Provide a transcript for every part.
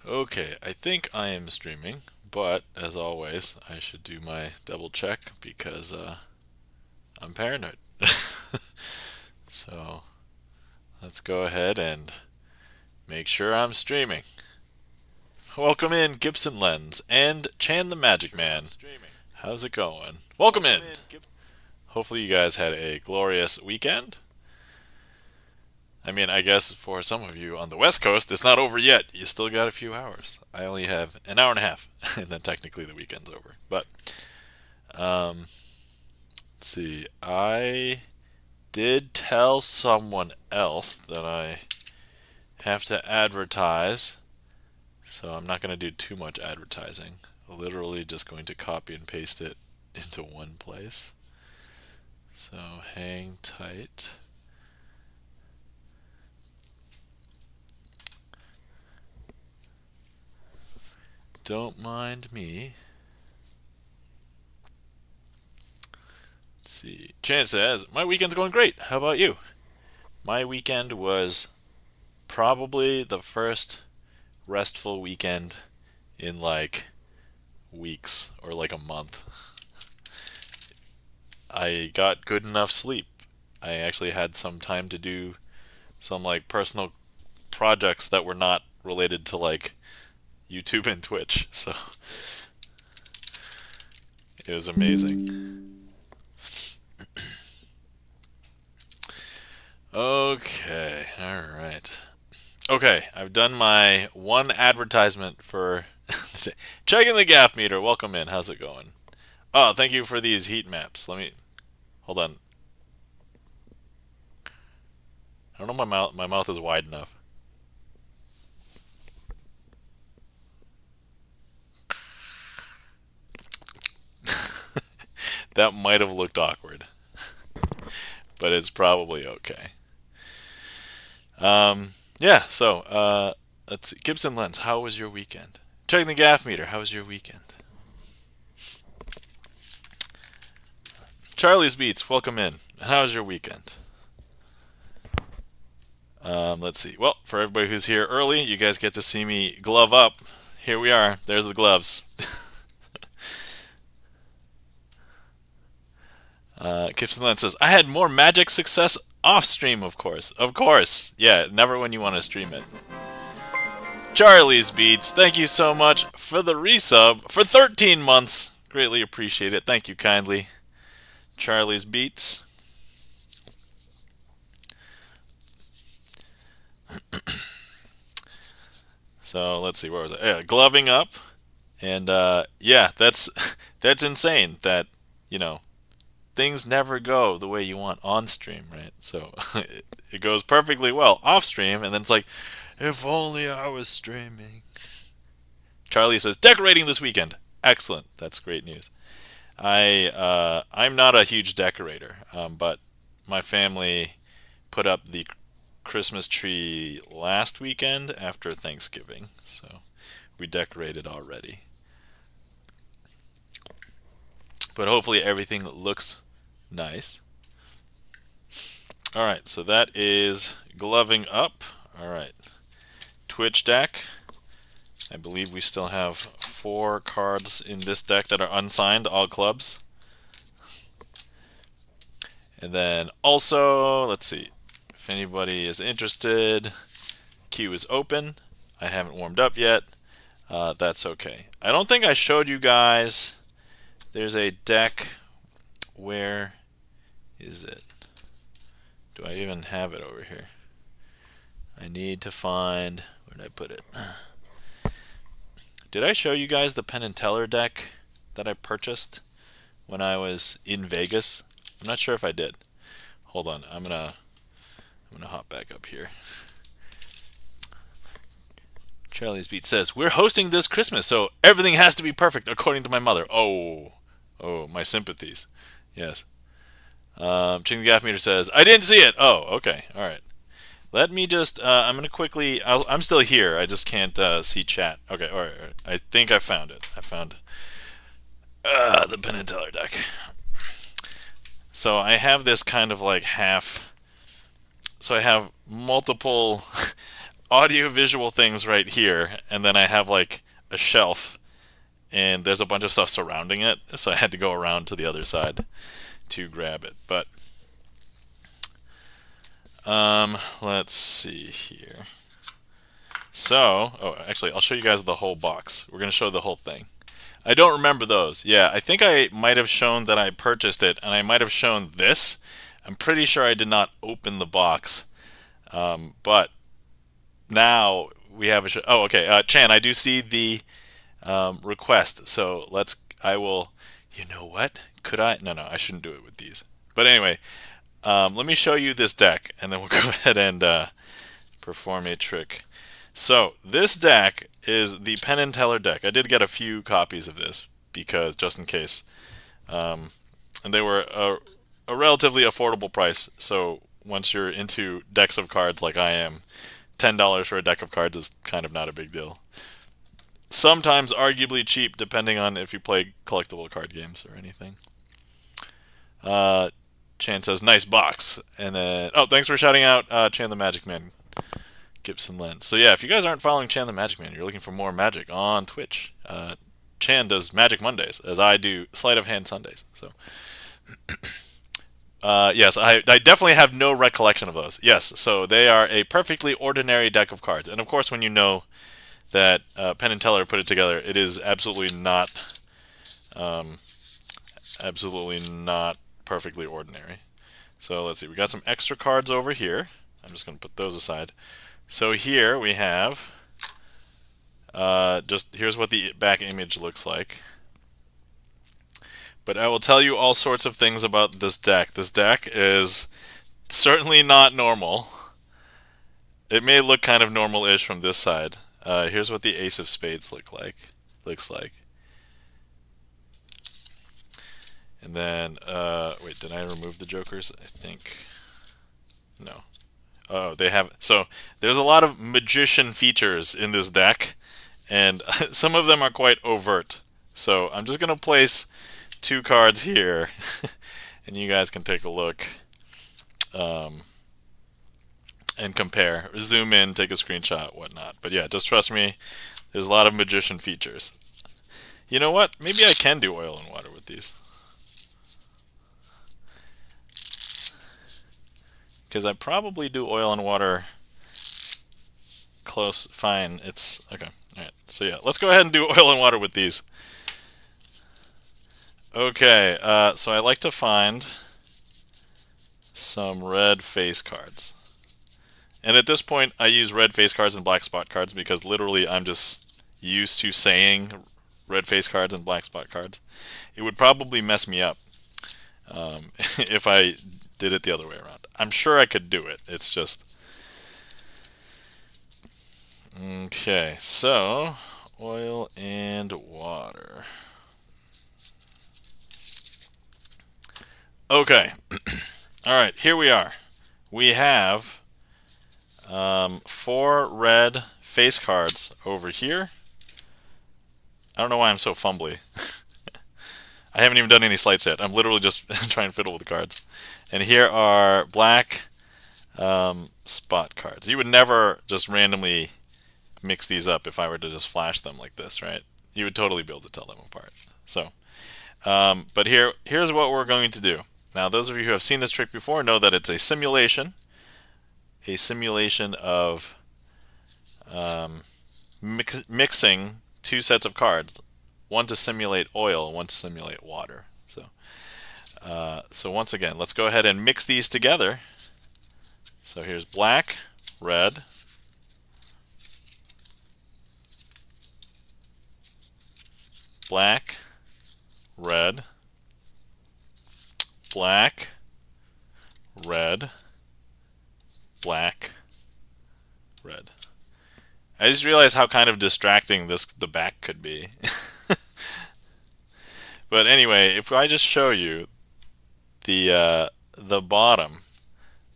Okay, I think I am streaming, but as always, I should do my double check because I'm paranoid. So let's go ahead and make sure I'm streaming. Welcome in, Gibson Lens and Chan the Magic Man. How's it going? Welcome in. Hopefully, you guys had a glorious weekend. I mean, I guess for some of you on the West Coast, it's not over yet. You still got a few hours. I only have an hour and a half, and then technically the weekend's over. But, let's see. I did tell someone else that I have to advertise, so I'm not going to do too much advertising. I'm literally just going to copy and paste it into one place. So hang tight. Don't mind me. Let's see. Chan says, my weekend's going great. How about you? My weekend was probably the first restful weekend in like weeks or like a month. I got good enough sleep. I actually had some time to do some like personal projects that were not related to like YouTube and Twitch. So it was amazing. Okay, alright. Okay, I've done my one advertisement for checking the gaff meter. Welcome in. How's it going? Oh, thank you for these heat maps. Let me hold on. I don't know if my mouth is wide enough. That might have looked awkward, but it's probably okay. Yeah, so let's see. Gibson Lens, how was your weekend? Checking the gaff meter, how was your weekend? Charlie's Beats, welcome in. How was your weekend? Let's see. Well, for everybody who's here early, you guys get to see me glove up. Here we are. There's the gloves. Gibson Lens says, I had more magic success off stream, of course. Of course. Yeah, never when you want to stream it. Charlie's Beats, thank you so much for the resub for 13 months. Greatly appreciate it. Thank you kindly. Charlie's Beats. So let's see, where was it? Yeah, gloving up, and yeah, that's insane. That you know things never go the way you want on stream, right? So it goes perfectly well off stream, and then it's like, if only I was streaming. Charlie says decorating this weekend. Excellent. That's great news. I'm not a huge decorator, but my family put up the Christmas tree last weekend after Thanksgiving, so we decorated already. But hopefully everything looks nice. All right, so that is gloving up. All right, Twitch deck. I believe we still have 4 cards in this deck that are unsigned, all clubs. And then also, let's see, if anybody is interested, queue is open. I haven't warmed up yet. That's okay. I don't think I showed you guys. There's a deck. Where is it? Do I even have it over here? I need to find. Where did I put it? Did I show you guys the Penn and Teller deck that I purchased when I was in Vegas? I'm not sure if I did. Hold on. I'm gonna hop back up here. Charlie's Beat says, we're hosting this Christmas, so everything has to be perfect according to my mother. Oh, my sympathies. Yes. Ching the Gaff Meter says, I didn't see it. Oh, okay. All right. Let me just, I'm going to quickly, I'm still here. I just can't see chat. Okay, all right, all right. I think I found it. I found the Penn and Teller deck. So I have this kind of like half, so I have multiple audio visual things right here, and then I have like a shelf, and there's a bunch of stuff surrounding it, so I had to go around to the other side to grab it. But let's see here. So, oh, actually, I'll show you guys the whole box. We're going to show the whole thing. I don't remember those. Yeah, I think I might have shown that I purchased it, and I might have shown this. I'm pretty sure I did not open the box. But now we have a oh, okay. Chan, I do see the request. So I will, you know what? Could I? No, I shouldn't do it with these. But anyway, let me show you this deck, and then we'll go ahead and perform a trick. So this deck is the Penn and Teller deck. I did get a few copies of this because just in case, and they were a relatively affordable price. So once you're into decks of cards like I am, $10 for a deck of cards is kind of not a big deal. Sometimes arguably cheap, depending on if you play collectible card games or anything. Chan says, nice box. And then, oh, thanks for shouting out Chan the Magic Man, Gibson Lens. So yeah, if you guys aren't following Chan the Magic Man, you're looking for more magic on Twitch. Chan does Magic Mondays, as I do Sleight of Hand Sundays. So yes, I definitely have no recollection of those. Yes, so they are a perfectly ordinary deck of cards. And of course, when you know that Penn and Teller put it together, it is absolutely not perfectly ordinary. So let's see, we got some extra cards over here. I'm just going to put those aside. So here we have, here's what the back image looks like. But I will tell you all sorts of things about this deck. This deck is certainly not normal. It may look kind of normal-ish from this side. Here's what the Ace of Spades looks like. And then, wait, did I remove the jokers? I think, no. Oh, they have, so there's a lot of magician features in this deck, and some of them are quite overt. So I'm just going to place 2 cards here, and you guys can take a look and compare. Zoom in, take a screenshot, whatnot. But yeah, just trust me, there's a lot of magician features. You know what? Maybe I can do oil and water with these. Because I probably do oil and water close, fine, it's, okay, alright, so yeah, let's go ahead and do oil and water with these. Okay, so I like to find some red face cards. And at this point, I use red face cards and black spot cards because literally I'm just used to saying red face cards and black spot cards. It would probably mess me up if I did it the other way around. I'm sure I could do it. It's just... Okay, so oil and water. Okay. Alright, here we are. We have 4 red face cards over here. I don't know why I'm so fumbly. I haven't even done any sleights yet. I'm literally just trying to fiddle with the cards. And here are black spot cards. You would never just randomly mix these up if I were to just flash them like this, right? You would totally be able to tell them apart. So, but here's what we're going to do. Now, those of you who have seen this trick before know that it's a simulation of mixing 2 sets of cards, one to simulate oil and one to simulate water. So once again, let's go ahead and mix these together. So here's black, red, black, red, black, red, black, red. I just realized how kind of distracting the back could be. But anyway, if I just show you the bottom,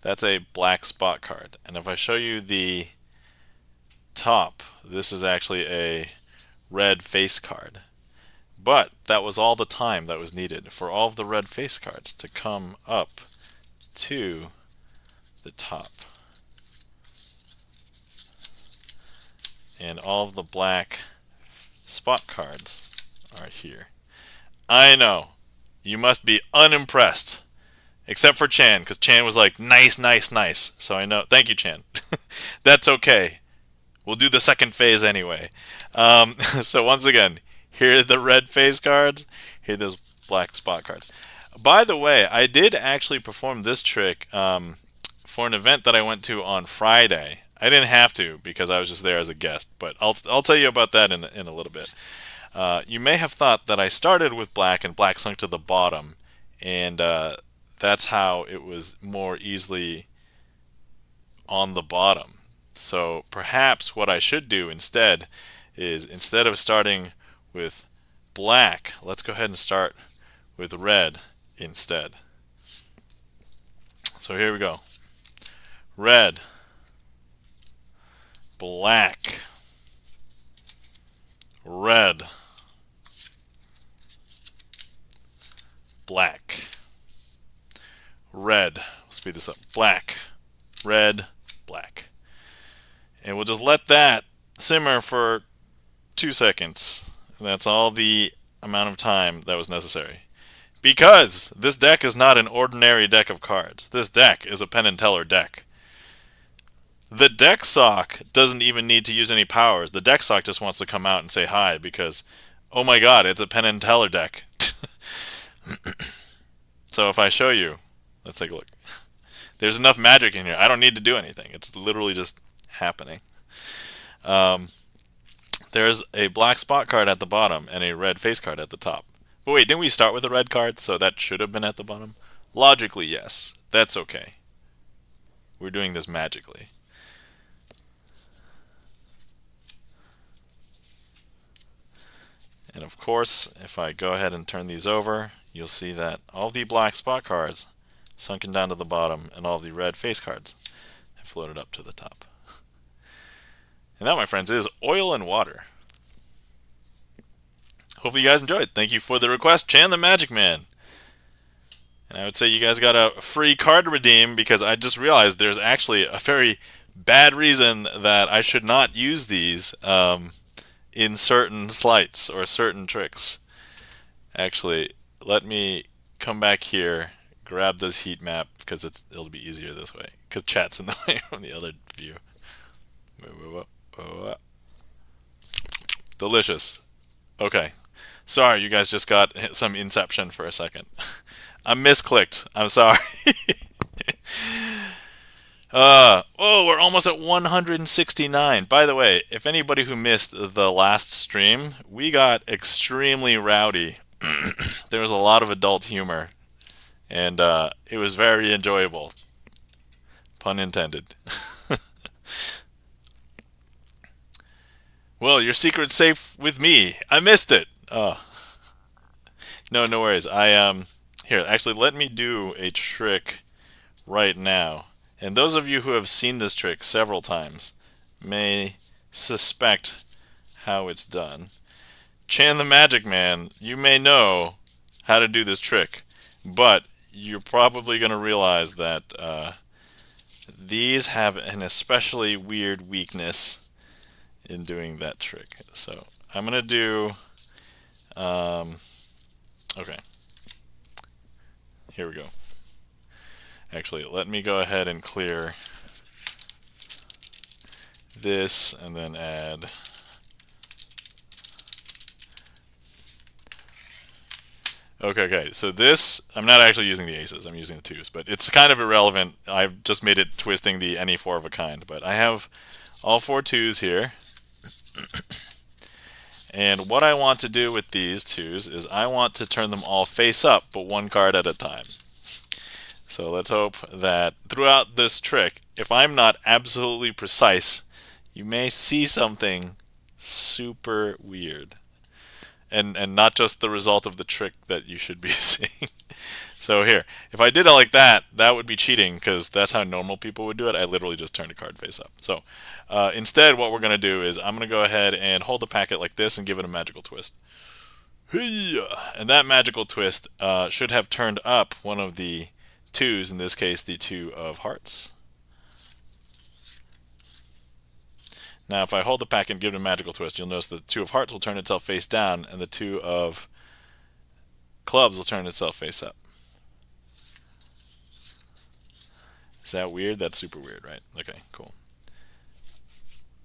that's a black spot card. And if I show you the top, this is actually a red face card. But that was all the time that was needed for all of the red face cards to come up to the top. and all of the black spot cards are here. I know, you must be unimpressed, except for Chan, because Chan was like, nice, nice, nice. So I know, thank you, Chan. That's okay. We'll do the second phase anyway. So once again, here are the red phase cards, here are those black spot cards. By the way, I did actually perform this trick for an event that I went to on Friday. I didn't have to because I was just there as a guest, but I'll tell you about that in a little bit. You may have thought that I started with black and black sunk to the bottom, and that's how it was more easily on the bottom. So perhaps what I should do instead is, instead of starting with black, let's go ahead and start with red instead. So here we go. Red, black, red, black, red. We'll speed this up. Black, red, black. And we'll just let that simmer for 2 seconds. And that's all the amount of time that was necessary. Because this deck is not an ordinary deck of cards. This deck is a Penn and Teller deck. The deck sock doesn't even need to use any powers. The deck sock just wants to come out and say hi because, oh my god, it's a Penn and Teller deck. So if I show you, let's take a look. There's enough magic in here. I don't need to do anything. It's literally just happening. There's a black spot card at the bottom and a red face card at the top. But wait, didn't we start with a red card, so that should have been at the bottom? Logically, yes. That's okay. We're doing this magically. And of course, if I go ahead and turn these over, you'll see that all the black spot cards sunken down to the bottom and all the red face cards have floated up to the top. And that, my friends, is Oil and Water. Hopefully you guys enjoyed. Thank you for the request, Chan the Magic Man. And I would say you guys got a free card to redeem because I just realized there's actually a very bad reason that I should not use these in certain sleights or certain tricks. Actually, let me come back here, grab this heat map because it'll be easier this way because chat's in the way from the other view. Delicious. Okay. Sorry, you guys just got some inception for a second. I misclicked. I'm sorry. Oh, we're almost at 169. By the way, if anybody who missed the last stream, we got extremely rowdy. There was a lot of adult humor, and it was very enjoyable. Pun intended. Well, your secret's safe with me. I missed it. Oh. No worries. Here, actually, let me do a trick right now. And those of you who have seen this trick several times may suspect how it's done. Chan the Magic Man, you may know how to do this trick, but you're probably going to realize that these have an especially weird weakness in doing that trick. So I'm going to do... okay. Here we go. Actually, let me go ahead and clear this and then add... Okay, so this, I'm not actually using the aces, I'm using the twos, but it's kind of irrelevant. I've just made it twisting the any four of a kind, but I have all 4 twos here. And what I want to do with these twos is I want to turn them all face up, but 1 card at a time. So let's hope that throughout this trick, if I'm not absolutely precise, you may see something super weird. And not just the result of the trick that you should be seeing. So here, if I did it like that, that would be cheating because that's how normal people would do it. I literally just turned a card face up. So instead, what we're going to do is I'm going to go ahead and hold the packet like this and give it a magical twist. And that magical twist should have turned up one of the twos, in this case the 2 of hearts. Now, if I hold the pack and give it a magical twist, you'll notice the 2 of hearts will turn itself face down, and the 2 of clubs will turn itself face up. Is that weird? That's super weird, right? Okay, cool.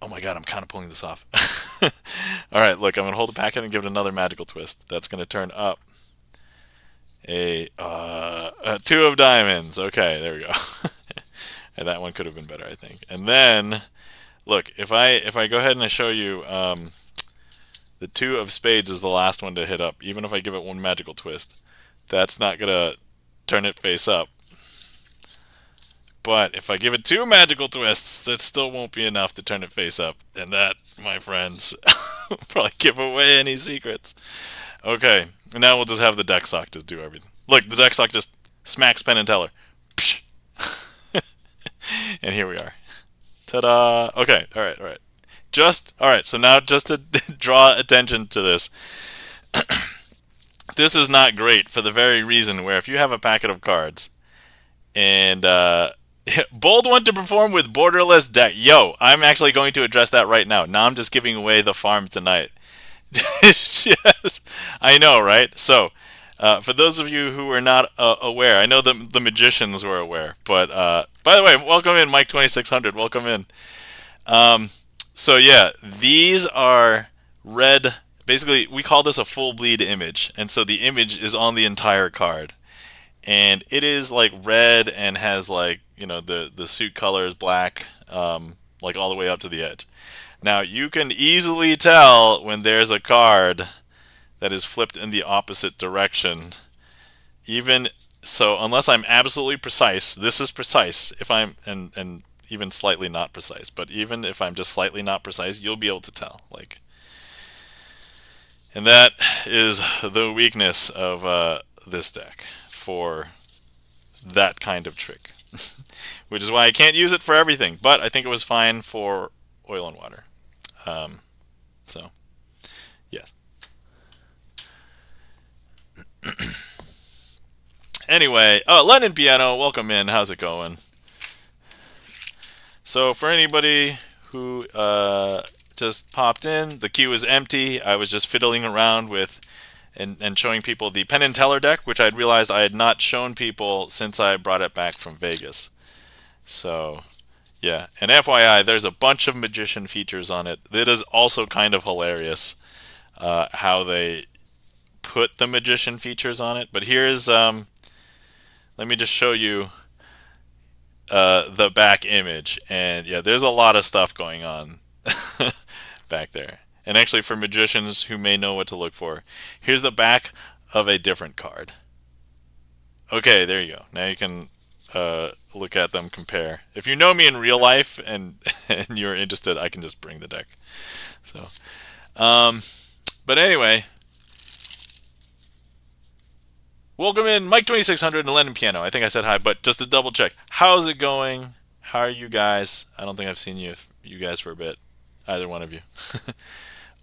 Oh my god, I'm kind of pulling this off. Alright, look, I'm going to hold the packet and give it another magical twist. That's going to turn up a 2 of diamonds. Okay, there we go. And that one could have been better, I think. And then, look, if I go ahead and I show you the 2 of spades is the last one to hit up, even if I give it one magical twist, that's not going to turn it face up. But if I give it 2 magical twists, that still won't be enough to turn it face up. And that, my friends, will probably give away any secrets. Okay, and now we'll just have the deck sock just do everything. Look, the deck sock just smacks Penn and Teller. And here we are. Ta-da! Okay, alright. Alright, so now just to draw attention to this. This is not great for the very reason where if you have a packet of cards and bold one to perform with borderless deck. Yo, I'm actually going to address that right now. Now I'm just giving away the farm tonight. Yes, I know, right? So, for those of you who were not aware, I know the magicians were aware, but by the way, welcome in, Mike2600. Welcome in. So yeah, these are red. Basically, we call this a full bleed image, and so the image is on the entire card, and it is like red and has like the suit color is black, like all the way up to the edge. Now you can easily tell when there's a card that is flipped in the opposite direction. Even so, unless I'm absolutely precise, this is precise. If I'm and even slightly not precise, but even if I'm just slightly not precise, you'll be able to tell. Like, and that is the weakness of this deck for that kind of trick, which is why I can't use it for everything. But I think it was fine for oil and water. So, yes. Anyway, London Piano, welcome in. How's it going? So for anybody who just popped in, the queue is empty. I was just fiddling around with and showing people the Penn and Teller deck, which I'd realized I had not shown people since I brought it back from Vegas. So, yeah. And FYI, there's a bunch of magician features on it. It is also kind of hilarious how they put the magician features on it. But here's, let me just show you the back image. And yeah, there's a lot of stuff going on back there. And actually, for magicians who may know what to look for, here's the back of a different card. Okay, there you go. Now you can look at them, compare. If you know me in real life and you're interested, I can just bring the deck. So, but anyway, welcome in, Mike2600 and London Piano. I think I said hi, but just to double check, how's it going? How are you guys? I don't think I've seen you guys for a bit, either one of you.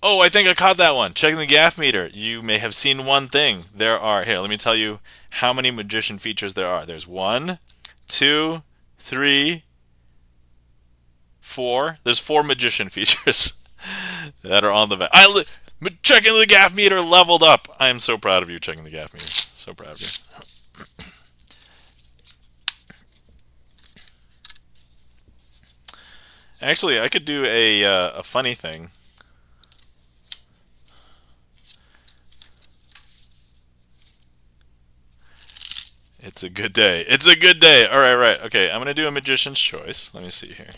Oh, I think I caught that one. Checking the gaff meter. You may have seen one thing. There are, here, let me tell you how many magician features there are. There's 1, 2, 3, 4. There's 4 magician features that are on the back. Checking the gaff meter leveled up. I am so proud of you, checking the gaff meter. So proud of you. Actually, I could do a funny thing. It's a good day. It's a good day. All right, right. Okay, I'm going to do a magician's choice. Let me see here.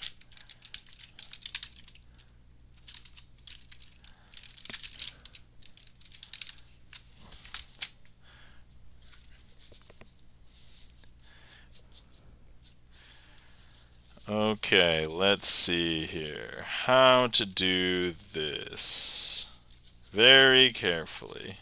Okay, let's see here. How to do this very carefully.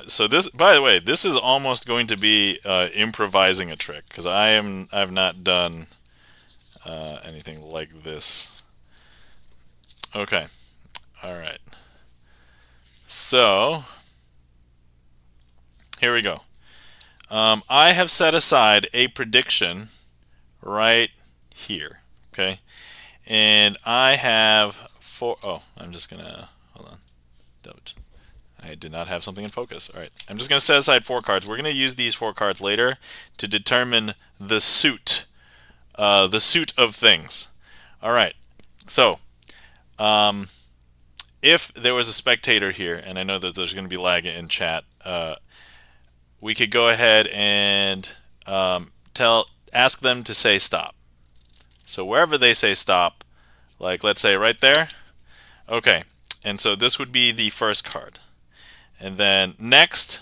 So this, by the way, this is almost going to be improvising a trick, because I've not done anything like this. Okay. All right. So here we go. I have set aside a prediction right here. Okay. And I have four. Oh, I'm just gonna hold on. Don't. I did not have something in focus. All right. I'm just gonna set aside 4 cards. We're gonna use these 4 cards later to determine the suit of things. All right. So, if there was a spectator here, and I know that there's going to be lag in chat, we could go ahead and ask them to say stop. So wherever they say stop, like let's say right there, okay. And so this would be the first card. And then next,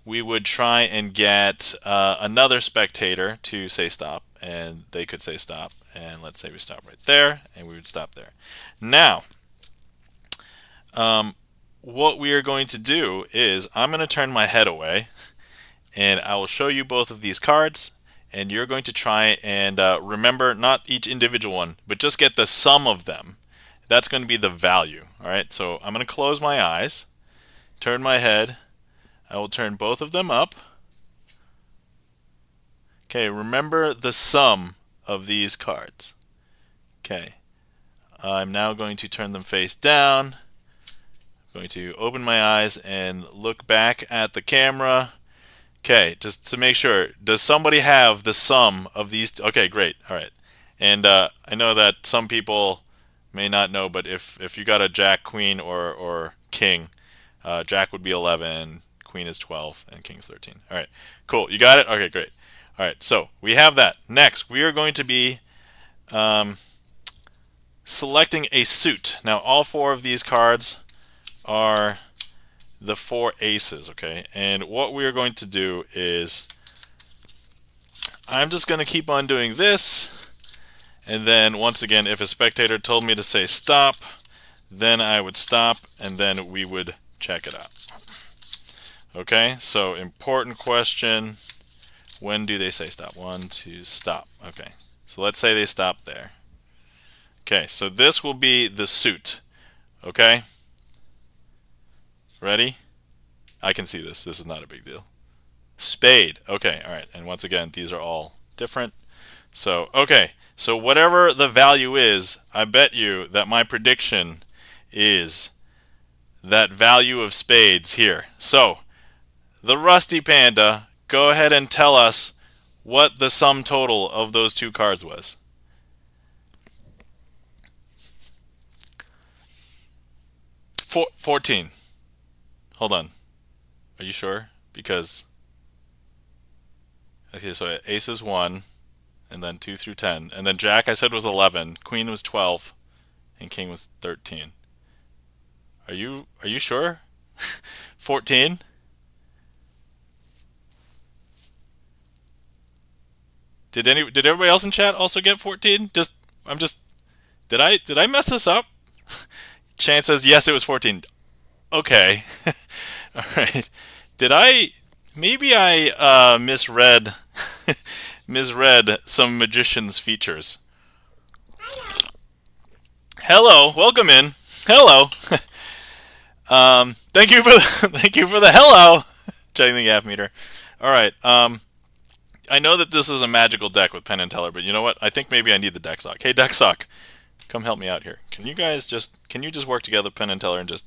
we would try and get another spectator to say stop, and they could say stop. And let's say we stop right there, and we would stop there. Now, what we are going to do is I'm going to turn my head away, and I will show you both of these cards, and you're going to try and remember not each individual one, but just get the sum of them. That's going to be the value. All right, so I'm going to close my eyes, turn my head. I will turn both of them up. Okay, remember the sum of these cards. Okay, I'm now going to turn them face down. I'm going to open my eyes and look back at the camera. Okay, just to make sure, does somebody have the sum of these? Okay, great. All right. And I know that some people may not know, but if you got a Jack, Queen, or King, Jack would be 11, Queen is 12, and King is 13. All right, cool. You got it? Okay, great. All right, so we have that. Next, we are going to be selecting a suit. Now, all 4 of these cards are the 4 aces, okay? And what we're going to do is I'm just going to keep on doing this, and then once again, if a spectator told me to say stop, then I would stop, and then we would check it out. Okay, so important question, when do they say stop? 1, 2, stop. Okay, so let's say they stop there. Okay, so this will be the suit, okay? Ready? I can see this. This is not a big deal. Spade. Okay, all right. And once again, these are all different. So, okay. So whatever the value is, I bet you that my prediction is that value of spades here. So, the Rusty Panda, go ahead and tell us what the sum total of those 2 cards was. For 14. Hold on. Are you sure? Because okay, so ace is 1, and then 2 through 10, and then Jack I said was 11, Queen was 12, and King was 13. Are you sure? 14? Did everybody else in chat also get 14? Did I mess this up? Chance says yes, it was 14. Okay. All right. Maybe I misread some magician's features. Hello, welcome in. Hello. Thank you for the hello. Checking the gap meter. All right. I know that this is a magical deck with Penn and Teller, but you know what? I think maybe I need the deck sock. Hey, deck sock, come help me out here. Can you just work together, Penn and Teller, and just...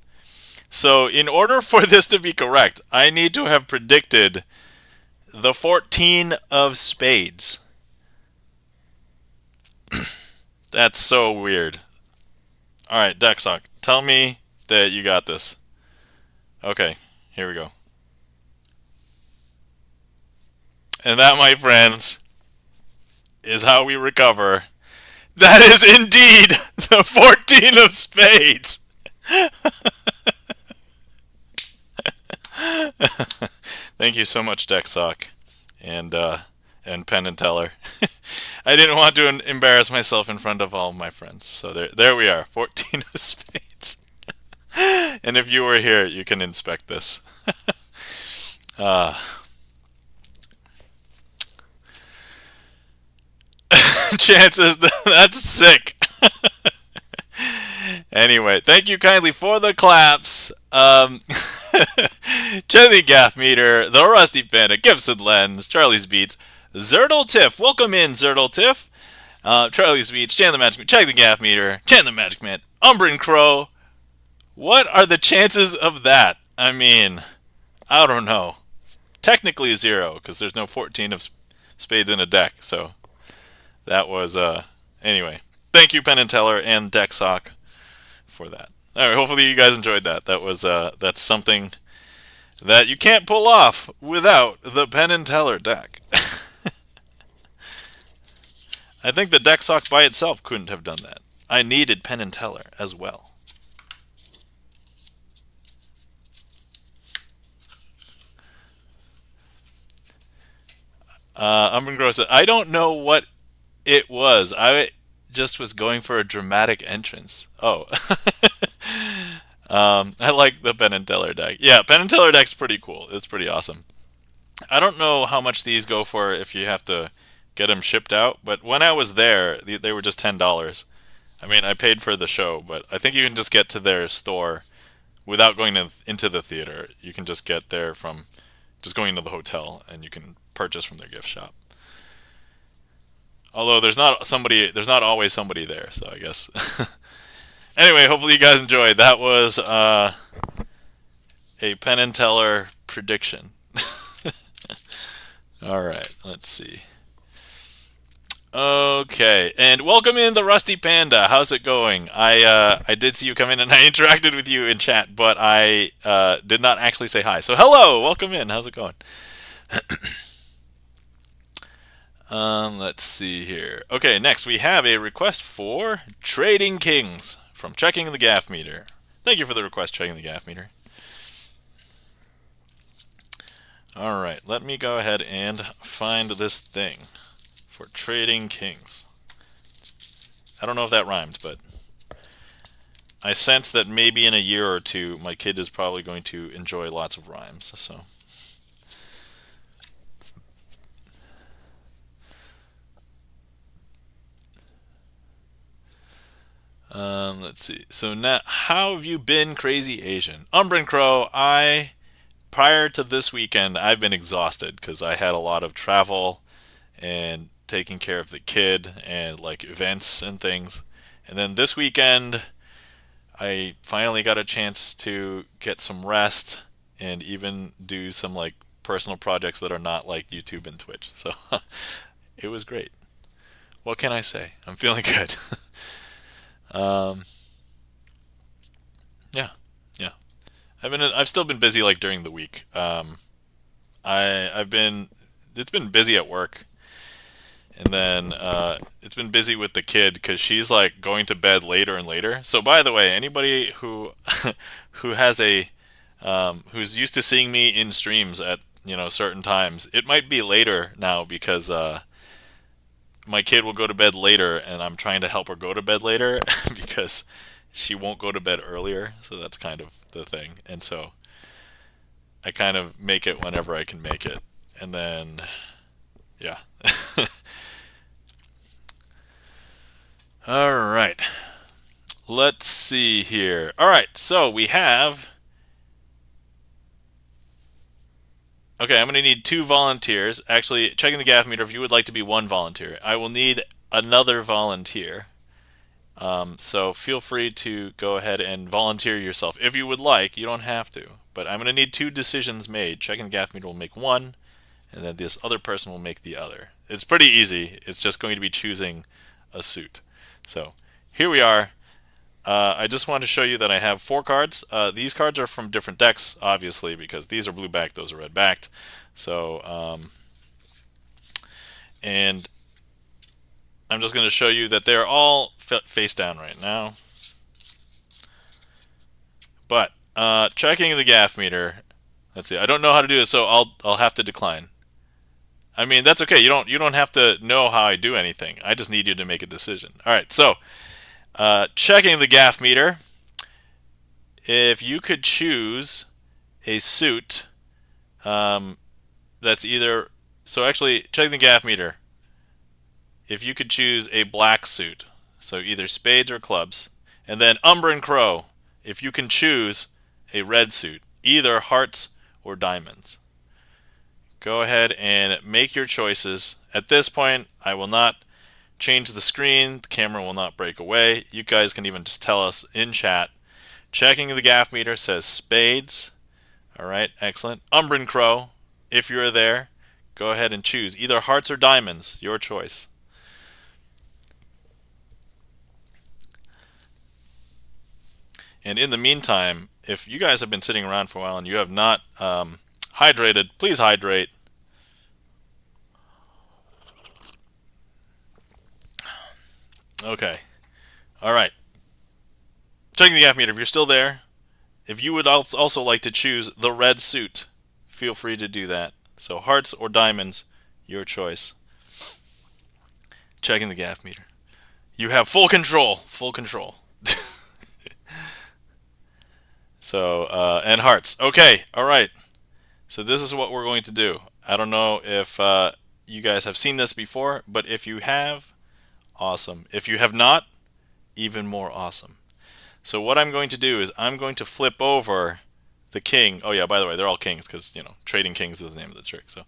So, in order for this to be correct, I need to have predicted the 14 of spades. That's so weird. All right, deck sock, tell me that you got this. Okay, here we go. And that, my friends, is how we recover. That is indeed the 14 of spades. Thank you so much, Dexsock and Penn and Teller. I didn't want to embarrass myself in front of all my friends. So there we are, 14 of spades. And if you were here, you can inspect this. Chances that's sick. Anyway, thank you kindly for the claps. Jenny Gaff Meter, the Rusty Panda, Gibson Lens, Charlie's Beats, Zerdle Tiff. Welcome in, Zerdle Tiff. Charlie's Beats, Chan the Magic Man, Check the Gaff Meter, Chan the Magic Man, Umbran Crow. What are the chances of that? I mean, I don't know. Technically 0, because there's no 14 of spades in a deck, so that was, anyway. Thank you, Penn and Teller and Decksock, for that. Alright, hopefully you guys enjoyed that. That's something that you can't pull off without the Penn and Teller deck. I think the Decksock by itself couldn't have done that. I needed Penn and Teller as well. Umbran Gross said, I don't know what it was. I just was going for a dramatic entrance. Oh. I like the Penn and Teller deck. Yeah, Penn and Teller deck's pretty cool. It's pretty awesome. I don't know how much these go for if you have to get them shipped out, but when I was there, they were just $10. I mean, I paid for the show, but I think you can just get to their store without going into the theater. You can just get there from just going to the hotel, and you can purchase from their gift shop. Although there's not always somebody there, so I guess. Anyway, hopefully you guys enjoyed. That was a Penn and Teller prediction. All right, let's see. Okay, and welcome in the Rusty Panda. How's it going? I did see you come in and I interacted with you in chat, but I did not actually say hi. So hello, welcome in. How's it going? Let's see here. Okay, next we have a request for Trading Kings from Checking the Gaff Meter. Thank you for the request, Checking the Gaff Meter. Alright, let me go ahead and find this thing for Trading Kings. I don't know if that rhymed, but I sense that maybe in a year or two my kid is probably going to enjoy lots of rhymes, so... let's see. So now, how have you been, Crazy Asian? Umbran Crow, prior to this weekend, I've been exhausted because I had a lot of travel and taking care of the kid and like events and things. And then this weekend, I finally got a chance to get some rest and even do some like personal projects that are not like YouTube and Twitch. So it was great. What can I say? I'm feeling good. Yeah. I've still been busy like during the week. It's been busy at work, and then it's been busy with the kid because she's like going to bed later and later. So by the way, anybody who has who's used to seeing me in streams at certain times, it might be later now because my kid will go to bed later, and I'm trying to help her go to bed later because she won't go to bed earlier. So that's kind of the thing. And so I kind of make it whenever I can make it. And then, yeah. All right. Let's see here. All right, so we have... Okay, I'm going to need 2 volunteers. Actually, Checking the Gaff Meter, if you would like to be 1 volunteer, I will need another volunteer. So feel free to go ahead and volunteer yourself. If you would like, you don't have to. But I'm going to need 2 decisions made. Checking the Gaff Meter will make 1, and then this other person will make the other. It's pretty easy. It's just going to be choosing a suit. So here we are. I just want to show you that I have 4 cards. These cards are from different decks, obviously, because these are blue backed, those are red backed. So, and I'm just going to show you that they're all face down right now. But checking the Gaff Meter. Let's see. I don't know how to do it, so I'll have to decline. I mean, that's okay. You don't have to know how I do anything. I just need you to make a decision. All right. So. Checking the Gaff Meter. If you could choose a suit that's either... So actually, checking the Gaff Meter. If you could choose a black suit, so either spades or clubs, And then Umber and Crow, if you can choose a red suit, either hearts or diamonds. Go ahead and make your choices. At this point, I will not change the screen. The camera will not break away. You guys can even just tell us in chat. Checking the gaff meter says spades. All right, excellent. Umber and Crow, if you're there, go ahead and choose either hearts or diamonds, your choice. And in the meantime, if you guys have been sitting around for a while and you have not hydrated, please hydrate. Okay. All right. Checking the gaff meter. If you're still there, if you would also like to choose the red suit, feel free to do that. So hearts or diamonds, your choice. Checking the gaff meter. You have full control. Full control. So, and hearts. Okay, all right. So this is what we're going to do. I don't know if you guys have seen this before, but if you have, awesome. If you have not, even more awesome. So what I'm going to do is I'm going to flip over the king. Oh yeah, by the way, they're all kings because, you know, trading kings is the name of the trick. So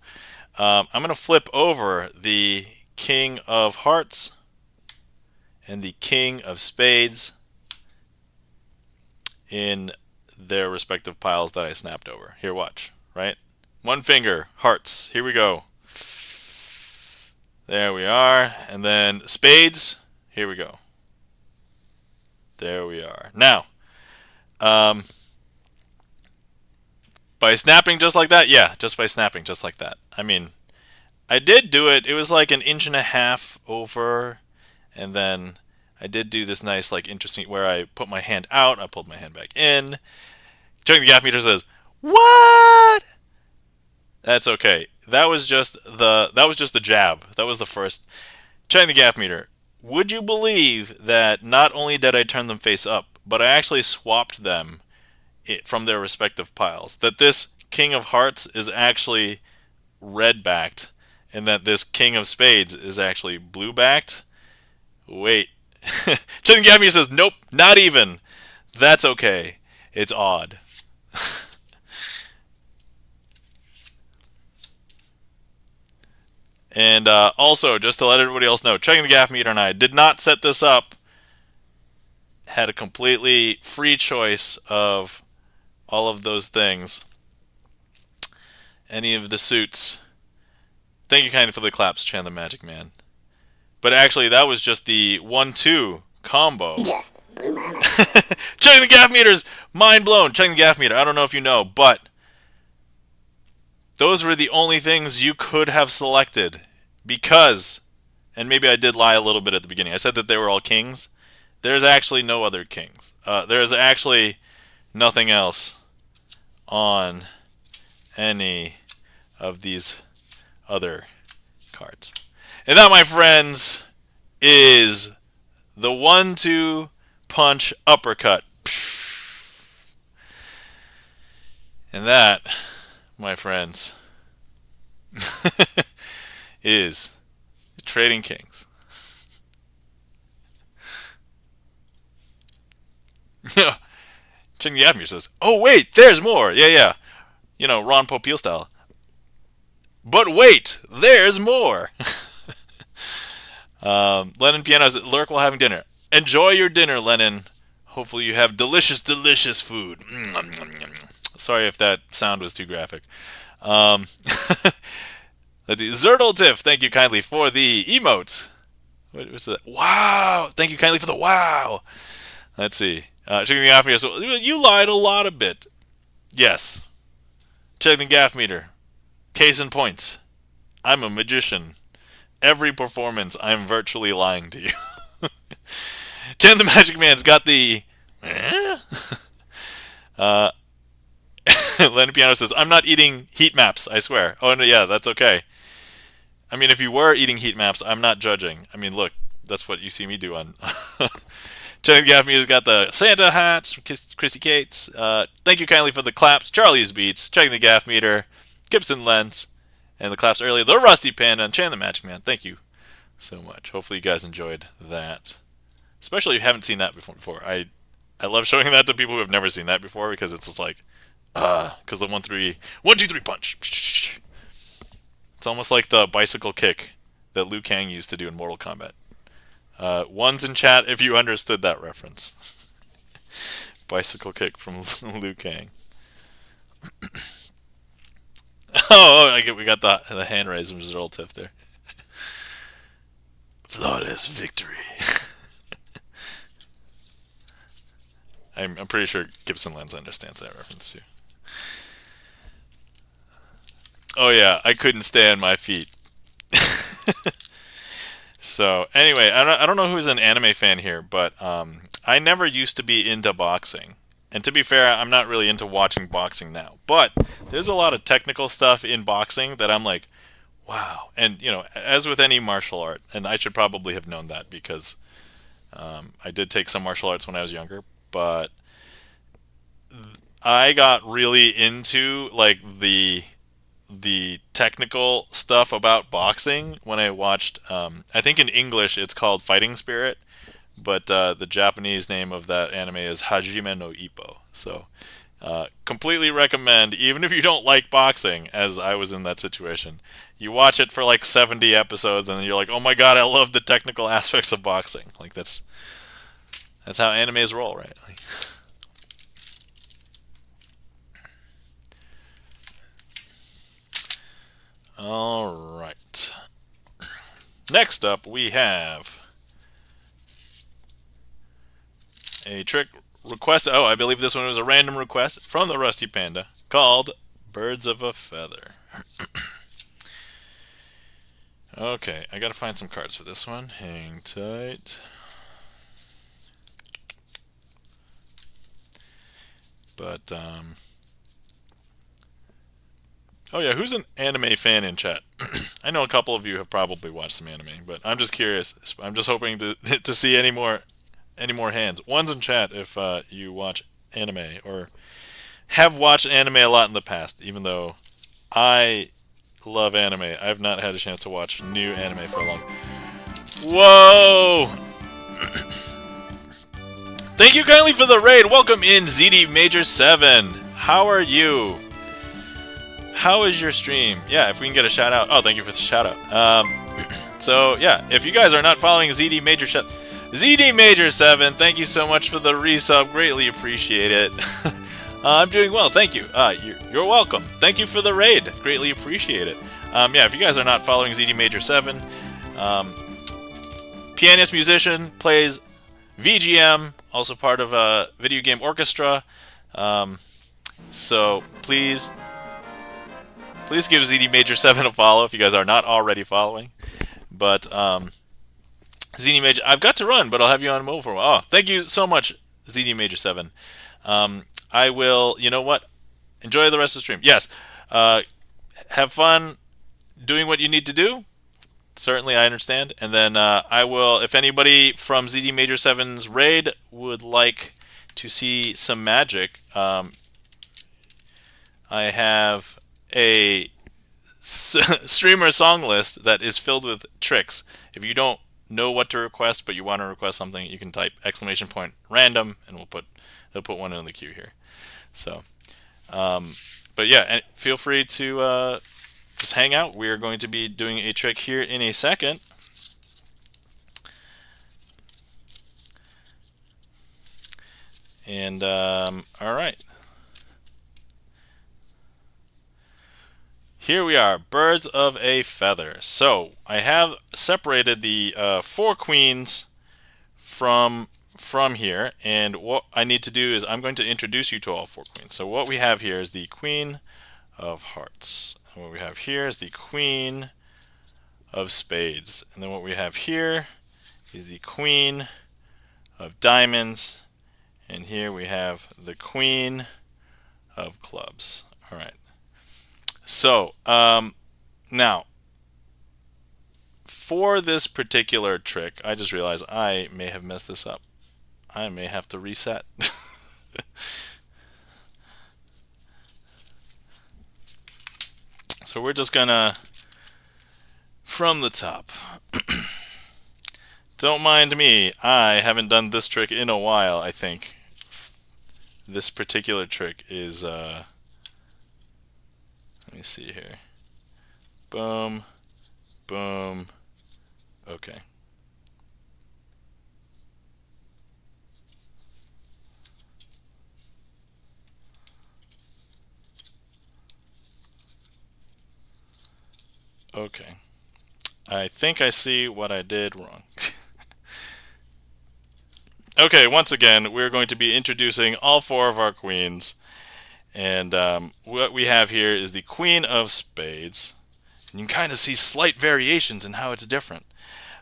I'm going to flip over the king of hearts and the king of spades in their respective piles that I snapped over. Here, watch, right? One finger, hearts. Here we go. There we are. And then spades. Here we go. There we are. Now, by snapping just like that? Yeah, just by snapping just like that. I mean, I did do it. It was like an inch and a half over, and then I did do this nice, like, interesting where I put my hand out, I pulled my hand back in. Checking the gaff meter says, "What?" That's okay. That was just the jab. That was the first. Checking the gaff meter. Would you believe that not only did I turn them face up, but I actually swapped them from their respective piles? That this king of hearts is actually red backed, and that this king of spades is actually blue backed. Wait. Checking the gaff meter says, "Nope, not even." That's okay. It's odd. And also, just to let everybody else know, Checking the gaff meter and I did not set this up. Had a completely free choice of all of those things. Any of the suits. Thank you kindly for the claps, Chan the Magic Man. But actually, that was just the 1-2 combo. Yes, blue mana. Checking the gaff meters, mind blown. Checking the gaff meter. I don't know if you know, but those were the only things you could have selected because, and maybe I did lie a little bit at the beginning. I said that they were all kings. There's actually no other kings. There's actually nothing else on any of these other cards. And that, my friends, is the 1-2 punch uppercut. And that, my friends, is Trading Kings. Ching Yavmir says, "Oh wait, there's more." Yeah. You know, Ron Popeil style. But wait, there's more. Lennon Piano says, "Lurk while having dinner." Enjoy your dinner, Lennon. Hopefully you have delicious, delicious food. Sorry if that sound was too graphic. Zertle Tiff, thank you kindly for the emote. What was that? Wow! Thank you kindly for the wow. Let's see. Checking the gaff meter. So you lied a lot a bit. Yes. Checking the gaff meter. Case in point. I'm a magician. Every performance, I'm virtually lying to you. Chan the Magic Man's got the... Lennon Piano says, "I'm not eating heat maps, I swear." Oh, no, yeah, that's okay. I mean, if you were eating heat maps, I'm not judging. I mean, look, that's what you see me do on... Chen Gaffney's got the Santa hats, Chrissy Cates. Thank you kindly for the claps. Charlie's Beats, checking the gaff meter, Gibson Lens, and the claps earlier. The Rusty Panda and Chan the Magic Man. Thank you so much. Hopefully you guys enjoyed that. especially if you haven't seen that before. I love showing that to people who have never seen that before because it's just like, because the 1-2-3 punch. It's almost like the bicycle kick that Liu Kang used to do in Mortal Kombat. Ones in chat if you understood that reference. Bicycle kick from Liu Kang. We got the hand raise from Zoltif there. Flawless victory. I'm pretty sure Gibson Lens understands that reference too. Oh yeah, I couldn't stay on my feet. So anyway, I don't know who's an anime fan here, but I never used to be into boxing. And to be fair, I'm not really into watching boxing now. But there's a lot of technical stuff in boxing that I'm like, wow. And, you know, as with any martial art, and I should probably have known that because I did take some martial arts when I was younger, but I got really into, like, the technical stuff about boxing when I watched, I think in English it's called Fighting Spirit, but the Japanese name of that anime is Hajime no Ippo. So completely recommend, even if you don't like boxing, as I was in that situation. You watch it for like 70 episodes and then you're like, oh my god, I love the technical aspects of boxing. Like that's how animes roll, right? Like, all right. Next up, we have a trick request. Oh, I believe this one was a random request from the Rusty Panda called Birds of a Feather. Okay, I gotta find some cards for this one. Hang tight. But, oh yeah, who's an anime fan in chat? I know a couple of you have probably watched some anime, but I'm just curious. I'm just hoping to to see any more hands. One's in chat if you watch anime or have watched anime a lot in the past, even though I love anime. I've not had a chance to watch new anime for a long time. Whoa! Thank you kindly for the raid. Welcome in, ZD Major 7. How are you? How is your stream? Yeah, if we can get a shout out. Oh, thank you for the shout out. So, yeah, if you guys are not following ZD Major 7, thank you so much for the resub. Greatly appreciate it. I'm doing well, thank you. You're welcome. Thank you for the raid. Greatly appreciate it. Yeah, if you guys are not following ZD Major 7, pianist, musician, plays VGM, also part of a video game orchestra. So please give ZD Major 7 a follow if you guys are not already following. But ZD Major, I've got to run, but I'll have you on mobile for a while. Oh, thank you so much, ZD Major 7. I will, you know what? Enjoy the rest of the stream. Yes, have fun doing what you need to do. Certainly, I understand. And then I will, if anybody from ZD Major 7's raid would like to see some magic, I have a streamer song list that is filled with tricks. If you don't know what to request, but you want to request something, you can type !random, and it'll put one in the queue here. So, but yeah, feel free to just hang out. We are going to be doing a trick here in a second. And all right. Here we are, Birds of a Feather. So I have separated the 4 queens from here, and what I need to do is I'm going to introduce you to all 4 queens. So what we have here is the Queen of Hearts, and what we have here is the Queen of Spades, and then what we have here is the Queen of Diamonds, and here we have the Queen of Clubs. All right. So, now, for this particular trick, I just realized I may have messed this up. I may have to reset. So we're just gonna, from the top, Don't mind me. I haven't done this trick in a while, I think. This particular trick is, let me see here. Boom, boom, okay. Okay. I think I see what I did wrong. Okay, once again, we're going to be introducing all four of our queens. And what we have here is the Queen of Spades. And you can kind of see slight variations in how it's different.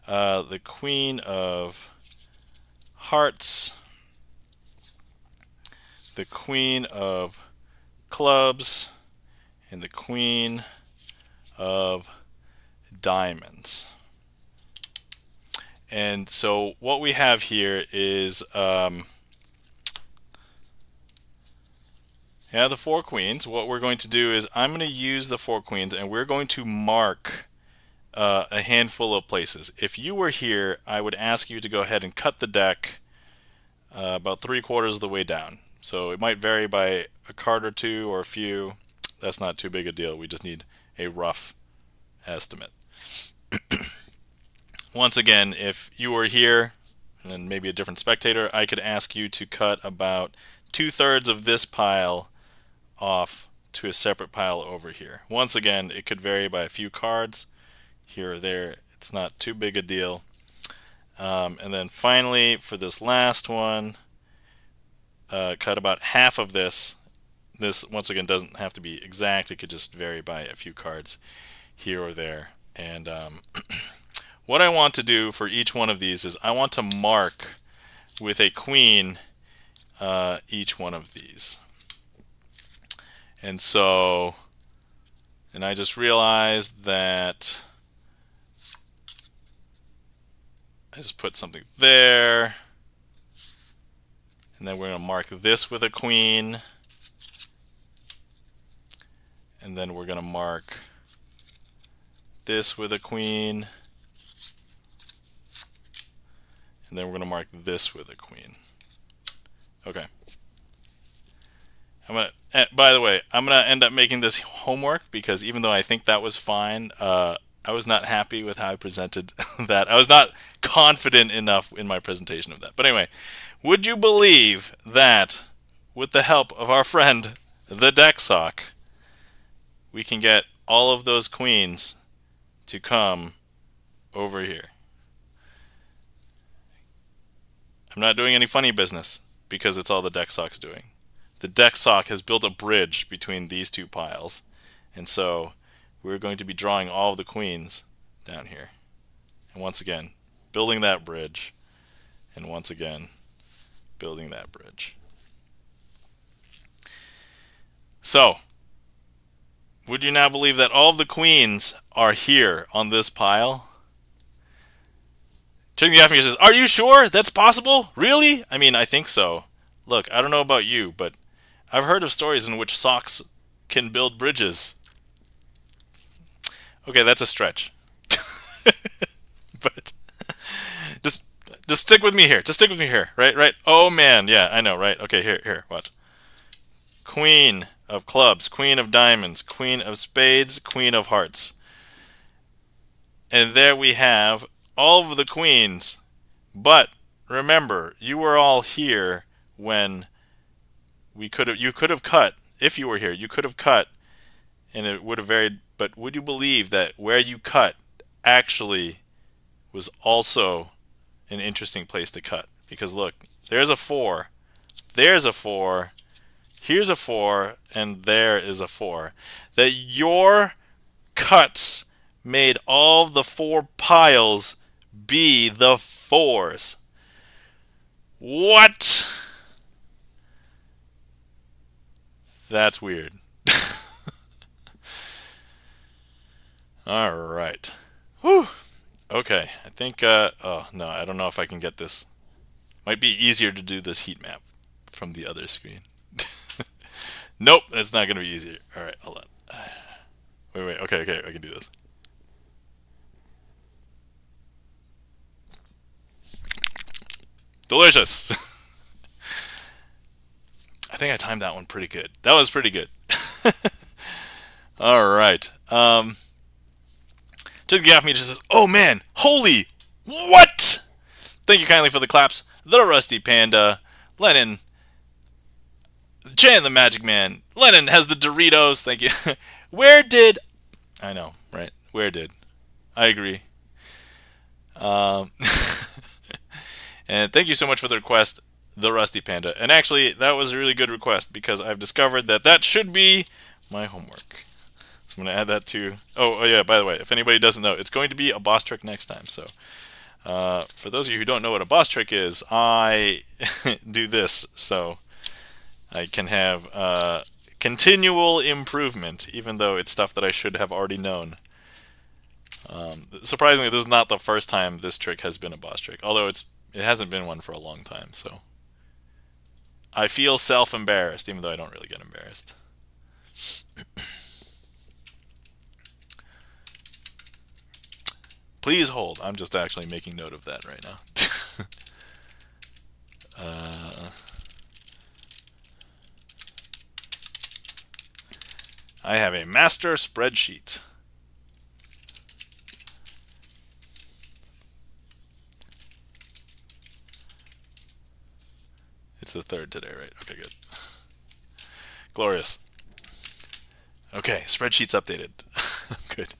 The Queen of Hearts, the Queen of Clubs, and the Queen of Diamonds. And so what we have here is the four queens. What we're going to do is I'm going to use the four queens and we're going to mark a handful of places. If you were here, I would ask you to go ahead and cut the deck about 3/4 of the way down. So it might vary by a card or two or a few. That's not too big a deal. We just need a rough estimate. Once again, if you were here and maybe a different spectator, I could ask you to cut about 2/3 of this pile off to a separate pile over here. Once again, it could vary by a few cards here or there. It's not too big a deal. And then finally, for this last one, cut about half of this. This, once again, doesn't have to be exact. It could just vary by a few cards here or there. And what I want to do for each one of these is I want to mark with a queen each one of these. And so, and I just realized that I just put something there. And then we're going to mark this with a queen. And then we're going to mark this with a queen. And then we're going to mark this with a queen. Okay. By the way, I'm going to end up making this homework because even though I think that was fine, I was not happy with how I presented that. I was not confident enough in my presentation of that. But anyway, would you believe that with the help of our friend, the deck sock, we can get all of those queens to come over here? I'm not doing any funny business because it's all the deck sock's doing. The deck sock has built a bridge between these two piles, and so we're going to be drawing all of the queens down here. And once again, building that bridge, and once again, building that bridge. So, would you now believe that all of the queens are here on this pile? Checking the afternoon says, "Are you sure that's possible? Really? I mean, I think so. Look, I don't know about you, but I've heard of stories in which socks can build bridges." Okay, that's a stretch. But just stick with me here. Just stick with me here. Right? Oh man, yeah, I know, right? Okay, here, watch. Queen of clubs, queen of diamonds, queen of spades, queen of hearts. And there we have all of the queens. But remember, you were all here when you could have cut. If you were here, you could have cut and it would have varied. But would you believe that where you cut actually was also an interesting place to cut? Because look, there's a 4, there's a 4, here's a 4, and there is a 4. That your cuts made all the 4 piles be the 4s. What? That's weird. All right. Whew. Okay, I think, oh no, I don't know if I can get this. Might be easier to do this heat map from the other screen. Nope, that's not going to be easier. All right, hold on. Wait, okay, I can do this. Delicious. I think I timed that one pretty good. That was pretty good. All right. To the Gaff Meter says, "Oh man, holy what?" Thank you kindly for the claps. The Rusty Panda, Lennon, Chan the Magic Man. Lennon has the Doritos. Thank you. Where did I know, right? Where did I agree? Um, and thank you so much for the request, the Rusty Panda. And actually, that was a really good request because I've discovered that that should be my homework. So I'm going to add that to... Oh, yeah, by the way, if anybody doesn't know, it's going to be a boss trick next time. So for those of you who don't know what a boss trick is, I do this so I can have continual improvement, even though it's stuff that I should have already known. Surprisingly, this is not the first time this trick has been a boss trick, although it hasn't been one for a long time, so I feel self-embarrassed, even though I don't really get embarrassed. Please hold. I'm just actually making note of that right now. I have a master spreadsheet. It's the third today, right? Okay, good. Glorious. Okay, spreadsheet's updated. Good.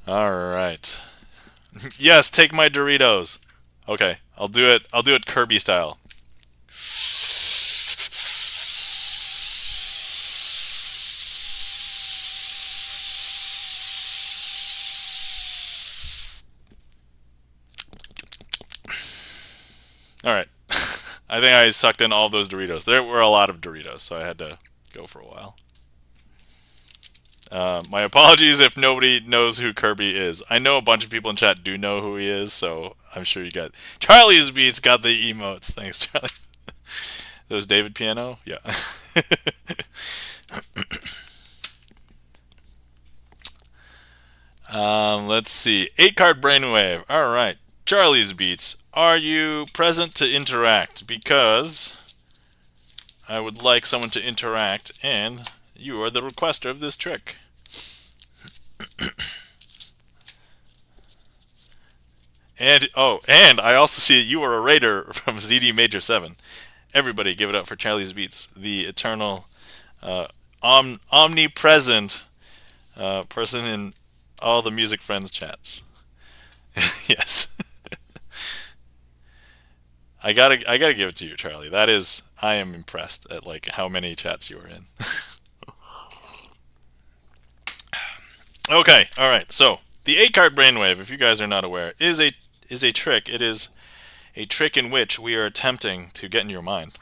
All right. Yes, take my Doritos. Okay, I'll do it. I'll do it Kirby style. All right. I think I sucked in all of those Doritos. There were a lot of Doritos, so I had to go for a while. My apologies if nobody knows who Kirby is. I know a bunch of people in chat do know who he is, so I'm sure you got... Charlie's Beats got the emotes. Thanks, Charlie. That was David Piano? Yeah. Let's see. 8-card brainwave. All right. Charlie's Beats. Are you present to interact? Because I would like someone to interact, and you are the requester of this trick. And I also see you are a raider from ZD Major 7. Everybody give it up for Charlie's Beats, the eternal omnipresent person in all the Music Friends chats. Yes. I gotta give it to you, Charlie. That is, I am impressed at like how many chats you are in. Okay, all right. So the 8-card brainwave, if you guys are not aware, is a trick. It is a trick in which we are attempting to get in your mind.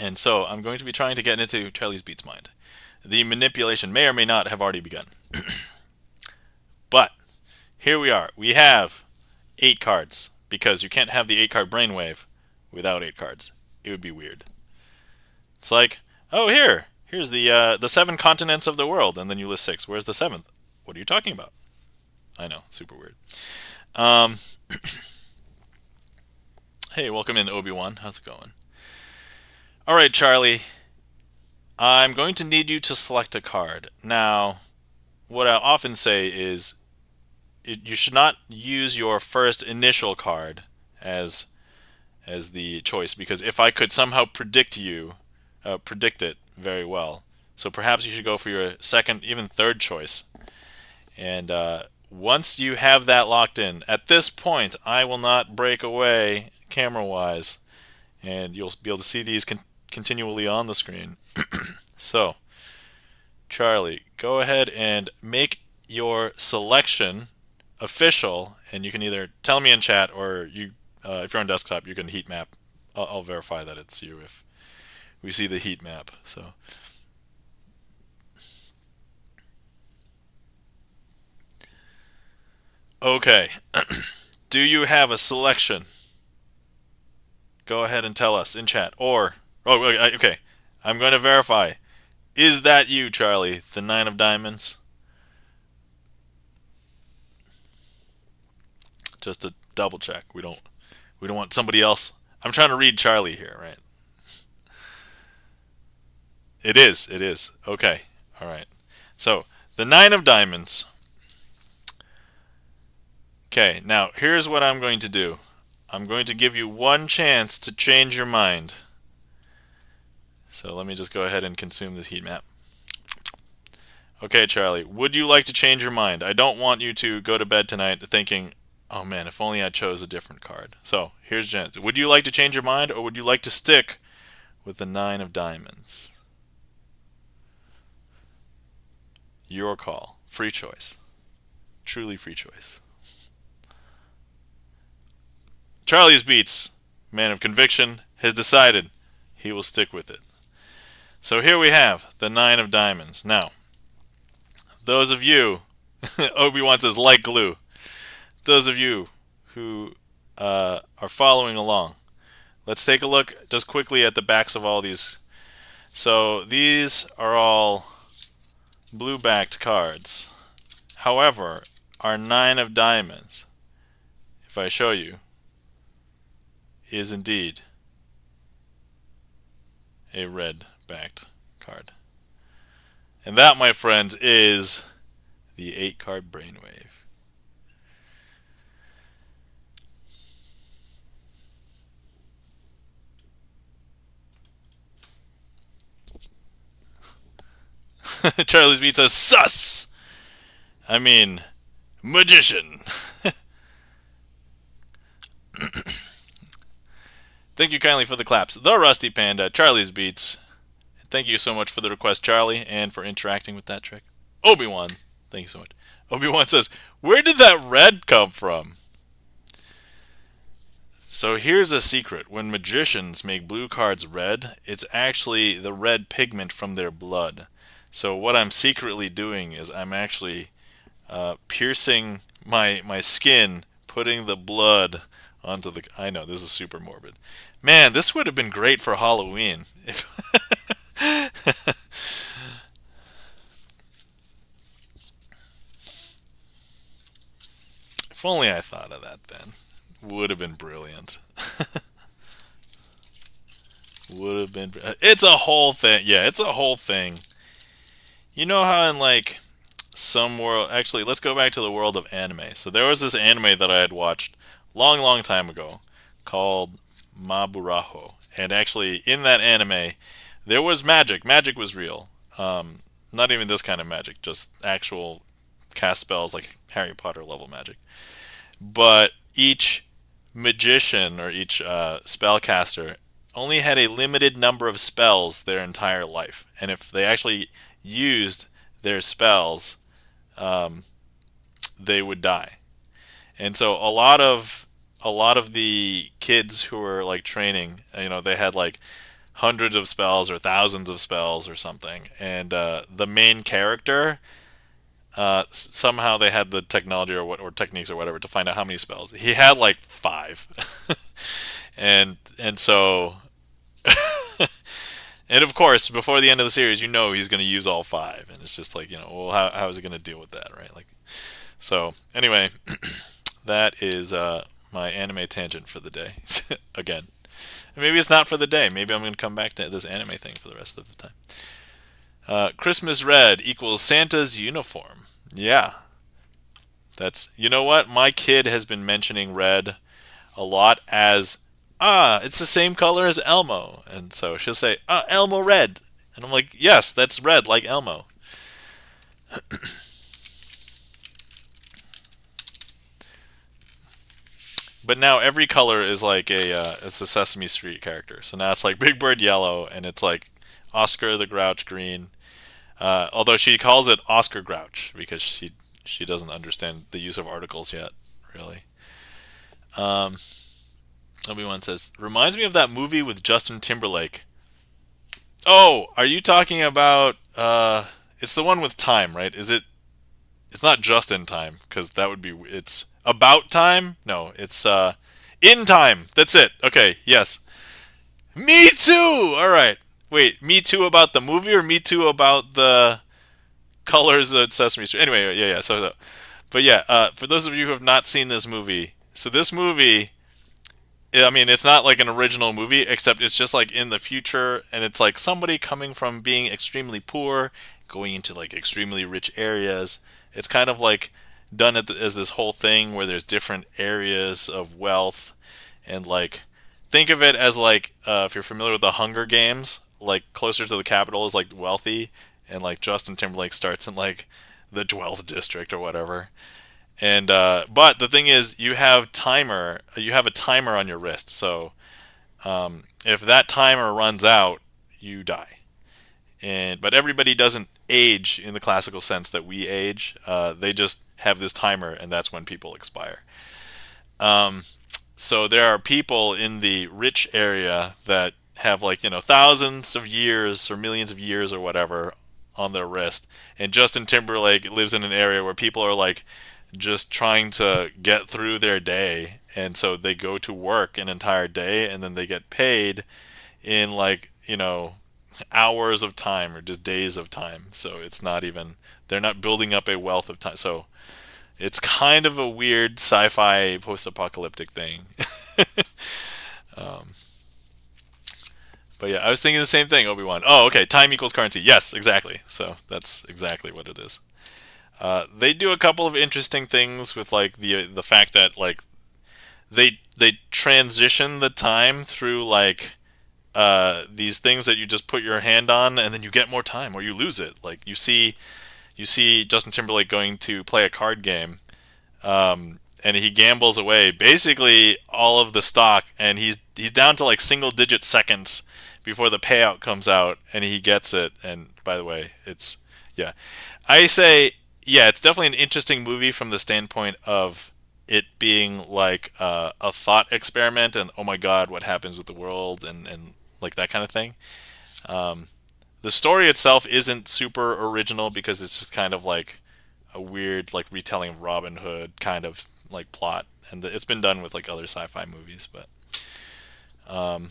And so I'm going to be trying to get into Charlie's Beats' mind. The manipulation may or may not have already begun. But here we are. We have 8 cards, because you can't have the 8-card brainwave without 8 cards. It would be weird. It's like, oh, here's the 7 continents of the world, and then you list 6. Where's the 7th? What are you talking about? I know, super weird. Hey, welcome in, Obi-Wan. How's it going? All right, Charlie. I'm going to need you to select a card. Now, what I often say is you should not use your first initial card as the choice, because if I could somehow predict it very well, so perhaps you should go for your second, even third choice. And once you have that locked in, at this point, I will not break away camera-wise, and you'll be able to see these continually on the screen. So, Charlie, go ahead and make your selection official, and you can either tell me in chat, or you, if you're on desktop, you can heat map. I'll verify that it's you if we see the heat map. So, okay. Do you have a selection? Go ahead and tell us in chat. Or, okay, I'm going to verify. Is that you, Charlie, the 9 of diamonds? Just to double check. We don't We don't want somebody else. I'm trying to read Charlie here, right? It is. It is. Okay. All right. So, the 9 of diamonds. Okay, now here's what I'm going to do. I'm going to give you one chance to change your mind. So let me just go ahead and consume this heat map. Okay, Charlie, would you like to change your mind? I don't want you to go to bed tonight thinking, oh man, if only I chose a different card. So here's your chance. Would you like to change your mind, or would you like to stick with the 9 of diamonds? Your call. Free choice. Truly free choice. Charlie's Beats, man of conviction, has decided he will stick with it. So here we have the 9 of diamonds. Now, those of you, Obi-Wan says, like glue. Those of you who are following along, let's take a look just quickly at the backs of all these. So these are all blue-backed cards. However, our 9 of diamonds, if I show you, is indeed a red-backed card. And that, my friends, is the 8-card brainwave. Charlie's Beat says, sus! I mean, magician. Thank you kindly for the claps. The Rusty Panda, Charlie's Beats. Thank you so much for the request, Charlie, and for interacting with that trick. Obi-Wan, thank you so much. Obi-Wan says, where did that red come from? So here's a secret. When magicians make blue cards red, it's actually the red pigment from their blood. So what I'm secretly doing is I'm actually piercing my skin, putting the blood onto the... I know, this is super morbid. Man, this would have been great for Halloween. If only I thought of that then. Would have been brilliant. Would have been... It's a whole thing. Yeah, it's a whole thing. You know how in like some world... Actually, let's go back to the world of anime. So there was this anime that I had watched long time ago called Maburaho. And actually, in that anime, there was magic. Magic was real. Not even this kind of magic, just actual cast spells like Harry Potter level magic. But each magician or each spellcaster only had a limited number of spells their entire life. And if they actually used their spells, they would die. And so a lot of the kids who were like training, they had like hundreds of spells or thousands of spells or something. And the main character, somehow they had the technology or techniques or whatever to find out how many spells. He had like 5. and so and of course, before the end of the series, he's going to use all 5, and it's just like, well, how is he going to deal with that, right? Like, so anyway, that is my anime tangent for the day. Again, maybe it's not for the day. Maybe I'm going to come back to this anime thing for the rest of the time. Christmas red equals Santa's uniform. Yeah, that's, you know what? My kid has been mentioning red a lot as, it's the same color as Elmo. And so she'll say, Elmo red. And I'm like, yes, that's red like Elmo. But now every color is like it's a Sesame Street character. So now it's like Big Bird yellow, and it's like Oscar the Grouch green. Although she calls it Oscar Grouch because she doesn't understand the use of articles yet, really. Obi-Wan says, reminds me of that movie with Justin Timberlake. Oh, are you talking about... it's the one with time, right? Is it... It's not just in time, because that would be... It's about time? No, it's in time. That's it. Okay, yes. Me too! Alright. Wait, me too about the movie or me too about the colors of Sesame Street? Anyway, yeah. But yeah, for those of you who have not seen this movie, so this movie... I mean, it's not like an original movie, except it's just like in the future, and it's like somebody coming from being extremely poor, going into like extremely rich areas. It's kind of like done as this whole thing where there's different areas of wealth, and like think of it as like if you're familiar with the Hunger Games, like closer to the capital is like wealthy, and like Justin Timberlake starts in like the 12th district or whatever. And but the thing is, you have a timer on your wrist. So if that timer runs out, you die. And but everybody doesn't age in the classical sense that we age. They just have this timer, and that's when people expire. Um, so there are people in the rich area that have like thousands of years or millions of years or whatever on their wrist. And Justin Timberlake lives in an area where people are like just trying to get through their day, and so they go to work an entire day, and then they get paid in like hours of time or just days of time. So it's not even, they're not building up a wealth of time. So it's kind of a weird sci-fi post-apocalyptic thing. um, but yeah, I was thinking the same thing, Obi-Wan. Oh, okay, time equals currency. Yes, exactly. So that's exactly what it is. They do a couple of interesting things with like the fact that like they transition the time through like these things that you just put your hand on, and then you get more time or you lose it. Like you see Justin Timberlake going to play a card game, and he gambles away basically all of the stock, and he's down to like single digit seconds before the payout comes out, and he gets it. And by the way, it's yeah, I say yeah, it's definitely an interesting movie from the standpoint of it being like a thought experiment, and oh my god, what happens with the world, and like that kind of thing. Um, the story itself isn't super original because it's just kind of like a weird like retelling of Robin Hood kind of like plot, and it's been done with like other sci-fi movies. But um,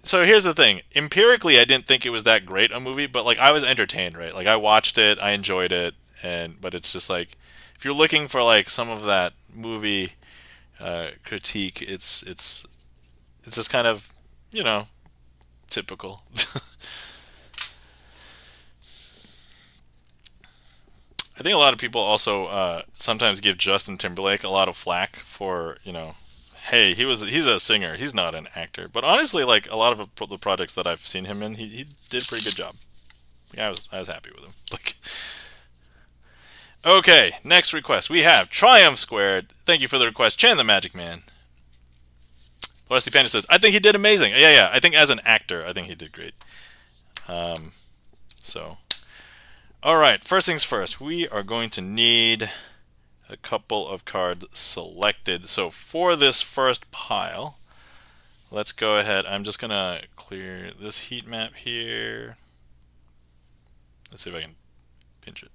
so here's the thing: empirically, I didn't think it was that great a movie, but like I was entertained, right? Like I watched it, I enjoyed it, and but it's just like if you're looking for like some of that movie critique, it's just kind of you know typical. I think a lot of people also sometimes give Justin Timberlake a lot of flack for hey, he's a singer, he's not an actor. But honestly, like a lot of the projects that I've seen him in, he did a pretty good job. Yeah, I was happy with him. Like, okay, next request we have Triumph Squared. Thank you for the request, Chan the Magic Man. Rusty Panda says, I think he did amazing. Yeah, I think as an actor, I think he did great. Um, so, all right, first things first, we are going to need a couple of cards selected. So for this first pile, let's go ahead. I'm just going to clear this heat map here. Let's see if I can pinch it.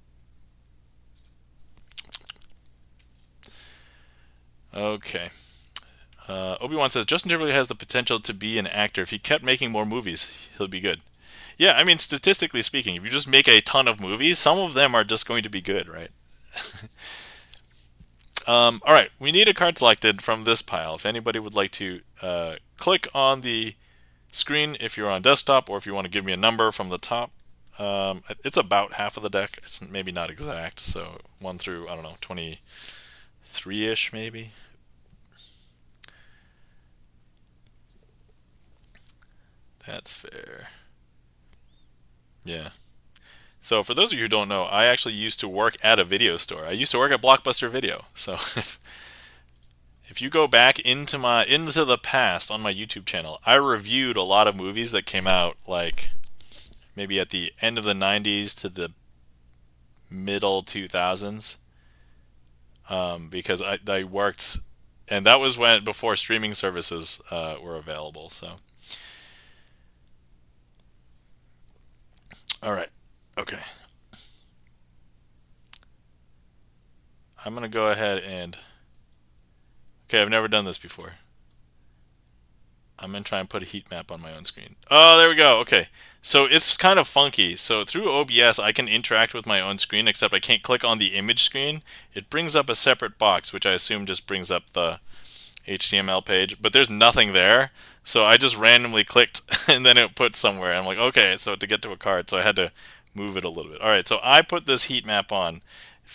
Okay. Obi-Wan says, Justin Timberlake has the potential to be an actor. If he kept making more movies, he'll be good. Yeah, I mean, statistically speaking, if you just make a ton of movies, some of them are just going to be good, right? All right, we need a card selected from this pile. If anybody would like to click on the screen if you're on desktop, or if you want to give me a number from the top. It's about half of the deck. It's maybe not exact, so 1 through, I don't know, 23-ish maybe. That's fair. Yeah. So for those of you who don't know, I actually used to work at a video store. I used to work at Blockbuster Video. So if you go back into the past on my YouTube channel, I reviewed a lot of movies that came out like maybe at the end of the 90s to the middle 2000s. Because I worked, and that was before streaming services were available. So. All right. Okay. I'm going to go ahead and... Okay, I've never done this before. I'm going to try and put a heat map on my own screen. Oh, there we go. Okay. So it's kind of funky. So through OBS, I can interact with my own screen, except I can't click on the image screen. It brings up a separate box, which I assume just brings up the HTML page, but there's nothing there. So I just randomly clicked and then it put somewhere. I'm like, okay, so to get to a card, so I had to move it a little bit. All right, so I put this heat map on.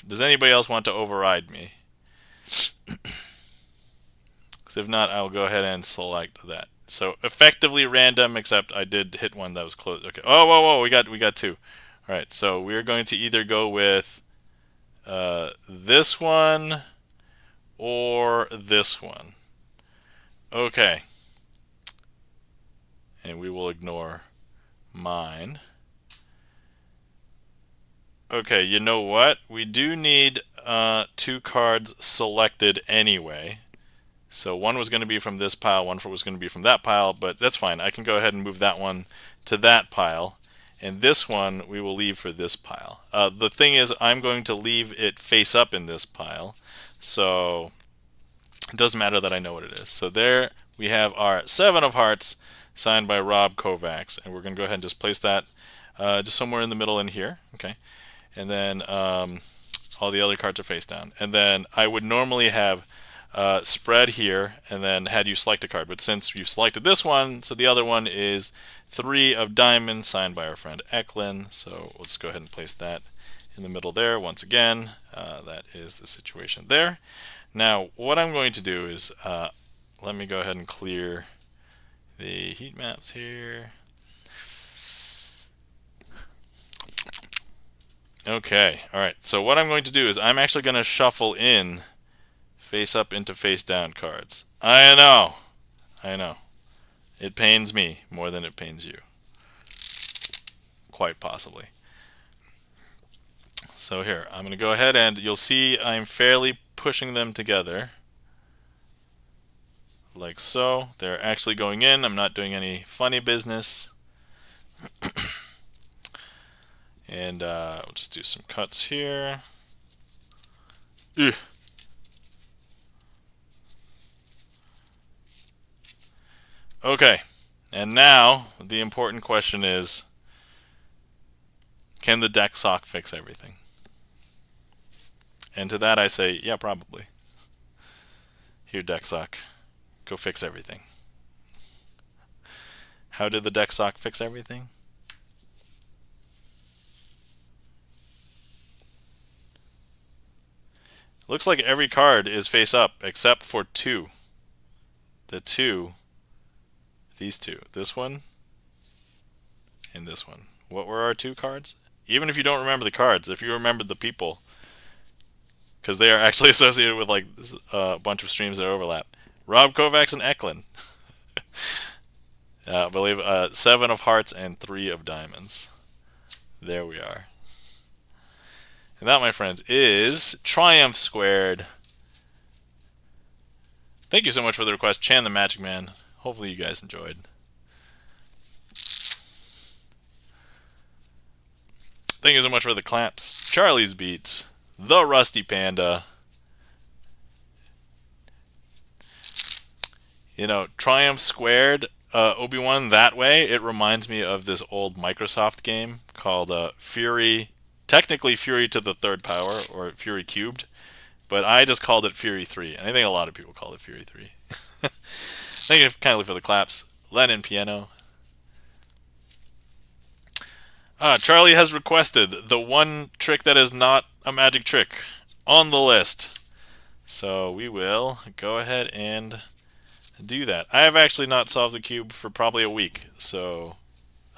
Does anybody else want to override me? Because if not, I'll go ahead and select that. So effectively random, except I did hit one that was close. Okay. Oh, whoa, whoa, we got two. All right, so we're going to either go with this one or this one. Okay. And we will ignore mine. Okay, you know what? We do need 2 cards selected anyway. So one was going to be from this pile, one was going to be from that pile, but that's fine. I can go ahead and move that one to that pile. And this one we will leave for this pile. The thing is, I'm going to leave it face up in this pile. So it doesn't matter that I know what it is. So there we have our 7 of hearts signed by Rob Kovacs. And we're going to go ahead and just place that just somewhere in the middle in here. Okay. And then all the other cards are face down. And then I would normally have spread here and then had you select a card. But since you've selected this one, so the other one is 3 of diamonds signed by our friend Eklund. So let's go ahead and place that in the middle there once again. That is the situation there. Now what I'm going to do is let me go ahead and clear the heat maps here. Okay, alright, so what I'm going to do is I'm actually going to shuffle in face up into face down cards. I know. It pains me more than it pains you. Quite possibly. So here, I'm going to go ahead and you'll see I'm fairly pushing them together. Like so. They're actually going in. I'm not doing any funny business. And we'll just do some cuts here. Ugh. Okay, and now the important question is, can the deck sock fix everything? And to that I say, yeah, probably. Here, deck sock, go fix everything. How did the deck sock fix everything? Looks like every card is face up except for 2. The 2. These 2. This one and this one. What were our 2 cards? Even if you don't remember the cards, if you remembered the people, because they are actually associated with like a bunch of streams that overlap. Rob Kovacs and Eklund. I believe 7 of hearts and 3 of diamonds. There we are. And that, my friends, is Triumph Squared. Thank you so much for the request, Chan the Magic Man. Hopefully you guys enjoyed. Thank you so much for the claps. Charlie's Beats. The Rusty Panda. You know, Triumph Squared, Obi-Wan that way, it reminds me of this old Microsoft game called Fury. Technically Fury to the 3rd power, or Fury cubed. But I just called it Fury 3. And I think a lot of people call it Fury 3. Thank you kindly for the claps. Lennon Piano. Charlie has requested the one trick that is not a magic trick on the list. So we will go ahead and do that. I have actually not solved the cube for probably a week. So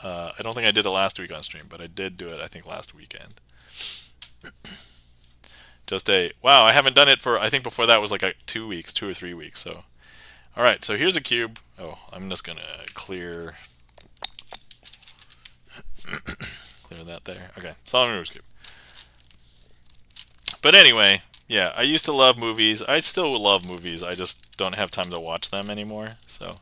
I don't think I did it last week on stream, but I did do it, I think, last weekend. Wow, I haven't done it for, I think before that was like 2 weeks, 2 or 3 weeks. So, all right, so here's a cube. Oh, I'm just going to clear that there. Okay, solid Rubik's Cube. But anyway, yeah, I used to love movies. I still love movies. I just don't have time to watch them anymore. So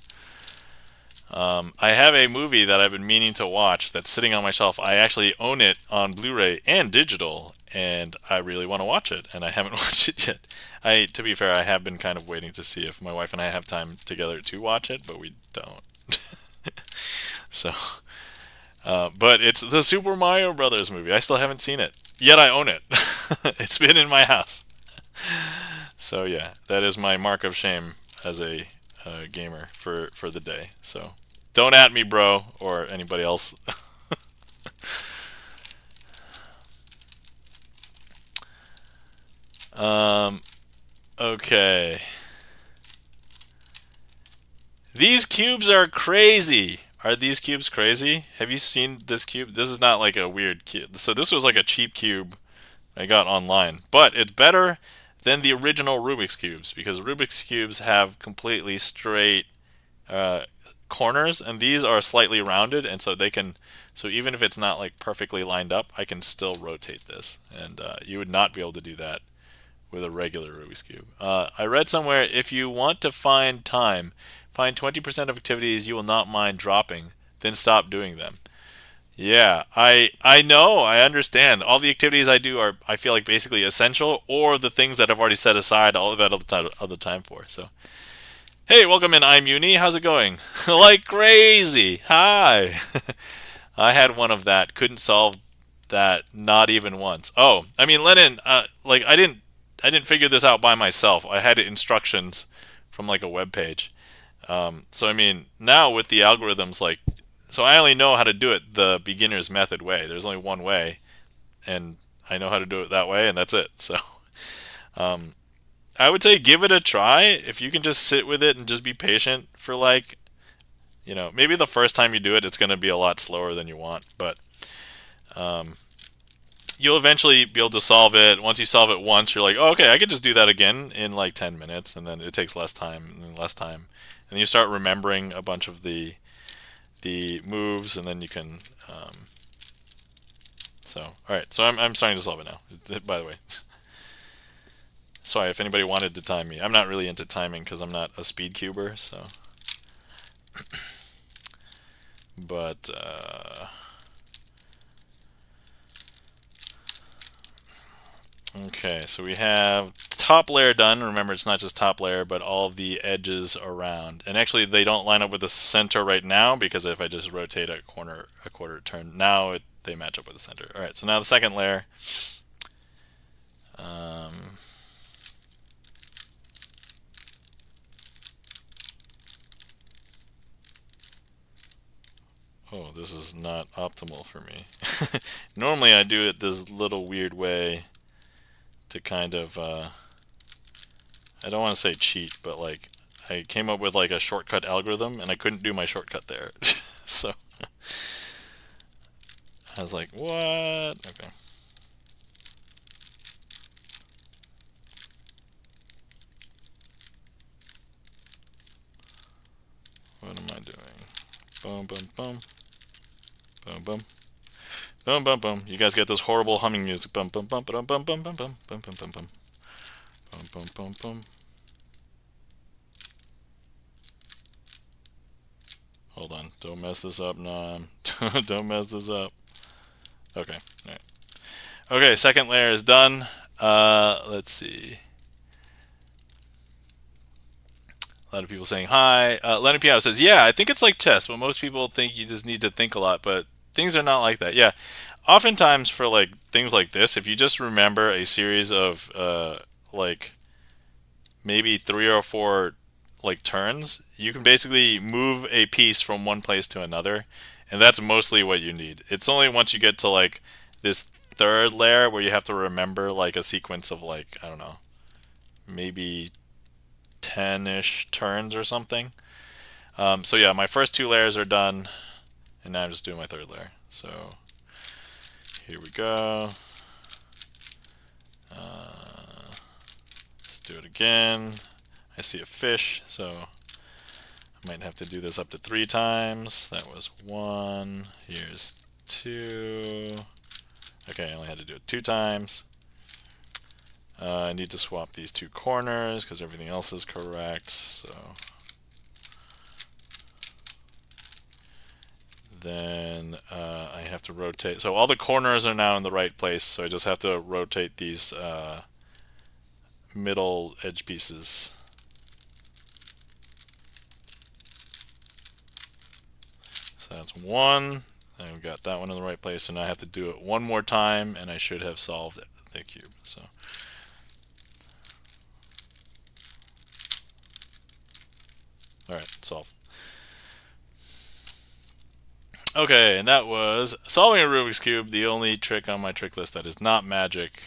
I have a movie that I've been meaning to watch that's sitting on my shelf. I actually own it on Blu-ray and digital, and I really want to watch it, and I haven't watched it yet. To be fair, I have been kind of waiting to see if my wife and I have time together to watch it, but we don't. So, but it's the Super Mario Brothers movie. I still haven't seen it, yet I own it. It's been in my house. So yeah, that is my mark of shame. as a gamer for the day. So don't at me, bro, or anybody else. Okay. These cubes are crazy. Are these cubes crazy? Have you seen this cube? This is not like a weird cube. So this was like a cheap cube I got online. But it's better than the original Rubik's cubes because Rubik's cubes have completely straight uh, corners, and these are slightly rounded, and so they can. So even if it's not like perfectly lined up, I can still rotate this, and you would not be able to do that with a regular Rubik's Cube. I read somewhere if you want to find time, find 20% of activities you will not mind dropping, then stop doing them. Yeah, I know, I understand. All the activities I do are I feel like basically essential, or the things that I've already set aside all of that other time for. So, hey, welcome in. I'm Uni. How's it going? Like crazy. Hi. I had one of that. Couldn't solve that not even once. Oh, I mean, Lennon. Like I didn't figure this out by myself. I had instructions from like a web page. So I mean, now with the algorithms, like, so I only know how to do it the beginner's method way. There's only one way, and I know how to do it that way, and that's it. So, um, I would say give it a try. If you can just sit with it and just be patient for like, maybe the first time you do it, it's going to be a lot slower than you want, but um, you'll eventually be able to solve it. Once you solve it once, you're like, oh, okay, I could just do that again in like 10 minutes, and then it takes less time and less time. And you start remembering a bunch of the moves, and then you can. So, all right. So I'm starting to solve it now. By the way, sorry if anybody wanted to time me. I'm not really into timing because I'm not a speed cuber. So, but. Okay, so we have top layer done. Remember, it's not just top layer, but all of the edges around. And actually, they don't line up with the center right now because if I just rotate a quarter turn, now they match up with the center. All right, so now the second layer. Oh, this is not optimal for me. Normally, I do it this little weird way to kind of, I don't want to say cheat, but like I came up with like a shortcut algorithm and I couldn't do my shortcut there. So I was like, what? Okay. What am I doing? Boom, boom, boom. Boom, boom. Boom, boom, boom. You guys get this horrible humming music. Boom, boom, boom, boom, boom, boom, boom, boom, boom, boom, boom, boom. Boom, boom, boom, boom. Hold on. Don't mess this up, Nom. Don't mess this up. Okay. All right. Okay, second layer is done. Let's see. A lot of people saying hi. Leonard Piano says, yeah, I think it's like chess, but most people think you just need to think a lot, but things are not like that. Yeah. Oftentimes for like things like this, if you just remember a series of like maybe 3 or 4 like turns, you can basically move a piece from one place to another, and that's mostly what you need. It's only once you get to like this third layer where you have to remember like a sequence of like, I don't know, maybe 10-ish turns or something. So yeah, my first 2 layers are done, and now I'm just doing my third layer. So here we go. Let's do it again. I see a fish, so I might have to do this up to 3 times. That was 1. Here's 2. Okay, I only had to do it 2 times. I need to swap these 2 corners because everything else is correct. So then I have to rotate. So all the corners are now in the right place. So I just have to rotate these middle edge pieces. So that's 1. And we got that one in the right place. So now I have to do it 1 more time, and I should have solved the cube. So. Alright, solve. Okay, and that was solving a Rubik's Cube, the only trick on my trick list that is not magic.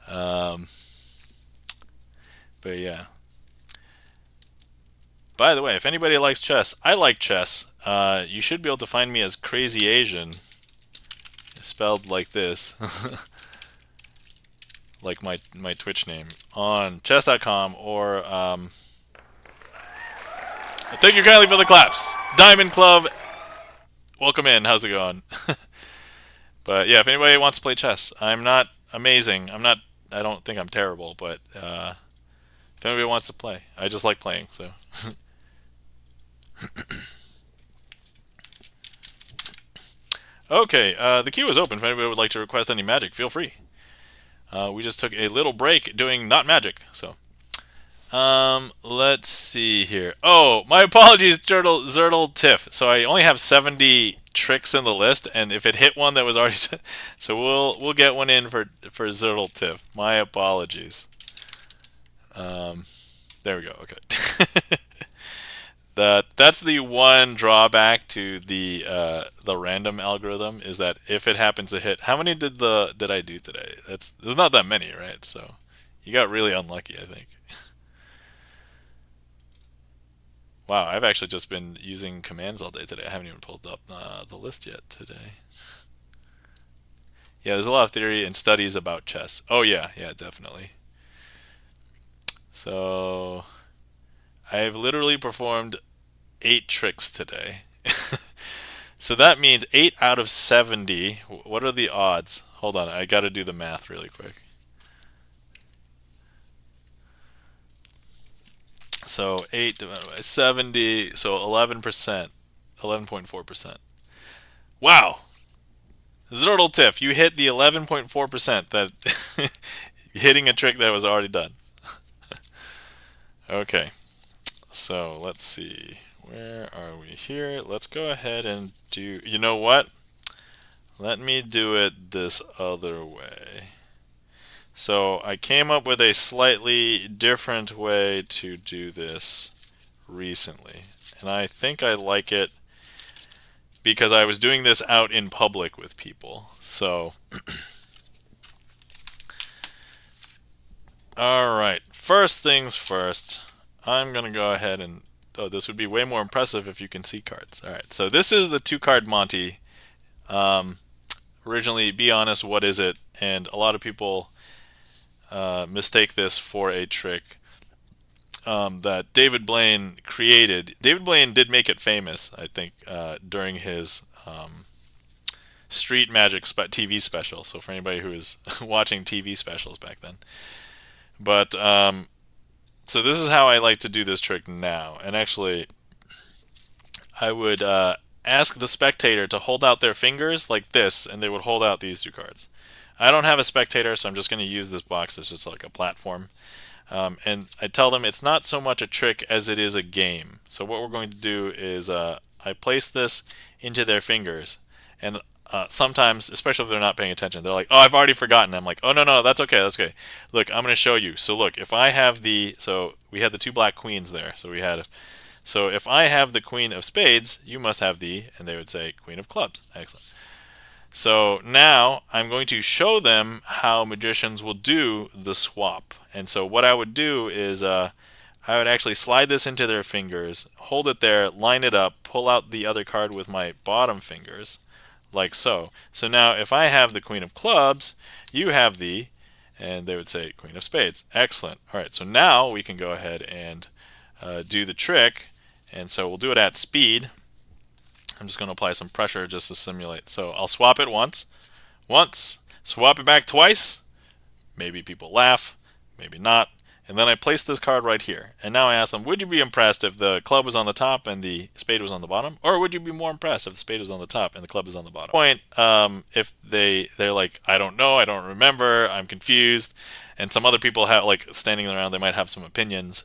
But yeah. By the way, if anybody likes chess, I like chess. You should be able to find me as Crazy Asian, spelled like this, like my Twitch name, on chess.com or thank you kindly for the claps. Diamond Club, welcome in. How's it going? But yeah, if anybody wants to play chess, I'm not amazing. I don't think I'm terrible, but if anybody wants to play, I just like playing. So. Okay, the queue is open. If anybody would like to request any magic, feel free. We just took a little break doing not magic, so. Let's see here. Oh, my apologies, Zertle Tiff. So I only have 70 tricks in the list, and if it hit one that was already, so we'll get one in for Zertle Tiff. My apologies. There we go. Okay. That's the one drawback to the random algorithm is that if it happens to hit, how many did I do today? There's not that many, right? So you got really unlucky, I think. Wow, I've actually just been using commands all day today. I haven't even pulled up the list yet today. Yeah, there's a lot of theory and studies about chess. Oh yeah, definitely. So I've literally performed 8 tricks today. So that means 8 out of 70. What are the odds? Hold on, I gotta do the math really quick. So 8 divided by 70, so 11%, 11.4%. Wow! Zertle Tiff, you hit the 11.4% that hitting a trick that was already done. Okay, so let's see. Where are we here? Let's go ahead and do, you know what? Let me do it this other way. So I came up with a slightly different way to do this recently. And I think I like it because I was doing this out in public with people. So, alright, first things first, I'm going to go ahead and, oh, this would be way more impressive if you can see cards. Alright, so this is the 2-card Monty. Originally, be honest, what is it? And a lot of people mistake this for a trick that David Blaine created. David Blaine did make it famous, I think, during his Street Magic TV special. So for anybody who is watching TV specials back then. But so this is how I like to do this trick now. And actually, I would ask the spectator to hold out their fingers like this, and they would hold out these 2 cards. I don't have a spectator, so I'm just going to use this box as just like a platform. And I tell them it's not so much a trick as it is a game. So what we're going to do is I place this into their fingers, and sometimes, especially if they're not paying attention, they're like, oh, I've already forgotten. I'm like, oh, no, that's okay, that's okay. Look, I'm going to show you. So look, if I have so we had the 2 black queens there. So if I have the queen of spades, you must have and they would say queen of clubs. Excellent. So now I'm going to show them how magicians will do the swap. And so what I would do is I would actually slide this into their fingers, hold it there, line it up, pull out the other card with my bottom fingers, like so. So now if I have the queen of clubs, you have and they would say queen of spades. Excellent. All right, so now we can go ahead and do the trick. And so we'll do it at speed. I'm just going to apply some pressure just to simulate. So I'll swap it once, swap it back twice. Maybe people laugh, maybe not. And then I place this card right here. And now I ask them, would you be impressed if the club was on the top and the spade was on the bottom? Or would you be more impressed if the spade was on the top and the club is on the bottom? Point, if they're like, I don't know, I don't remember, I'm confused. And some other people have, like, standing around, they might have some opinions.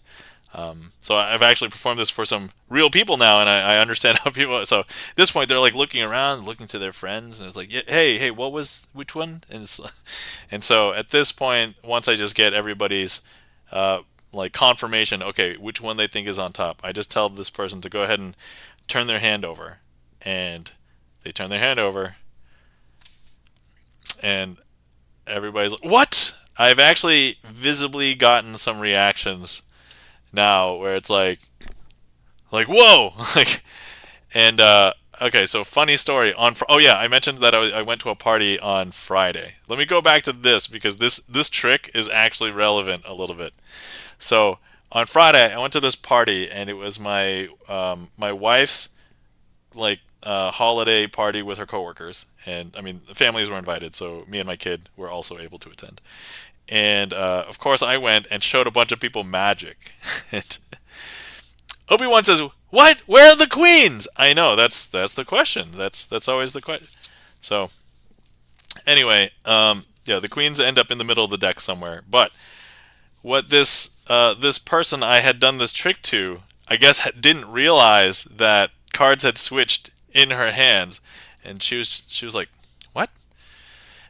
So I've actually performed this for some real people now, and I understand how people. So at this point, they're like looking around, looking to their friends, and it's like, yeah, hey, which one? And so at this point, once I just get everybody's like confirmation, okay, which one they think is on top. I just tell this person to go ahead and turn their hand over, and they turn their hand over, and everybody's like, "What?" I've actually visibly gotten some reactions now where it's like whoa, like, and okay, so funny story on. Oh yeah, I mentioned that I went to a party on Friday. Let me go back to this because this trick is actually relevant a little bit. So on Friday, I went to this party, and it was my wife's holiday party with her coworkers, and I mean the families were invited, so me and my kid were also able to attend. And of course, I went and showed a bunch of people magic. And Obi-Wan says, "What? Where are the queens?" I know that's the question. That's always the question. So anyway, yeah, the queens end up in the middle of the deck somewhere. But what this person I had done this trick to, I guess, didn't realize that cards had switched in her hands, and she was like, "What?"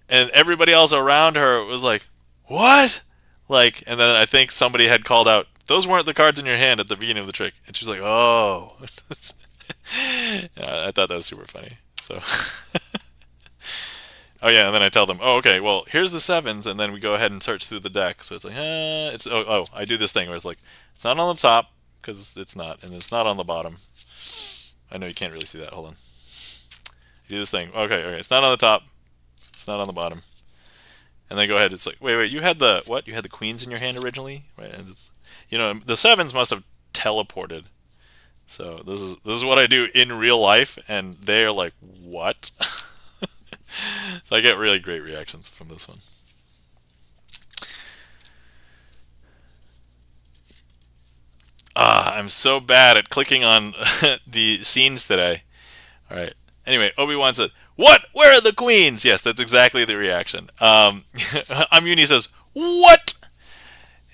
And everybody else around her was like, "What?" Like, and then I think somebody had called out, "Those weren't the cards in your hand at the beginning of the trick," and she was like, "Oh." Yeah, I thought that was super funny. So. Oh yeah, and then I tell them, "Oh, okay, well, here's the sevens," and then we go ahead and search through the deck. So it's like, I do this thing where it's like, it's not on the top because it's not, and it's not on the bottom. I know you can't really see that. Hold on. You do this thing. Okay, it's not on the top. It's not on the bottom. And then go ahead. It's like, wait, you had the what? You had the queens in your hand originally, right? And it's, the sevens must have teleported. So this is what I do in real life, and they're like, "What?" So I get really great reactions from this one. I'm so bad at clicking on the scenes today. All right. Anyway, Obi-Wan said, "What? Where are the queens?" Yes, that's exactly the reaction. Amuni says, "What?"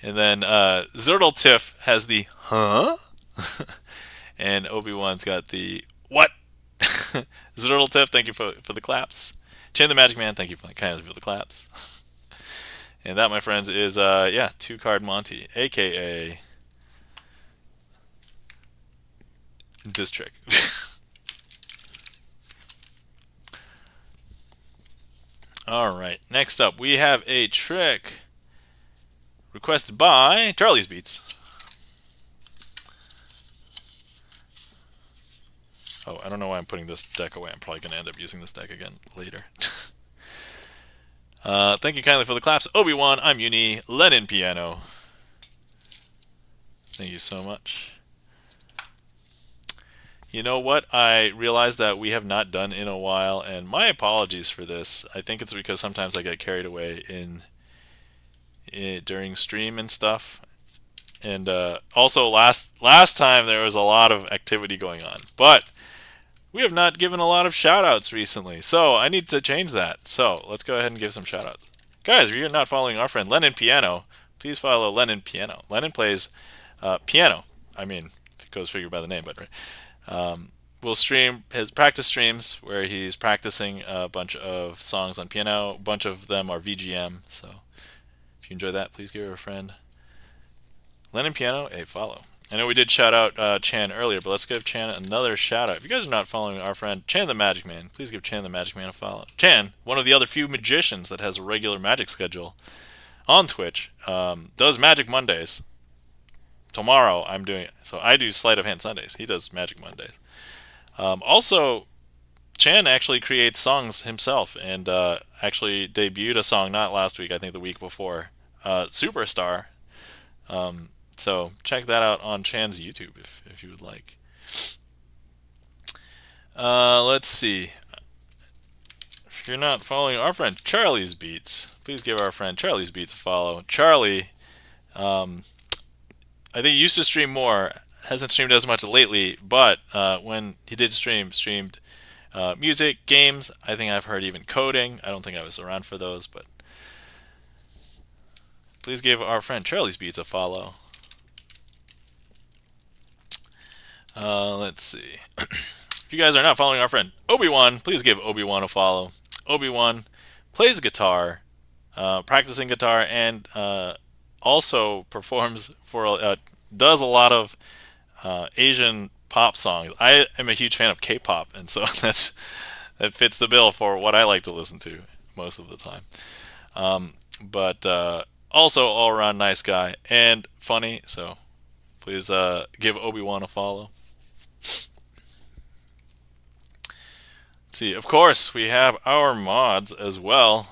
And then Zertal Tiff has the "Huh?" And Obi-Wan's got the "What?" Zertal Tiff, thank you for the claps. Chain the Magic Man, thank you for the claps. And that, my friends, is two card Monty, aka this trick. All right, next up we have a trick requested by Charlie's Beats. Oh, I don't know why I'm putting this deck away. I'm probably going to end up using this deck again later. Thank you kindly for the claps. Obi-Wan, I'm Uni, Lennon Piano. Thank you so much. You know what I realized that we have not done in a while, and my apologies for this. I think it's because sometimes I get carried away during stream and stuff. And also last time there was a lot of activity going on. But we have not given a lot of shoutouts recently, so I need to change that. So let's go ahead and give some shoutouts. Guys, if you're not following our friend Lennon Piano, please follow Lennon Piano. Lennon plays piano. I mean, it goes figure by the name, but we'll stream his practice streams where he's practicing a bunch of songs on piano. A bunch of them are VGM, so if you enjoy that, please give her a friend. Lennon Piano, a follow. I know we did shout out Chan earlier, but let's give Chan another shout out. If you guys are not following our friend Chan the Magic Man, please give Chan the Magic Man a follow. Chan, one of the other few magicians that has a regular magic schedule on Twitch, does Magic Mondays. Tomorrow I'm doing it. So I do Sleight of Hand Sundays. He does Magic Mondays. Also, Chan actually creates songs himself, and actually debuted a song not last week, I think the week before, Superstar. So check that out on Chan's YouTube if you would like. Let's see. If you're not following our friend Charlie's Beats, please give our friend Charlie's Beats a follow. Charlie, I think he used to stream more. Hasn't streamed as much lately, but when he did streamed music, games. I think I've heard even coding. I don't think I was around for those, but please give our friend Charlie's Beats a follow. Let's see. If you guys are not following our friend Obi-Wan, please give Obi-Wan a follow. Obi-Wan plays guitar, practicing guitar, and also performs for does a lot of Asian pop songs. I am a huge fan of K-pop, and so that fits the bill for what I like to listen to most of the time. But also all around nice guy and funny. So please give Obi-Wan a follow. Let's see, of course, we have our mods as well.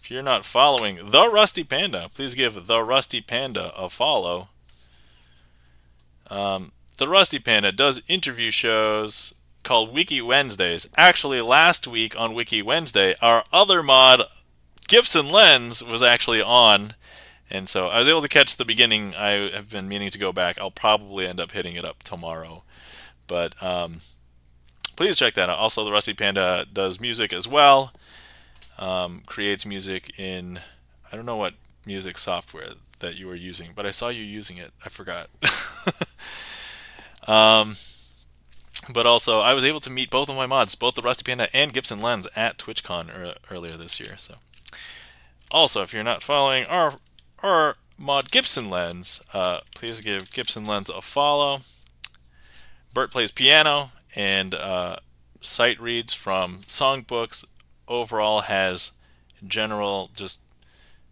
If you're not following the Rusty Panda, please give the Rusty Panda a follow. The Rusty Panda does interview shows called Wiki Wednesdays. Actually, last week on Wiki Wednesday, our other mod, Gibson Lens, was actually on. And so I was able to catch the beginning. I have been meaning to go back. I'll probably end up hitting it up tomorrow. But please check that out. Also, the Rusty Panda does music as well. Creates music in, I don't know what music software that you were using, but I saw you using it. I forgot. But also, I was able to meet both of my mods, both the Rusty Panda and Gibson Lens, at TwitchCon earlier this year. So, also, if you're not following our mod Gibson Lens, please give Gibson Lens a follow. Bert plays piano and sight reads from songbooks. Overall, has general just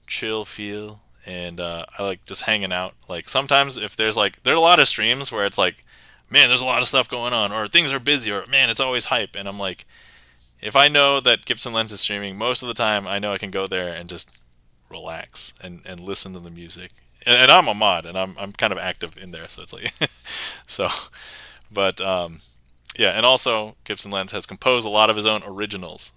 chill feel, and I like just hanging out. Like sometimes if there are a lot of streams where it's like, man, there's a lot of stuff going on, or things are busy, or man, it's always hype, and I'm like, if I know that Gibson Lens is streaming, most of the time I know I can go there and just relax and listen to the music. And I'm a mod, and I'm kind of active in there, so it's like, so, but yeah, and also Gibson Lens has composed a lot of his own originals.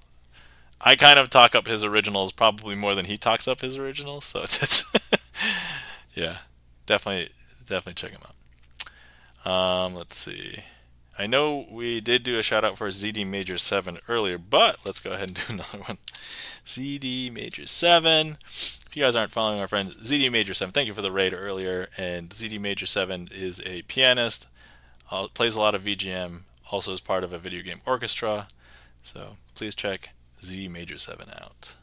I kind of talk up his originals probably more than he talks up his originals, so it's yeah, definitely check him out. Let's see. I know we did do a shout out for ZD Major 7 earlier, but let's go ahead and do another one. ZD Major 7. If you guys aren't following our friend ZD Major 7, thank you for the raid earlier. And ZD Major 7 is a pianist, plays a lot of VGM, also is part of a video game orchestra. So please check Z Major 7 out.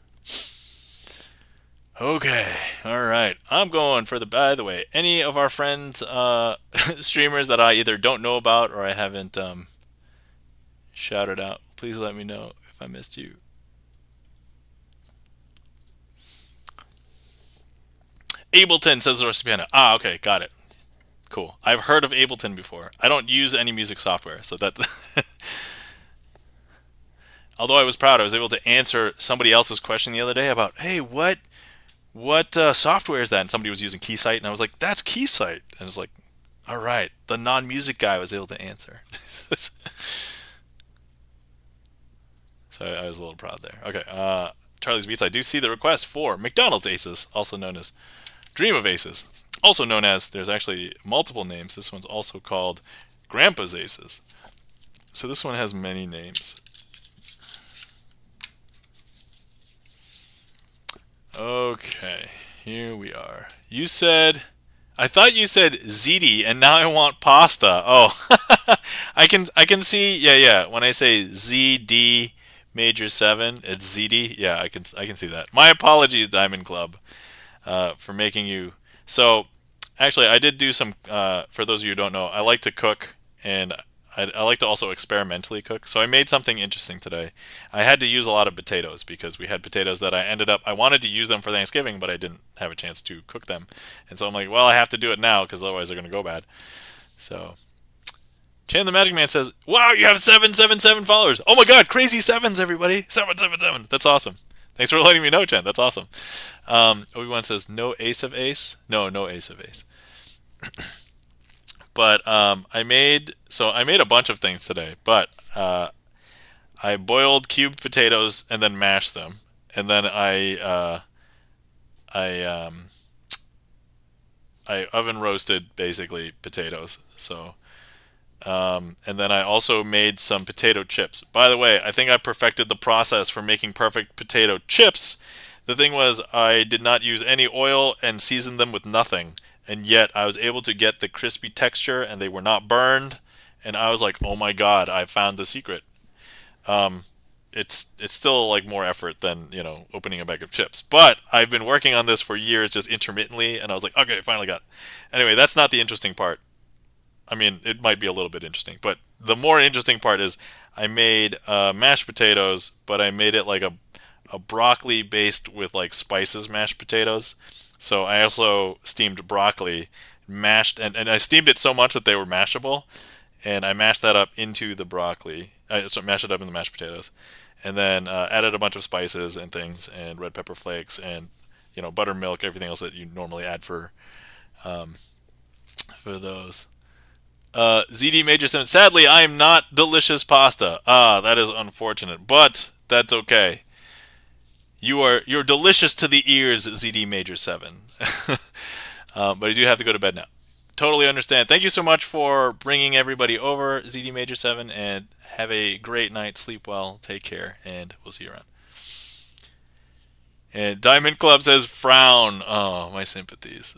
Okay, alright. I'm going for by the way, any of our friends, streamers that I either don't know about or I haven't shouted out, please let me know if I missed you. Ableton, says the Rusty Panda. Ah, okay, got it. Cool. I've heard of Ableton before. I don't use any music software, so that although I was proud, I was able to answer somebody else's question the other day about, hey, what software is that? And somebody was using Keysight, and I was like, that's Keysight. And I was like, all right, the non-music guy was able to answer. So I was a little proud there. Okay, Charlie's Beats, I do see the request for McDonald's Aces, also known as Dream of Aces. Also known as, there's actually multiple names. This one's also called Grandpa's Aces. So this one has many names. Okay, here we are. I thought you said ziti, and now I want pasta. Oh, I can see. Yeah. When I say ZD Major 7, it's ziti. Yeah, I can see that. My apologies, Diamond Club, for making you. So, actually, I did do some. For those of you who don't know, I like to cook, and I like to also experimentally cook. So I made something interesting today. I had to use a lot of potatoes because we had potatoes that I wanted to use them for Thanksgiving, but I didn't have a chance to cook them. And so I'm like, well, I have to do it now because otherwise they're going to go bad. So Chan the Magic Man says, wow, you have 777 followers. Oh my god, crazy sevens, everybody. 777. That's awesome. Thanks for letting me know, Chan. That's awesome. Obi-Wan says, no ace of ace? No ace of ace. But I made a bunch of things today. But I boiled cubed potatoes and then mashed them, and then I oven roasted basically potatoes. So and then I also made some potato chips. By the way, I think I perfected the process for making perfect potato chips. The thing was, I did not use any oil and seasoned them with nothing. And yet I was able to get the crispy texture, and they were not burned. And I was like, oh my god, I found the secret. it's still like more effort than, you know, opening a bag of chips. But I've been working on this for years, just intermittently, and I was like, okay, finally got it. Anyway, that's not the interesting part. I mean, it might be a little bit interesting, but the more interesting part is I made mashed potatoes, but I made it like a broccoli based with like spices mashed potatoes. So I also steamed broccoli, mashed, and I steamed it so much that they were mashable, and I mashed that up into the broccoli. So mashed it up in the mashed potatoes, and then added a bunch of spices and things, and red pepper flakes, and, you know, buttermilk, everything else that you normally add for those. ZD Major 7. Sadly, I am not delicious pasta. Ah, that is unfortunate, but that's okay. You're delicious to the ears, ZD Major 7. But I do have to go to bed now. Totally understand. Thank you so much for bringing everybody over, ZD Major 7, and have a great night. Sleep well. Take care, and we'll see you around. And Diamond Club says frown. Oh, my sympathies.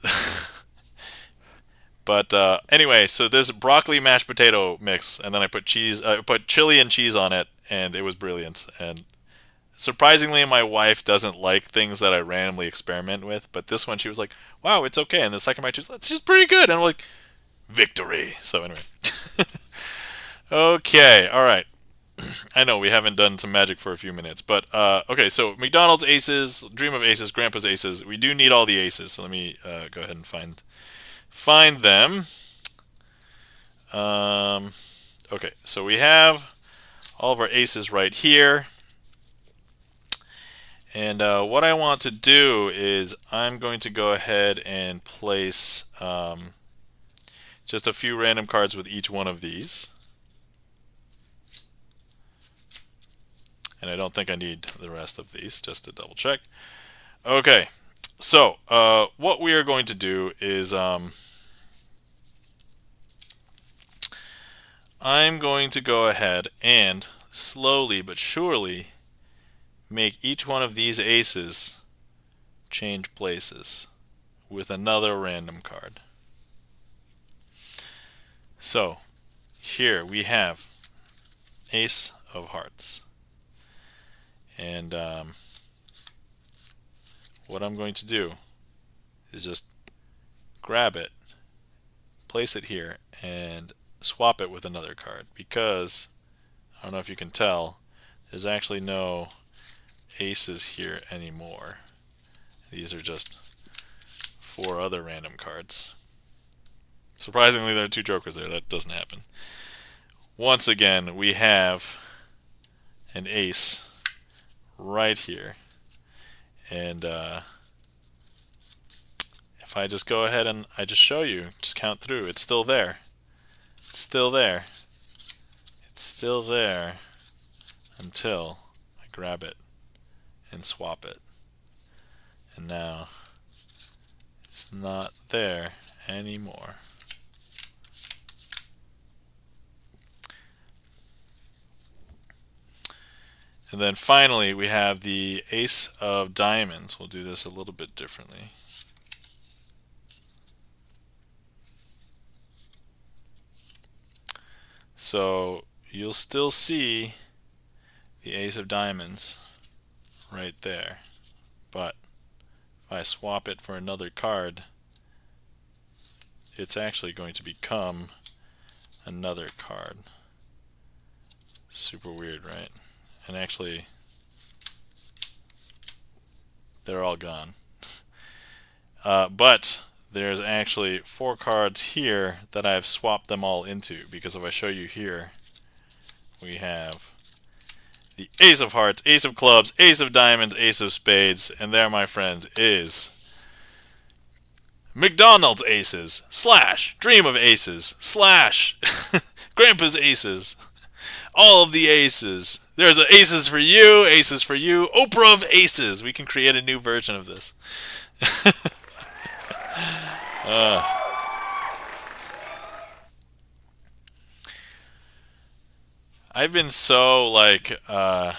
But anyway, so this broccoli mashed potato mix, and then I put cheese, put chili and cheese on it, and it was brilliant. And surprisingly, my wife doesn't like things that I randomly experiment with, but this one she was like, "Wow, it's okay." And the second bite, she's like, "This is pretty good," and I'm like, "Victory!" So anyway, okay, all right. I know we haven't done some magic for a few minutes, but okay. So McDonald's aces, Dream of aces, Grandpa's aces. We do need all the aces, so let me go ahead and find them. Okay, so we have all of our aces right here. And what I want to do is I'm going to go ahead and place just a few random cards with each one of these. And I don't think I need the rest of these, just to double check. Okay, so what we are going to do is I'm going to go ahead and slowly but surely make each one of these aces change places with another random card. So here we have Ace of Hearts. And what I'm going to do is just grab it, place it here, and swap it with another card, because I don't know if you can tell, there's actually no aces here anymore. These are just 4 other random cards. Surprisingly, there are 2 jokers there. That doesn't happen. Once again, we have an ace right here, and if I just go ahead and I just show you, just count through, it's still there. It's still there. It's still there until I grab it and swap it. And now it's not there anymore. And then finally we have the Ace of Diamonds. We'll do this a little bit differently. So you'll still see the Ace of Diamonds right there, but if I swap it for another card, it's actually going to become another card. Super weird, right? And actually, they're all gone. But there's actually 4 cards here that I've swapped them all into, because if I show you here, we have the Ace of Hearts, Ace of Clubs, Ace of Diamonds, Ace of Spades, and there, my friends, is McDonald's Aces / Dream of Aces / Grandpa's Aces. All of the aces. There's aces for you, Oprah of Aces. We can create a new version of this. I've been so like I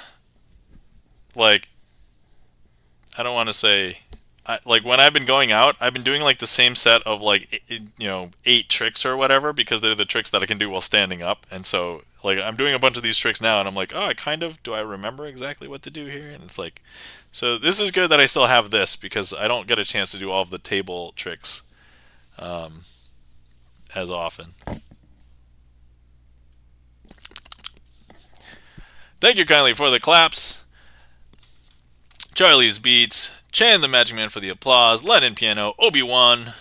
don't want to say like when I've been going out, I've been doing like the same set of like 8 tricks or whatever because they're the tricks that I can do while standing up. And so like I'm doing a bunch of these tricks now, and I'm like, oh, do I remember exactly what to do here? And it's like, so this is good that I still have this because I don't get a chance to do all of the table tricks as often. Thank you kindly for the claps. Charlie's Beats, Chan the Magic Man for the applause, Lennon Piano, Obi-Wan,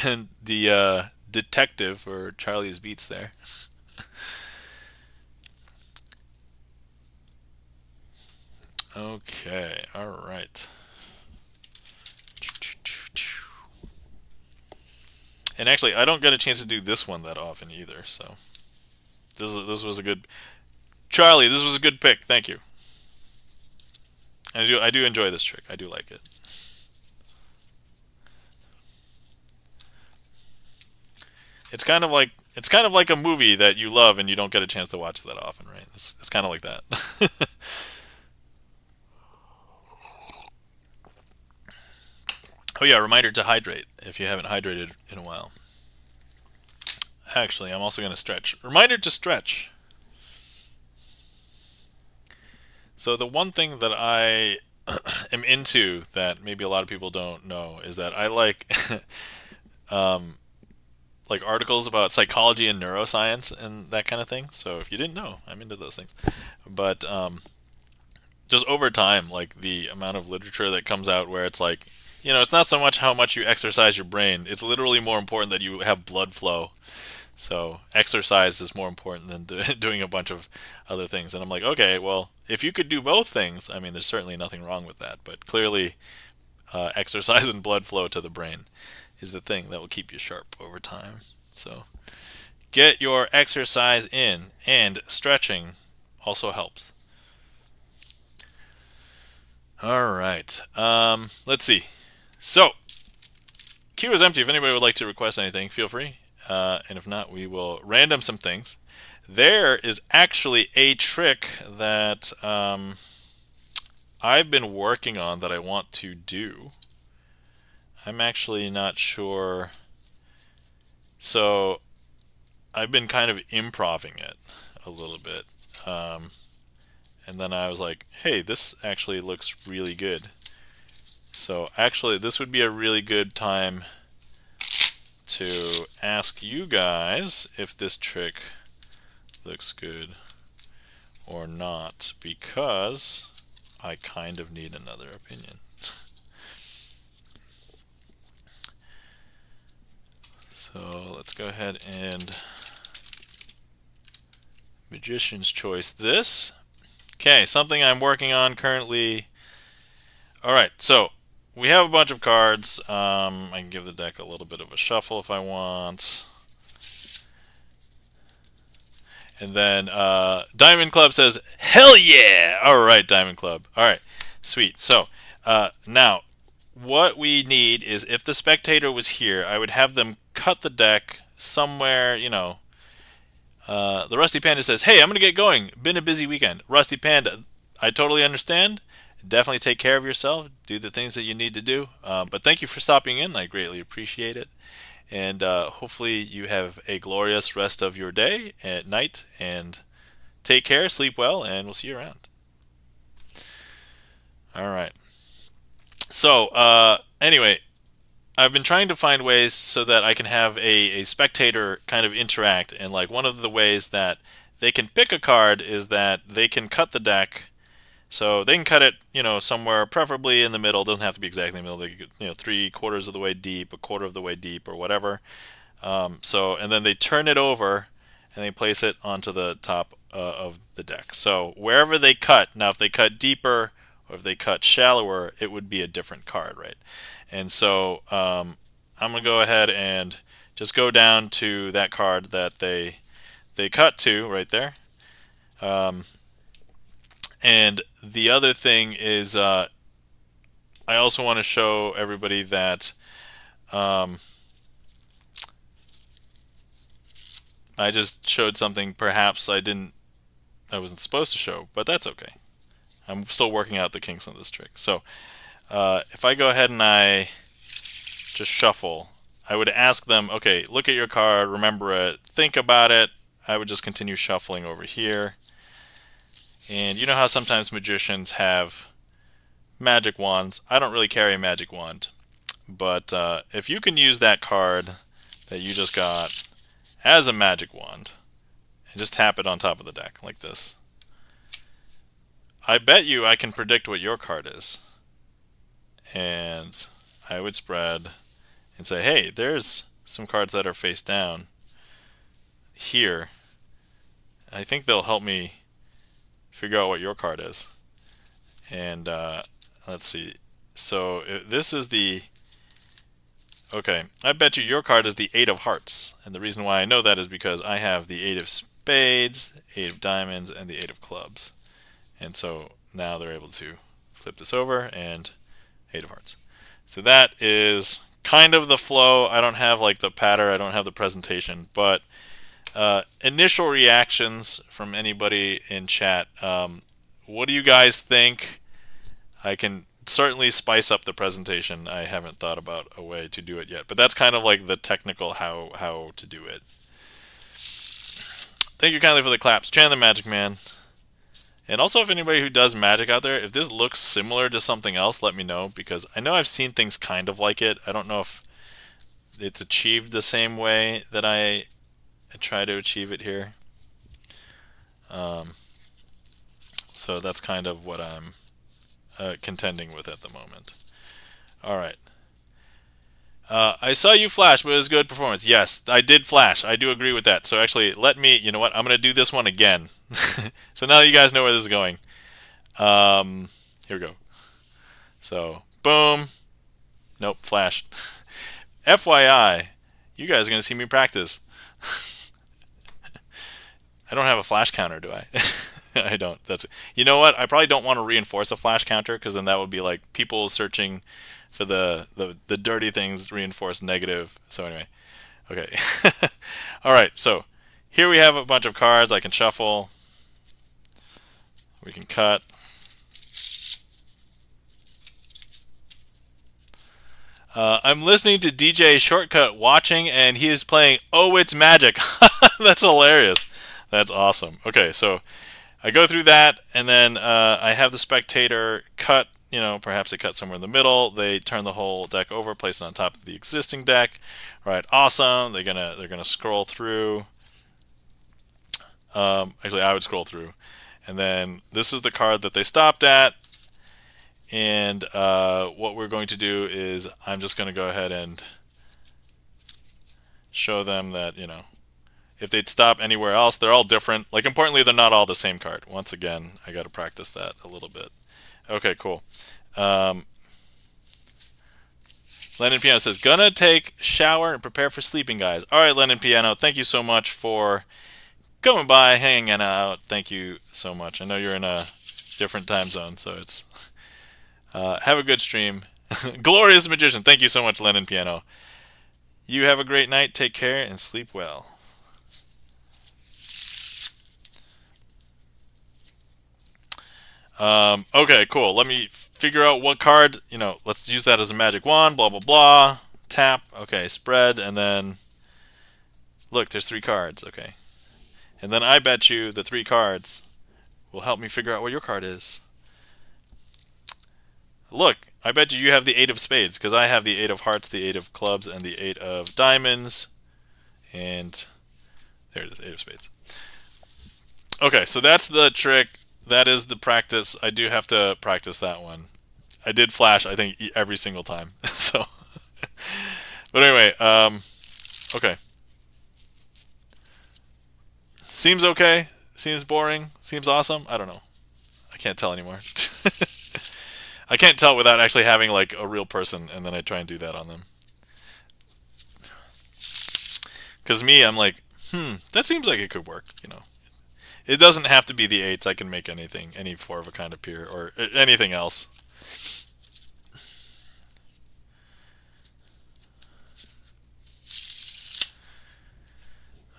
and the detective for Charlie's Beats there. Okay, alright. And actually, I don't get a chance to do this one that often either, so this was a good... Charlie, this was a good pick, thank you. I do enjoy this trick. I do like it. It's kind of like a movie that you love and you don't get a chance to watch that often, right? It's kind of like that. Oh yeah, reminder to hydrate if you haven't hydrated in a while. Actually, I'm also going to stretch. Reminder to stretch. So the one thing that I am into that maybe a lot of people don't know is that I like like articles about psychology and neuroscience and that kind of thing. So if you didn't know, I'm into those things. But just over time, like the amount of literature that comes out where it's like, it's not so much how much you exercise your brain. It's literally more important that you have blood flow. So exercise is more important than doing a bunch of other things. And I'm like, okay, well, if you could do both things, I mean, there's certainly nothing wrong with that. But clearly, exercise and blood flow to the brain is the thing that will keep you sharp over time. So get your exercise in, and stretching also helps. All right. Let's see. So, queue is empty. If anybody would like to request anything, feel free. And if not, we will random some things. There is actually a trick that I've been working on that I want to do. I'm actually not sure. So I've been kind of improving it a little bit. And then I was like, hey, this actually looks really good. So actually, this would be a really good time to ask you guys if this trick looks good or not, because I kind of need another opinion. So let's go ahead and Magician's Choice this. Okay, something I'm working on currently. Alright, so we have a bunch of cards. I can give the deck a little bit of a shuffle if I want. And then Diamond Club says, hell yeah! Alright, Diamond Club. Alright, sweet. So, now, what we need is if the spectator was here, I would have them cut the deck somewhere, the Rusty Panda says, hey, I'm going to get going. Been a busy weekend. Rusty Panda, I totally understand. Definitely take care of yourself. Do the things that you need to do. But thank you for stopping in. I greatly appreciate it. And hopefully you have a glorious rest of your day at night. And take care, sleep well, and we'll see you around. All right. So, anyway, I've been trying to find ways so that I can have a spectator kind of interact. And like one of the ways that they can pick a card is that they can cut the deck. So they can cut it, somewhere preferably in the middle. It doesn't have to be exactly in the middle. They could, 3/4 of the way deep, a quarter of the way deep, or whatever. And then they turn it over and they place it onto the top of the deck. So wherever they cut, now if they cut deeper or if they cut shallower, it would be a different card, right? And so I'm going to go ahead and just go down to that card that they cut to right there. And the other thing is I also want to show everybody that I just showed something perhaps I wasn't supposed to show, but that's okay. I'm still working out the kinks on this trick. So if I go ahead and I just shuffle, I would ask them, okay, look at your card, remember it, think about it. I would just continue shuffling over here. And you know how sometimes magicians have magic wands? I don't really carry a magic wand. But if you can use that card that you just got as a magic wand and just tap it on top of the deck like this, I bet you I can predict what your card is. And I would spread and say, hey, there's some cards that are face down here. I think they'll help me figure out what your card is. And let's see. So this is the... Okay, I bet you your card is the 8 of hearts. And the reason why I know that is because I have the 8 of spades, 8 of diamonds, and the 8 of clubs. And so now they're able to flip this over and 8 of hearts. So that is kind of the flow. I don't have like the pattern, I don't have the presentation, but initial reactions from anybody in chat. What do you guys think? I can certainly spice up the presentation. I haven't thought about a way to do it yet, but that's kind of like the technical how to do it. Thank you kindly for the claps. Chan the Magic Man. And also, if anybody who does magic out there, if this looks similar to something else, let me know, because I know I've seen things kind of like it. I don't know if it's achieved the same way that I try to achieve it here. So that's kind of what I'm contending with at the moment. All right. I saw you flash, but it was good performance. Yes, I did flash. I do agree with that. So actually, let me, you know what? I'm going to do this one again. So now you guys know where this is going. Here we go. So, boom. Nope, flash. FYI, you guys are going to see me practice. I don't have a flash counter, do I? I don't. That's it. You know what? I probably don't want to reinforce a flash counter, because then that would be like people searching for the dirty things, reinforce negative. So anyway, okay. All right, so here we have a bunch of cards. I can shuffle. We can cut. I'm listening to DJ Shortcut watching, and he is playing Oh It's Magic. That's hilarious. That's awesome. Okay, so I go through that, and then I have the spectator cut. You know, perhaps they cut somewhere in the middle. They turn the whole deck over, place it on top of the existing deck. All right, awesome. They're gonna scroll through. Actually, I would scroll through, and then this is the card that they stopped at. And what we're going to do is I'm just going to go ahead and show them that, you know, if they'd stop anywhere else, they're all different. Like, importantly, they're not all the same card. Once again, I got to practice that a little bit. Okay, cool. Lennon Piano says, gonna take shower and prepare for sleeping, guys. All right, Lennon Piano, thank you so much for coming by, hanging out. Thank you so much. I know you're in a different time zone, so it's... have a good stream. Glorious Magician, thank you so much, Lennon Piano. You have a great night, take care, and sleep well. Okay, cool. Let me figure out what card, you know, let's use that as a magic wand, blah, blah, blah. Tap, okay, spread, and then, look, there's 3 cards, okay. And then I bet you the 3 cards will help me figure out what your card is. Look, I bet you have the 8 of spades, because I have the 8 of hearts, the 8 of clubs, and the 8 of diamonds. And there it is, 8 of spades. Okay, so that's the trick. That is the practice. I do have to practice that one. I did flash, I think, every single time. So, but anyway, okay. Seems okay. Seems boring. Seems awesome. I don't know. I can't tell anymore. I can't tell without actually having like a real person, and then I try and do that on them. Because me, I'm like, that seems like it could work, you know. It doesn't have to be the 8s. I can make anything, any 4 of a kind appear, or anything else.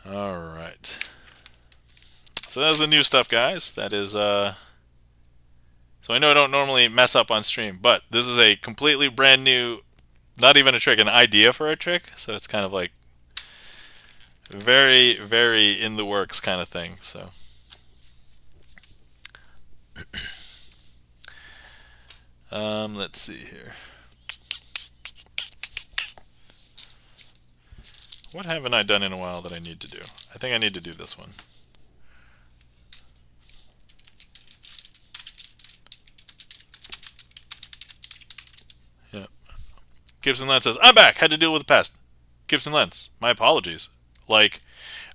All right. So that's the new stuff, guys. That is So I know I don't normally mess up on stream, but this is a completely brand new, not even a trick, an idea for a trick. So it's kind of like very, very in the works kind of thing. So. Let's see here. What haven't I done in a while that I need to do? I think I need to do this one. Yeah. Gibson Lens says, I'm back. Had to deal with the pest. Gibson Lens, my apologies. Like,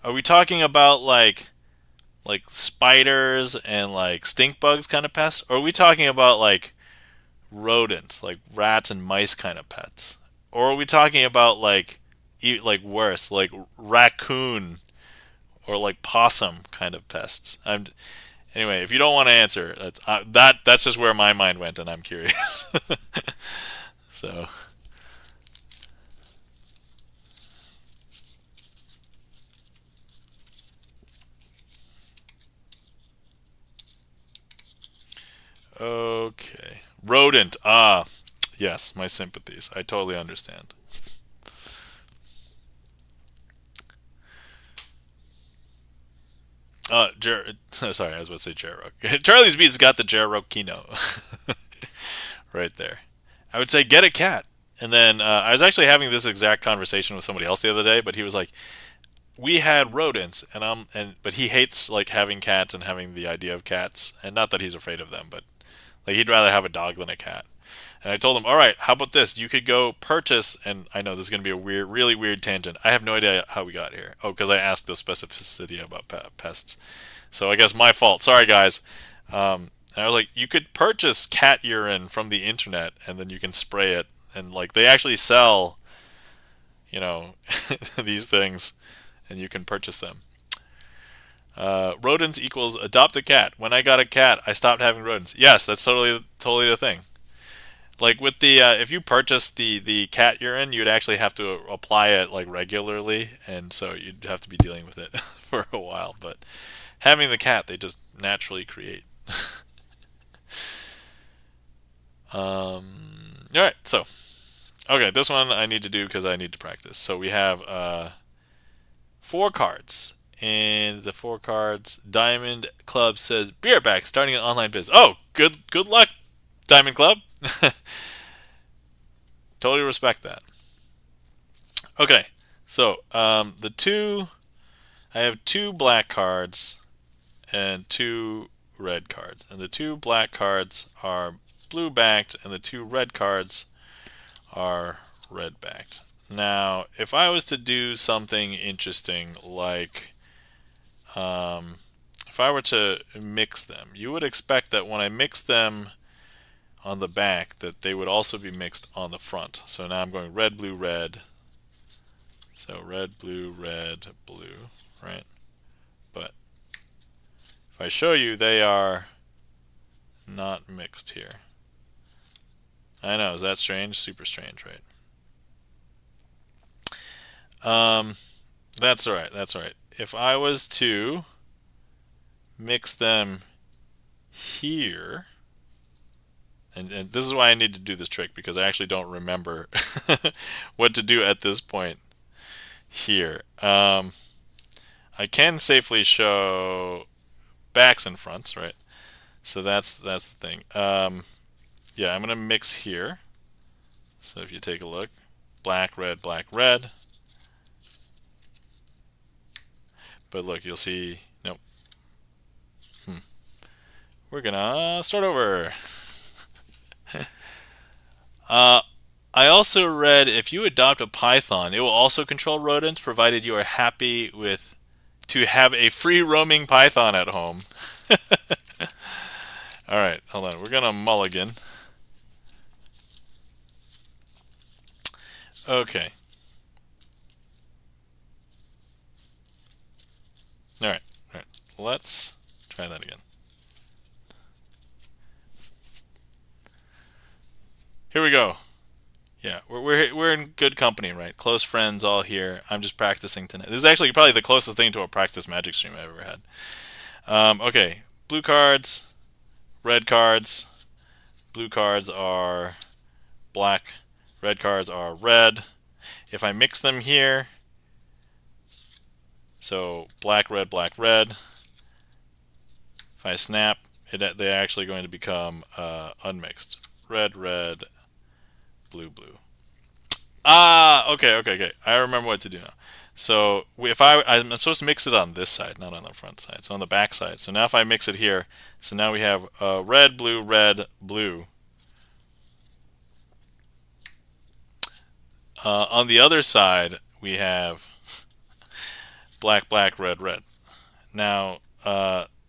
are we talking about like spiders and like stink bugs kind of pests? Or are we talking about like rodents, like rats and mice kind of pets? Or are we talking about like worse, like raccoon or like possum kind of pests? Anyway, if you don't want to answer, that's just where my mind went, and I'm curious. So, okay, rodent. Ah, yes, my sympathies. I totally understand. Sorry, I was about to say Jarrock. Charlie's Beats got the Jarrock Kino right there. I would say get a cat. And then I was actually having this exact conversation with somebody else the other day, but he was like, "We had rodents, but he hates like having cats and having the idea of cats, and not that he's afraid of them, but like he'd rather have a dog than a cat." And I told him, "All right, how about this? You could go purchase." And I know this is going to be a really weird tangent. I have no idea how we got here. Oh, because I asked the specificity about pests. So I guess my fault. Sorry, guys. And I was like, you could purchase cat urine from the internet, and then you can spray it, and like they actually sell, these things, and you can purchase them. Rodents equals adopt a cat. When I got a cat, I stopped having rodents. Yes, that's totally the thing. Like with the if you purchase the cat urine, you'd actually have to apply it like regularly, and so you'd have to be dealing with it for a while. But having the cat, they just naturally create. All right, so okay, this one I need to do because I need to practice. So we have 4 cards, and the 4 cards. Diamond Club says beer back, starting an online biz. Oh, good luck, Diamond Club. Totally respect that. Okay, so I have 2 black cards and 2 red cards, and the 2 black cards are blue backed, and the 2 red cards are red backed. Now, if I was to do something interesting, like if I were to mix them, you would expect that when I mix them on the back, that they would also be mixed on the front. So now I'm going red, blue, red. So red, blue, right? But if I show you, they are not mixed here. I know, is that strange? Super strange, right? That's alright, that's alright. If I was to mix them here, and this is why I need to do this trick, because I actually don't remember what to do at this point here. I can safely show backs and fronts, right? So that's the thing. Yeah, I'm gonna mix here. So if you take a look, black, red, black, red. But look, you'll see, nope. We're gonna start over. I also read if you adopt a python, it will also control rodents, provided you are happy to have a free roaming python at home. All right, hold on. We're gonna mulligan. Okay. All right. Let's try that again. Here we go. Yeah, we're in good company, right? Close friends all here. I'm just practicing tonight. This is actually probably the closest thing to a practice magic stream I've ever had. Okay, blue cards, red cards. blue cards are black, red cards are red. If I mix them here, so black, red, if I snap, they're actually going to become unmixed. Red, red, blue, blue. Ah, okay. I remember what to do now. So I'm supposed to mix it on this side, not on the front side. So on the back side. So now if I mix it here, so now we have red, blue, red, blue. On the other side, we have black, black, red, red. Now,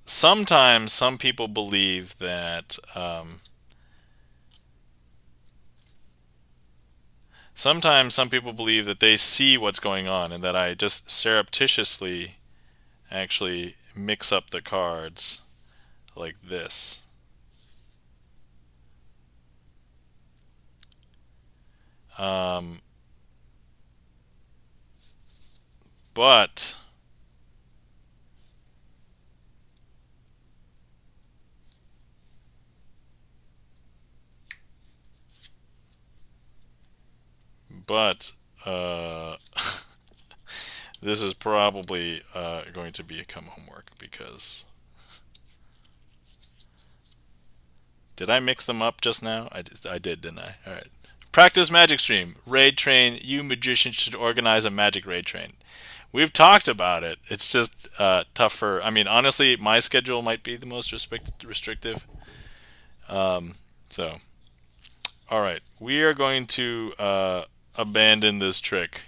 sometimes some people believe that they see what's going on and that I just surreptitiously actually mix up the cards like this. But this is probably going to become homework because did I mix them up just now? I did, didn't I? All right. Practice magic stream. Raid train. You magicians should organize a magic raid train. We've talked about it. It's just tougher. I mean, honestly, my schedule might be the most restrictive. So, all right. We are going to abandon this trick.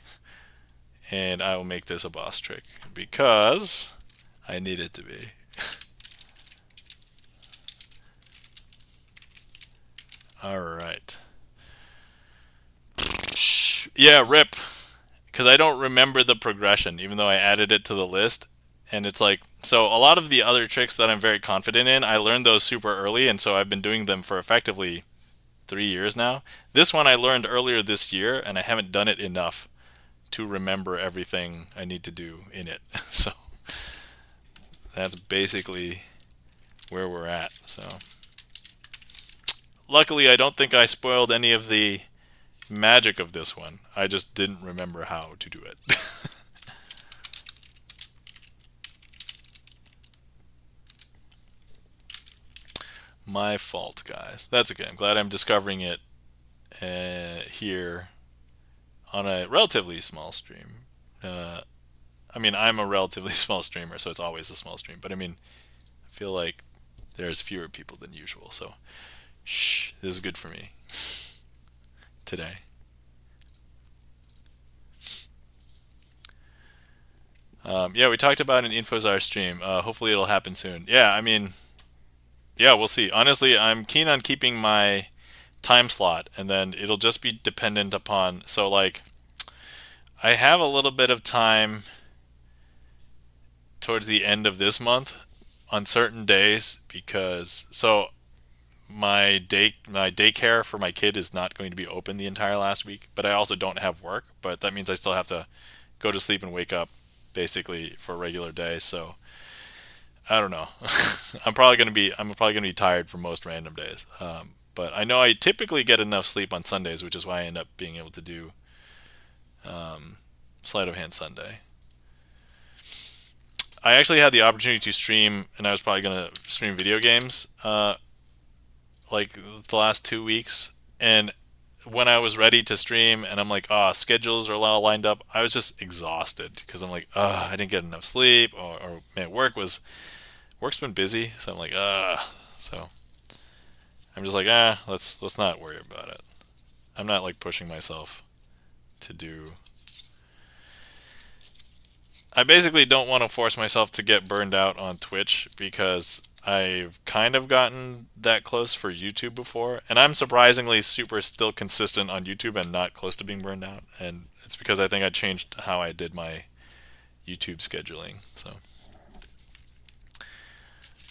And I will make this a boss trick because I need it to be. Alright. Yeah, rip. Because I don't remember the progression, even though I added it to the list. And it's like, so a lot of the other tricks that I'm very confident in, I learned those super early, and so I've been doing them for effectively 3 years now. This one I learned earlier this year, and I haven't done it enough to remember everything I need to do in it. So that's basically where we're at. So luckily, I don't think I spoiled any of the magic of this one. I just didn't remember how to do it. My fault, guys. That's okay. I'm glad I'm discovering it here on a relatively small stream. I mean, I'm a relatively small streamer, so it's always a small stream. But I mean, I feel like there's fewer people than usual. So, shh, this is good for me today. Yeah, we talked about an InfoZar stream. Hopefully, it'll happen soon. Yeah, I mean, yeah, we'll see. Honestly, I'm keen on keeping my time slot, and then it'll just be dependent upon. So, like, I have a little bit of time towards the end of this month on certain days because my daycare for my kid is not going to be open the entire last week, but I also don't have work, but that means I still have to go to sleep and wake up basically for a regular day. So I don't know. I'm probably going to be tired for most random days. But I know I typically get enough sleep on Sundays, which is why I end up being able to do Sleight of Hand Sunday. I actually had the opportunity to stream, and I was probably going to stream video games like the last 2 weeks. And when I was ready to stream, and I'm like, schedules are all lined up, I was just exhausted because I'm like, I didn't get enough sleep, or man, work's been busy, so I'm like, so I'm just like, let's not worry about it. I'm not like pushing myself to do. I basically don't want to force myself to get burned out on Twitch because I've kind of gotten that close for YouTube before, and I'm surprisingly super still consistent on YouTube and not close to being burned out. And it's because I think I changed how I did my YouTube scheduling. So,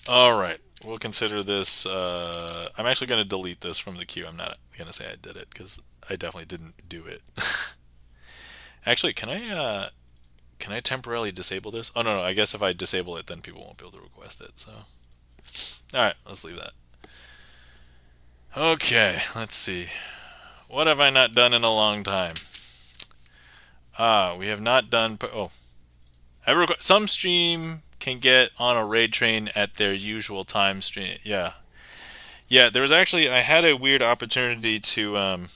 all right, we'll consider this. I'm actually going to delete this from the queue. I'm not going to say I did it because I definitely didn't do it. Actually, can I temporarily disable this? Oh, no, I guess if I disable it, then people won't be able to request it. So, all right, let's leave that. Okay, let's see. What have I not done in a long time? We have not done. Some stream can get on a raid train at their usual time stream. Yeah, yeah. There was actually I had a weird opportunity to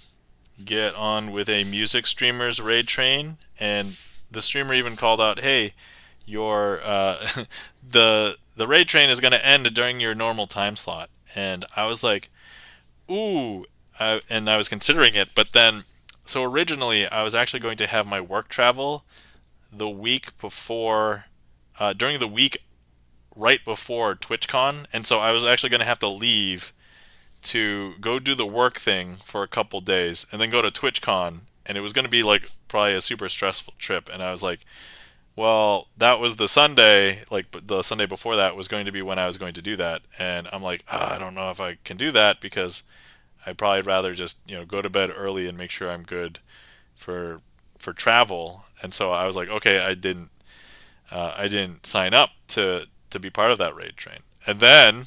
get on with a music streamer's raid train, and the streamer even called out, "Hey, your the raid train is going to end during your normal time slot." And I was like, "Ooh," and I was considering it, but then so originally I was actually going to have my work travel the week before, during the week right before TwitchCon, and so I was actually going to have to leave to go do the work thing for a couple days and then go to TwitchCon, and it was going to be like probably a super stressful trip. And I was like, well, that was the Sunday, like the Sunday before that was going to be when I was going to do that, and I'm like, I don't know if I can do that because I'd probably rather just go to bed early and make sure I'm good for travel. And so I was like, okay, I didn't sign up to be part of that raid train, and then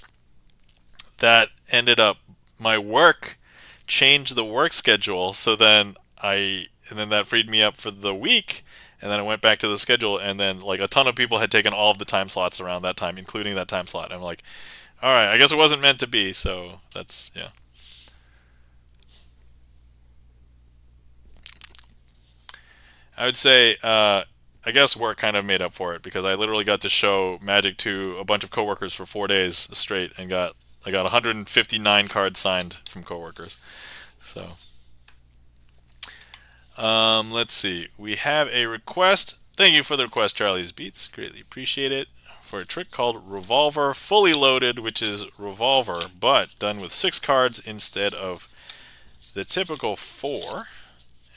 that ended up my work changed the work schedule. So then that freed me up for the week, and then I went back to the schedule, and then like a ton of people had taken all of the time slots around that time, including that time slot. I'm like, all right, I guess it wasn't meant to be. So that's yeah. I would say I guess work kind of made up for it because I literally got to show Magic to a bunch of coworkers for 4 days straight and I got 159 cards signed from coworkers. So let's see. We have a request. Thank you for the request, Charlie's Beats. Greatly appreciate it. For a trick called Revolver Fully Loaded, which is Revolver, but done with 6 cards instead of the typical 4.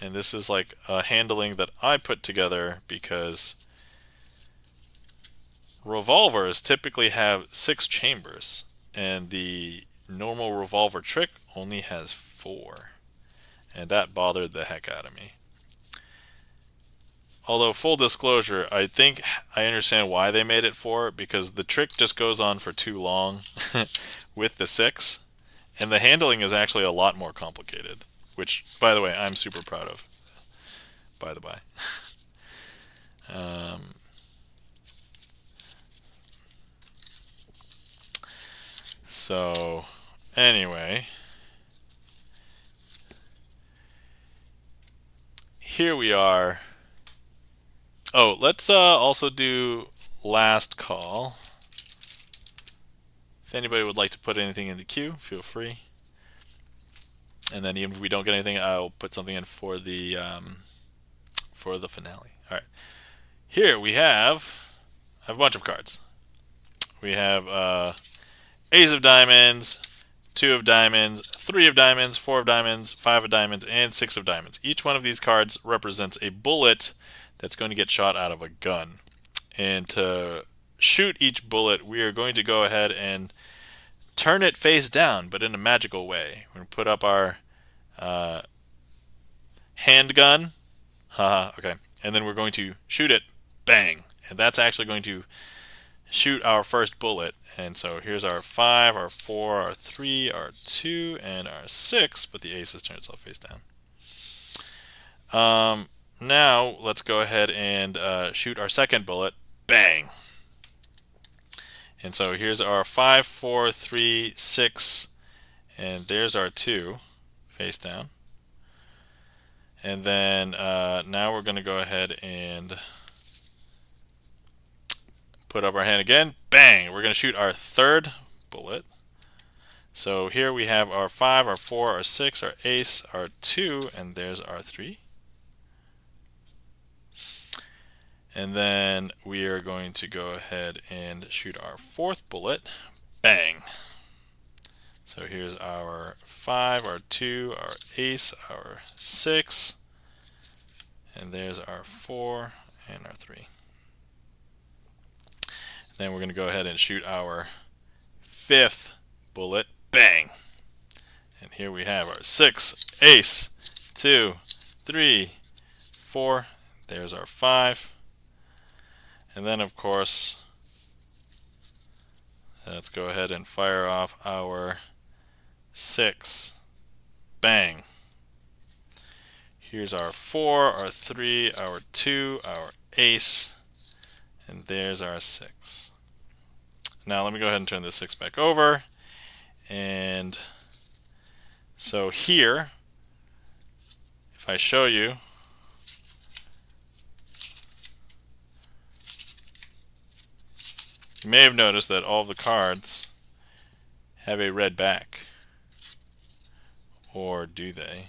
And this is like a handling that I put together because revolvers typically have 6 chambers, and the normal revolver trick only has 4. And that bothered the heck out of me. Although, full disclosure, I think I understand why they made it 4, because the trick just goes on for too long with the 6, and the handling is actually a lot more complicated, which, by the way, I'm super proud of, by the by. So, anyway, here we are. Oh, let's also do last call. If anybody would like to put anything in the queue, feel free. And then even if we don't get anything, I'll put something in for the finale. All right. Here we have a bunch of cards. We have Ace of Diamonds, 2 of Diamonds, 3 of Diamonds, 4 of Diamonds, 5 of Diamonds, and 6 of Diamonds. Each one of these cards represents a bullet that's going to get shot out of a gun. And to shoot each bullet, we are going to go ahead and turn it face down, but in a magical way. We're going to put up our handgun. Haha, okay. And then we're going to shoot it. Bang. And that's actually going to shoot our first bullet. And so here's our 5, our 4, our 3, our 2, and our 6, but the ace has turned itself face down. Now let's go ahead and shoot our second bullet. Bang. And so here's our 5, 4, 3, 6, and there's our 2 face down. And then now we're going to go ahead and put up our hand again. Bang! We're going to shoot our third bullet. So here we have our 5, our 4, our 6, our ace, our 2, and there's our 3. And then we are going to go ahead and shoot our fourth bullet. Bang! So here's our 5, our 2, our ace, our 6, and there's our 4 and our 3. Then we're going to go ahead and shoot our fifth bullet. Bang! And here we have our 6, ace, 2, 3, 4. There's our 5. And then, of course, let's go ahead and fire off our 6. Bang. Here's our 4, our 3, our 2, our ace, and there's our 6. Now let me go ahead and turn this 6 back over. And so here, if I show you, you may have noticed that all of the cards have a red back. Or do they?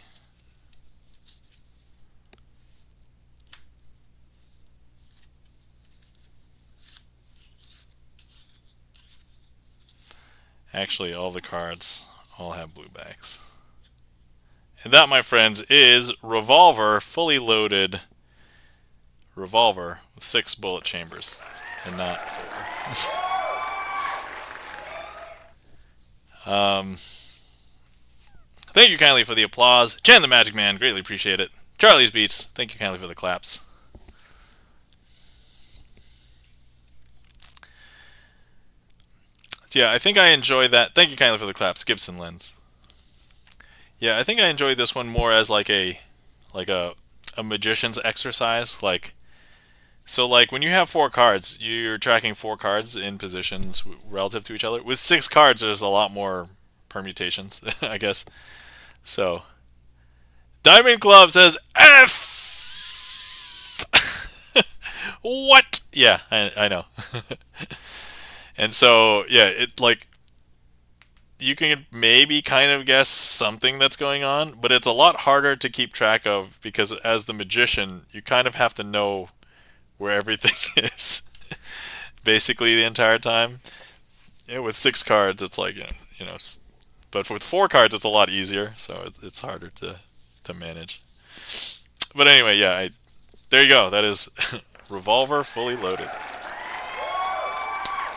Actually, all the cards all have blue backs. And that, my friends, is Revolver fully loaded revolver with 6 bullet chambers and not 4. Thank you kindly for the applause. Chan the Magic Man, greatly appreciate it. Charlie's Beats, thank you kindly for the claps. Yeah, I think I enjoy that. Thank you kindly for the claps, Gibson Lens. Yeah, I think I enjoy this one more as like a magician's exercise. So when you have 4 cards, you're tracking 4 cards in positions relative to each other. With 6 cards, there's a lot more permutations, I guess. So, Diamond Club says F. What? Yeah, I know. And so, yeah, you can maybe kind of guess something that's going on, but it's a lot harder to keep track of because as the magician, you kind of have to know where everything is basically the entire time. Yeah, with 6 cards, it's like, but with 4 cards, it's a lot easier, so it's harder to manage. But anyway, yeah, there you go. That is Revolver fully loaded.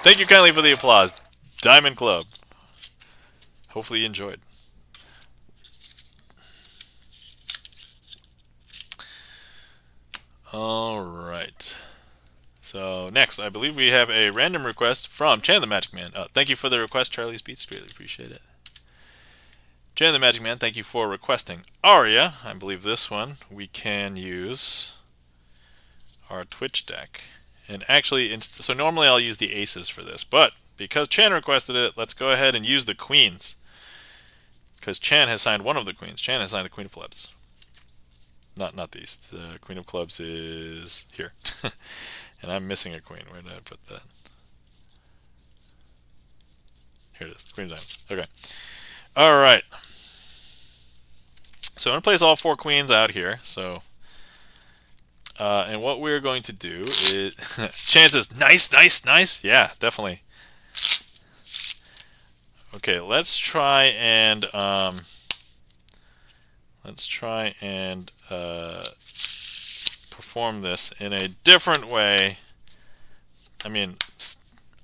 Thank you kindly for the applause, Diamond Club. Hopefully you enjoyed. All right. So next, I believe we have a random request from Chan the Magic Man. Thank you for the request, Charlie's Beats. Really appreciate it. Chan the Magic Man, thank you for requesting Aria. I believe this one we can use our Twitch deck. And actually, so normally I'll use the aces for this, but because Chan requested it, let's go ahead and use the queens. Because Chan has signed one of the queens. Chan has signed the Queen of Clubs. Not these. The Queen of Clubs is here. And I'm missing a queen. Where did I put that? Here it is. Queen of Diamonds. Okay. Alright. So I'm going to place all 4 queens out here. So, and what we're going to do is... Chan says, nice, nice, nice. Yeah, definitely. Okay, let's try and perform this in a different way. I mean,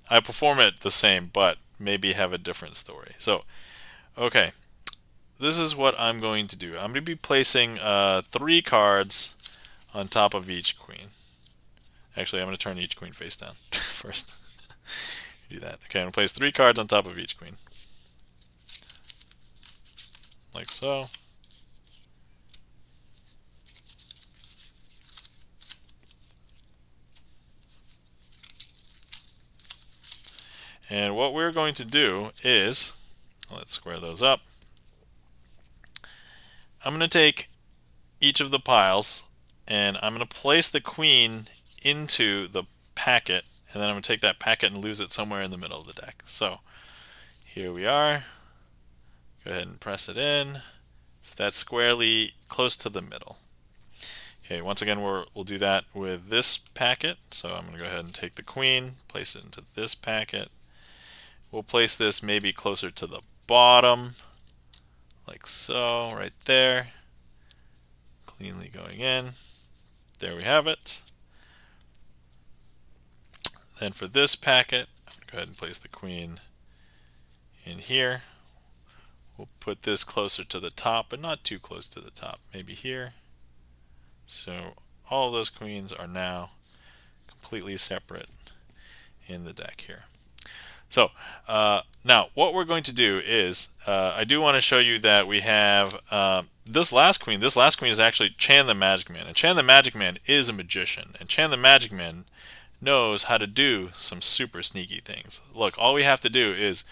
I perform it the same, but maybe have a different story. So, okay, this is what I'm going to do. I'm going to be placing 3 cards on top of each queen. Actually, I'm going to turn each queen face down first. Do that. Okay, I'm going to place 3 cards on top of each queen. Like so. And what we're going to do is, let's square those up. I'm going to take each of the piles and I'm going to place the queen into the packet, and then I'm going to take that packet and lose it somewhere in the middle of the deck. So here we are. Go ahead and press it in. So that's squarely close to the middle. Okay, once again, we'll do that with this packet. So I'm going to go ahead and take the queen, place it into this packet. We'll place this maybe closer to the bottom, like so, right there. Cleanly going in. There we have it. Then for this packet, I'm going to go ahead and place the queen in here. We'll put this closer to the top, but not too close to the top. Maybe here. So all of those queens are now completely separate in the deck here. So now what we're going to do is I do want to show you that we have this last queen. This last queen is actually Chan the Magic Man, and Chan the Magic Man is a magician, and Chan the Magic Man knows how to do some super sneaky things. Look, all we have to do is,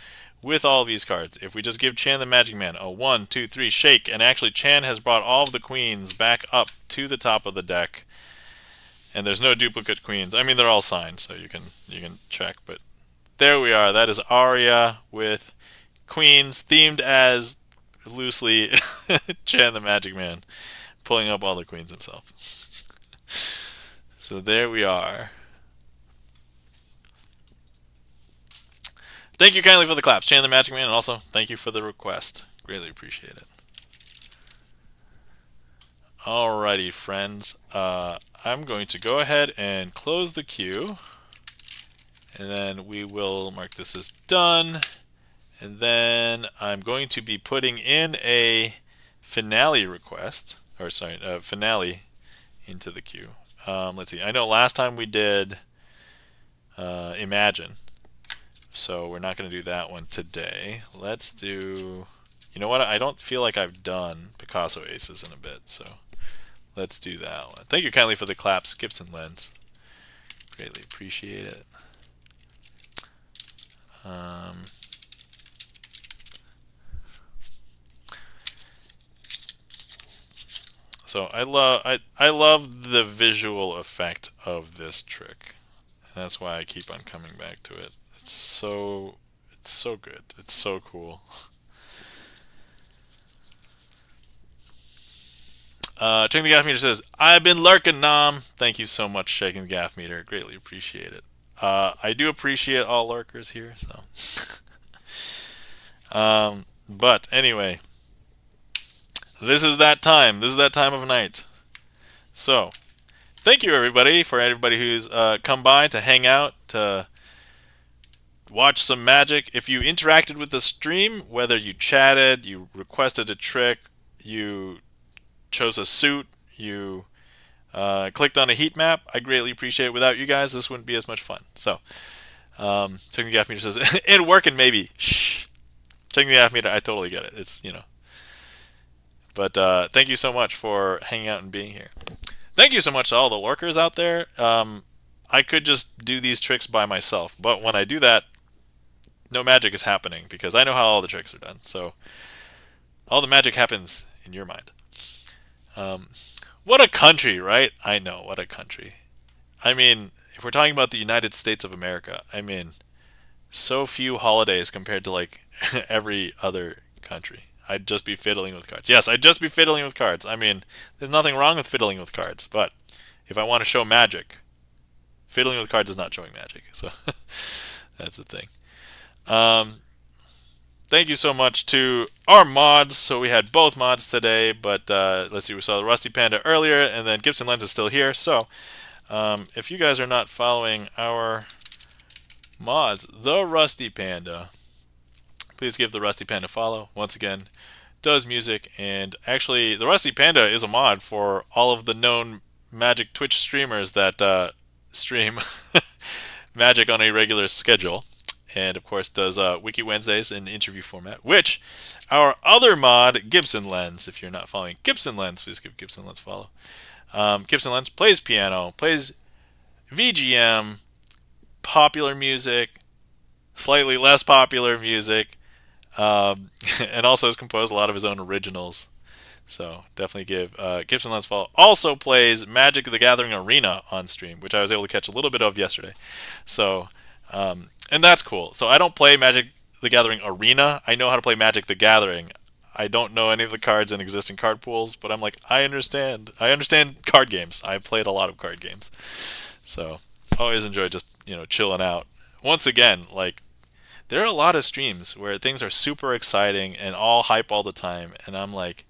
with all these cards, if we just give Chan the Magic Man a 1, 2, 3 shake, and actually Chan has brought all of the queens back up to the top of the deck, and there's no duplicate queens. I mean, they're all signed, so you can check, but there we are. That is Aria with queens themed as loosely Chan the Magic Man, pulling up all the queens himself. So there we are. Thank you kindly for the claps, Chan the Magic Man, and also thank you for the request. Greatly appreciate it. Alrighty, friends. I'm going to go ahead and close the queue, and then we will mark this as done. And then I'm going to be putting in a finale request, or sorry, finale into the queue. Let's see. I know last time we did Imagine, so we're not going to do that one today. Let's do, you know what? I don't feel like I've done Picasso Aces in a bit, so let's do that one. Thank you kindly for the claps, Gibson Lens. Greatly appreciate it. So I love the visual effect of this trick, and that's why I keep on coming back to it. It's so good. It's so cool. Checking the gaff meter says, "I've been lurking, Nom." Thank you so much, checking the gaff meter. Greatly appreciate it. I do appreciate all lurkers here. So, but anyway. This is that time. This is that time of night. So, thank you everybody who's come by to hang out, to watch some magic. If you interacted with the stream, whether you chatted, you requested a trick, you chose a suit, you clicked on a heat map, I greatly appreciate it. Without you guys, this wouldn't be as much fun. So, checking the gaff meter says, "In working maybe." Shh. Checking the gaff meter, I totally get it. It's, you know. But thank you so much for hanging out and being here. Thank you so much to all the lurkers out there. I could just do these tricks by myself, but when I do that, no magic is happening because I know how all the tricks are done. So all the magic happens in your mind. What a country, right? I know, what a country. I mean, if we're talking about the United States of America, I mean, so few holidays compared to like every other country. I'd just be fiddling with cards. Yes, I'd just be fiddling with cards. I mean, there's nothing wrong with fiddling with cards, but if I want to show magic, fiddling with cards is not showing magic. So that's the thing. Thank you so much to our mods. So we had both mods today, but let's see, we saw the Rusty Panda earlier, and then Gibson Lens is still here. So if you guys are not following our mods, the Rusty Panda, please give the Rusty Panda a follow. Once again, does music, and actually the Rusty Panda is a mod for all of the known Magic Twitch streamers that stream Magic on a regular schedule, and of course does Wiki Wednesdays in interview format, which our other mod, Gibson Lens, if you're not following Gibson Lens, please give Gibson Lens a follow. Gibson Lens plays piano, plays VGM, popular music, slightly less popular music, and also has composed a lot of his own originals. So definitely give Gibson Lens a follow. Also plays Magic the Gathering Arena on stream, which I was able to catch a little bit of yesterday. So, and that's cool. So I don't play Magic the Gathering Arena. I know how to play Magic the Gathering. I don't know any of the cards in existing card pools, but I'm like, I understand. I understand card games. I've played a lot of card games. So always enjoy just, chilling out. Once again, like, there are a lot of streams where things are super exciting and all hype all the time, and I'm like,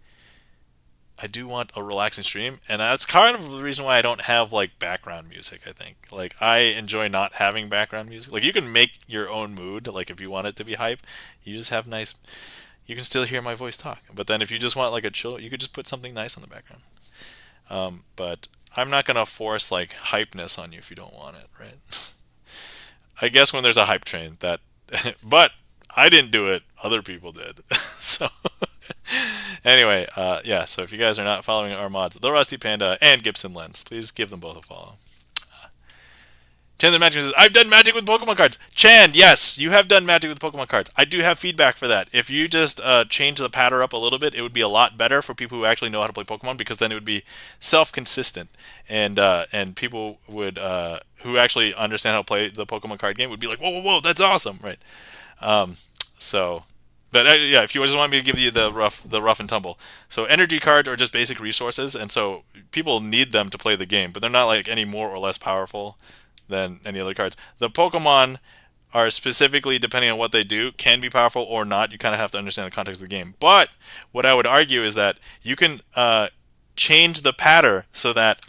I do want a relaxing stream, and that's kind of the reason why I don't have like background music. I think like I enjoy not having background music. Like you can make your own mood. Like if you want it to be hype, you just have nice. You can still hear my voice talk. But then if you just want like a chill, you could just put something nice on the background. But I'm not gonna force like hypeness on you if you don't want it, right? I guess when there's a hype train, that But I didn't do it. Other people did. So anyway, yeah. So if you guys are not following our mods, the Rusty Panda and Gibson Lens, please give them both a follow. Chan the Magic says, I've done magic with Pokemon cards. Chan, yes, you have done magic with Pokemon cards. I do have feedback for that. If you just change the pattern up a little bit, it would be a lot better for people who actually know how to play Pokemon, because then it would be self-consistent, and people would who actually understand how to play the Pokemon card game would be like, whoa, whoa, whoa, that's awesome, right? So, but yeah, if you just want me to give you the rough and tumble, so energy cards are just basic resources, and so people need them to play the game, but they're not like any more or less powerful than any other cards. The Pokemon are specifically, depending on what they do, can be powerful or not. You kind of have to understand the context of the game. But what I would argue is that you can change the pattern so that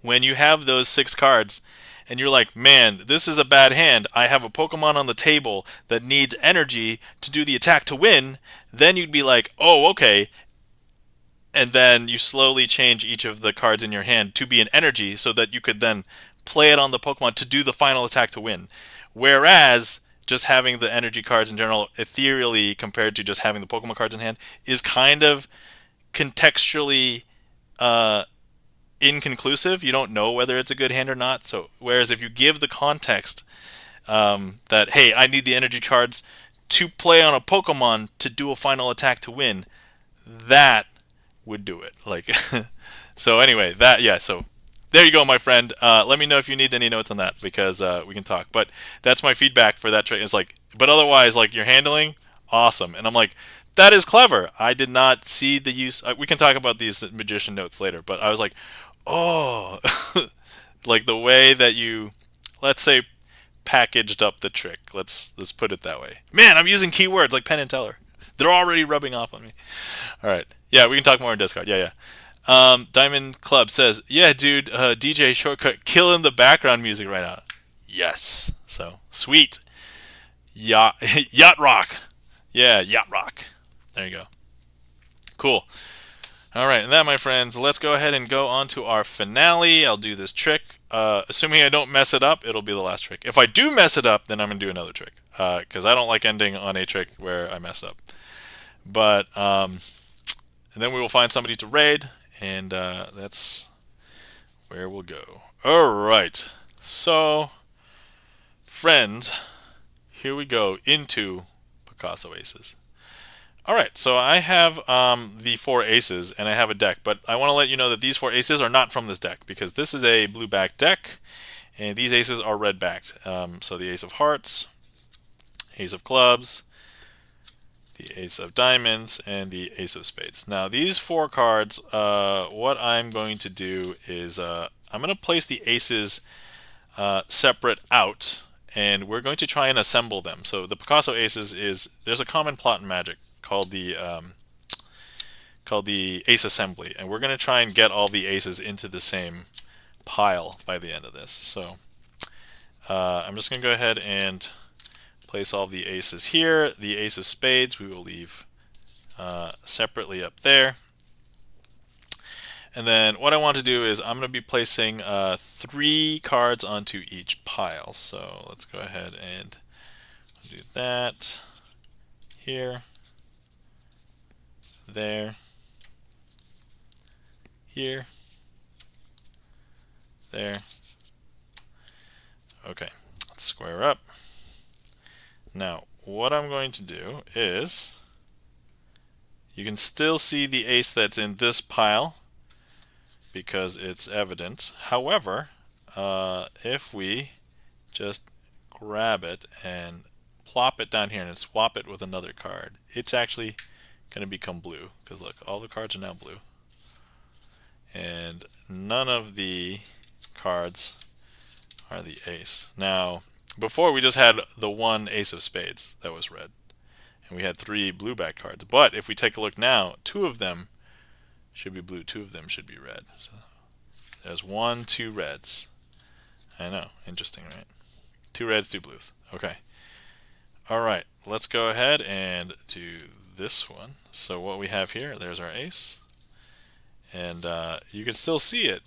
when you have those 6 cards and you're like, man, this is a bad hand, I have a Pokemon on the table that needs energy to do the attack to win, then you'd be like, oh, okay. And then you slowly change each of the cards in your hand to be an energy so that you could then play it on the Pokemon to do the final attack to win. Whereas just having the energy cards in general ethereally compared to just having the Pokemon cards in hand is kind of contextually inconclusive. You don't know whether it's a good hand or not. So whereas if you give the context that, hey, I need the energy cards to play on a Pokemon to do a final attack to win, that would do it. Like, so anyway, that, yeah, so there you go, my friend. Let me know if you need any notes on that, because we can talk. But that's my feedback for that trick. It's like, but otherwise, like, your handling, awesome. And I'm like, that is clever. I did not see the use. We can talk about these magician notes later. But I was like, oh, like the way that you, let's say, packaged up the trick. Let's put it that way. Man, I'm using keywords like Penn and Teller. They're already rubbing off on me. All right. Yeah, we can talk more in Discord. Yeah, yeah. Diamond Club says, yeah, dude, DJ Shortcut killing the background music right now. Yes. So, sweet. Yacht Rock. Yeah, Yacht Rock. There you go. Cool. All right, and that, my friends, let's go ahead and go on to our finale. I'll do this trick. Assuming I don't mess it up, it'll be the last trick. If I do mess it up, then I'm going to do another trick, because I don't like ending on a trick where I mess up. But, and then we will find somebody to raid, and that's where we'll go. All right. So, friends, here we go into Picasso Aces. All right, so I have the 4 aces, and I have a deck, but I want to let you know that these 4 aces are not from this deck, because this is a blue-backed deck, and these aces are red-backed. So the ace of hearts, ace of clubs, the ace of diamonds, and the ace of spades. Now, these 4 cards, what I'm going to do is I'm going to place the aces separate out, and we're going to try and assemble them. So the Picasso aces is, there's a common plot in Magic called the ace assembly, and we're going to try and get all the aces into the same pile by the end of this. So I'm just going to go ahead and place all the aces here. The ace of spades we will leave separately up there. And then what I want to do is I'm going to be placing 3 cards onto each pile. So let's go ahead and do that here, there, here, there. Okay, let's square up. Now, what I'm going to do is, you can still see the ace that's in this pile because it's evident. However, if we just grab it and plop it down here and swap it with another card, it's actually going to become blue, because look, all the cards are now blue, and none of the cards are the ace. Now, before we just had the 1 ace of spades that was red, and we had 3 blue back cards, but if we take a look now, 2 of them should be blue, 2 of them should be red. So there's 1, 2 reds. I know, interesting, right? 2 reds, 2 blues. Okay. All right, let's go ahead and do this one. So what we have here, there's our ace, and you can still see it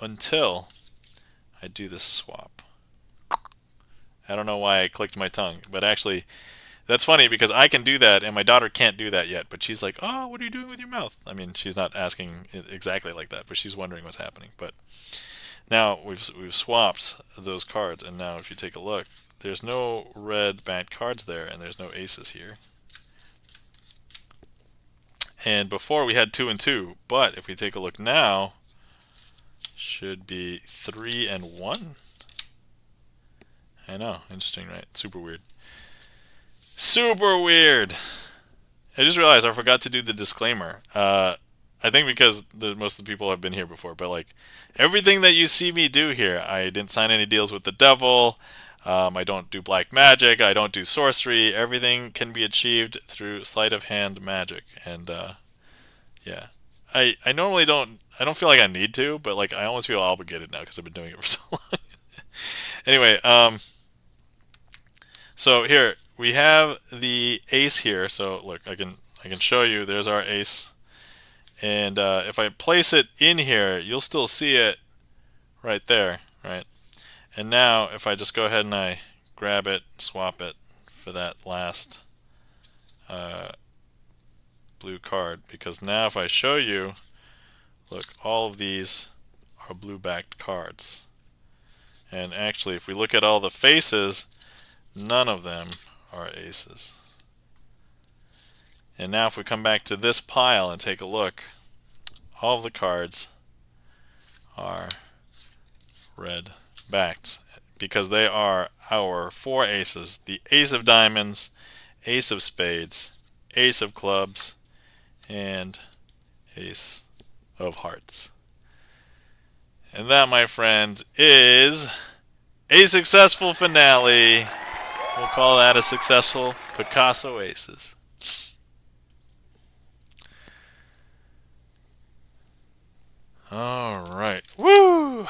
until I do this swap. I don't know why I clicked my tongue, but actually, that's funny because I can do that and my daughter can't do that yet. But she's like, "Oh, what are you doing with your mouth?" I mean, she's not asking it exactly like that, but she's wondering what's happening. But now we've swapped those cards, and now if you take a look, there's no red backed cards there, and there's no aces here. And before we had 2 and 2, but if we take a look now, should be 3 and 1. I know, interesting, right? Super weird. Super weird! I just realized I forgot to do the disclaimer. I think because most of the people have been here before, but like everything that you see me do here, I didn't sign any deals with the devil. I don't do black magic. I don't do sorcery. Everything can be achieved through sleight of hand magic. And yeah, I normally don't. I don't feel like I need to, but like I almost feel obligated now because I've been doing it for so long. Anyway, so here we have the ace here. So look, I can show you. There's our ace, and if I place it in here, you'll still see it right there, right? And now if I just go ahead and I grab it, swap it for that last blue card, because now if I show you, look, all of these are blue backed cards. And actually, if we look at all the faces, none of them are aces. And now if we come back to this pile and take a look, all of the cards are red backed because they are our 4 aces: the ace of diamonds, ace of spades, ace of clubs, and ace of hearts. And that, my friends, is a successful finale. We'll call that a successful Picasso Aces. All right. Woo!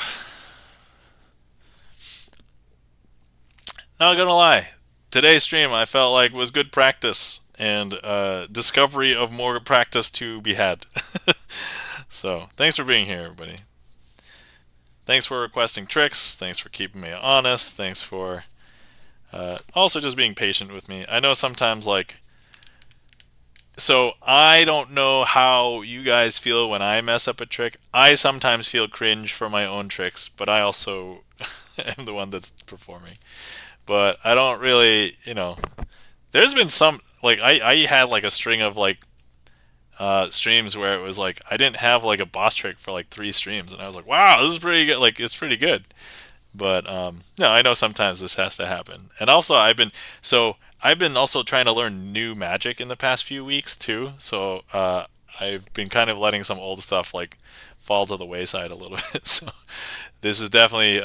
Not gonna lie, today's stream I felt like was good practice and discovery of more practice to be had. So, thanks for being here, everybody. Thanks for requesting tricks. Thanks for keeping me honest. Thanks for also just being patient with me. I know sometimes, like, so I don't know how you guys feel when I mess up a trick. I sometimes feel cringe for my own tricks, but I also am the one that's performing. But I don't really, there's been some, like, I had like a string of like streams where it was like I didn't have like a boss trick for like 3 streams, and I was like, wow, this is pretty good. Like, it's pretty good. But no, I know sometimes this has to happen. And also I've been also trying to learn new magic in the past few weeks too. So I've been kind of letting some old stuff like fall to the wayside a little bit. So this is definitely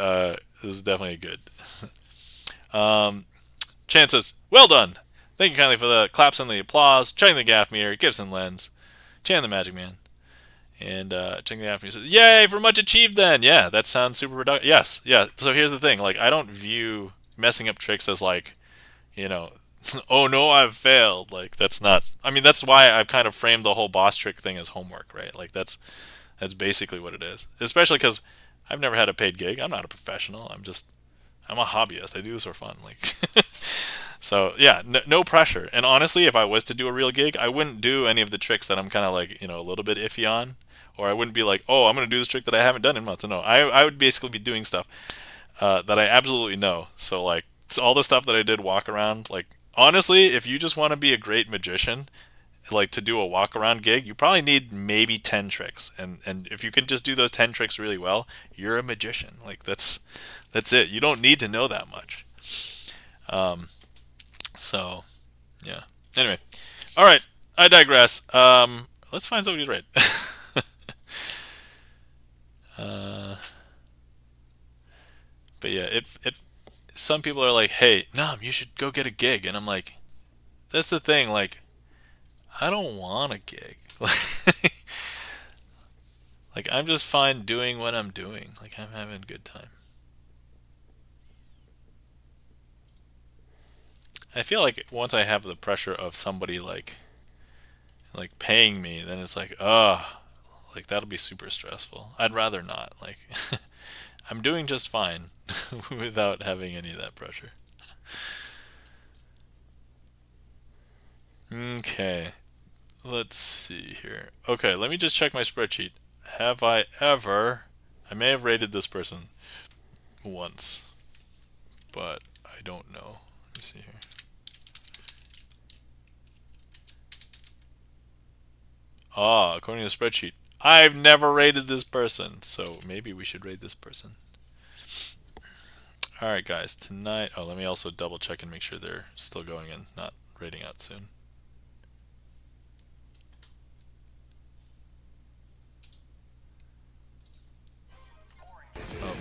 good. Chan says, well done. Thank you kindly for the claps and the applause. Checking the gaff meter, Gibson lens, Chan the Magic Man. And checking the gaff meter says, yay for much achieved then. Yeah, that sounds super productive. Yes, yeah. So here's the thing. Like, I don't view messing up tricks as like, oh no, I've failed. Like, that's not, I mean, that's why I've kind of framed the whole boss trick thing as homework, right? Like, that's basically what it is. Especially because I've never had a paid gig. I'm not a professional. I'm a hobbyist. I do this for fun. Like, so yeah, no pressure. And honestly, if I was to do a real gig, I wouldn't do any of the tricks that I'm kind of like, a little bit iffy on, or I wouldn't be like, oh, I'm gonna do this trick that I haven't done in months. No, I would basically be doing stuff that I absolutely know. So like, it's all the stuff that I did walk around. Like, honestly, if you just want to be a great magician, like to do a walk around gig, you probably need maybe 10 tricks. And if you can just do those 10 tricks really well, you're a magician. Like, that's it. You don't need to know that much. So yeah. Anyway, all right. I digress. Let's find somebody to rate. But yeah, it. Some people are like, "Hey, Nam, you should go get a gig," and I'm like, "That's the thing. Like, I don't want a gig. Like, I'm just fine doing what I'm doing. Like, I'm having a good time." I feel like once I have the pressure of somebody like paying me, then it's like, like that'll be super stressful. I'd rather not. Like, I'm doing just fine without having any of that pressure. Okay, let's see here. Okay, let me just check my spreadsheet. Have I ever... I may have rated this person once, but I don't know. Let me see here. Ah, according to the spreadsheet, I've never rated this person, so maybe we should rate this person. Alright guys, tonight... Oh, let me also double check and make sure they're still going and not rating out soon. Oh,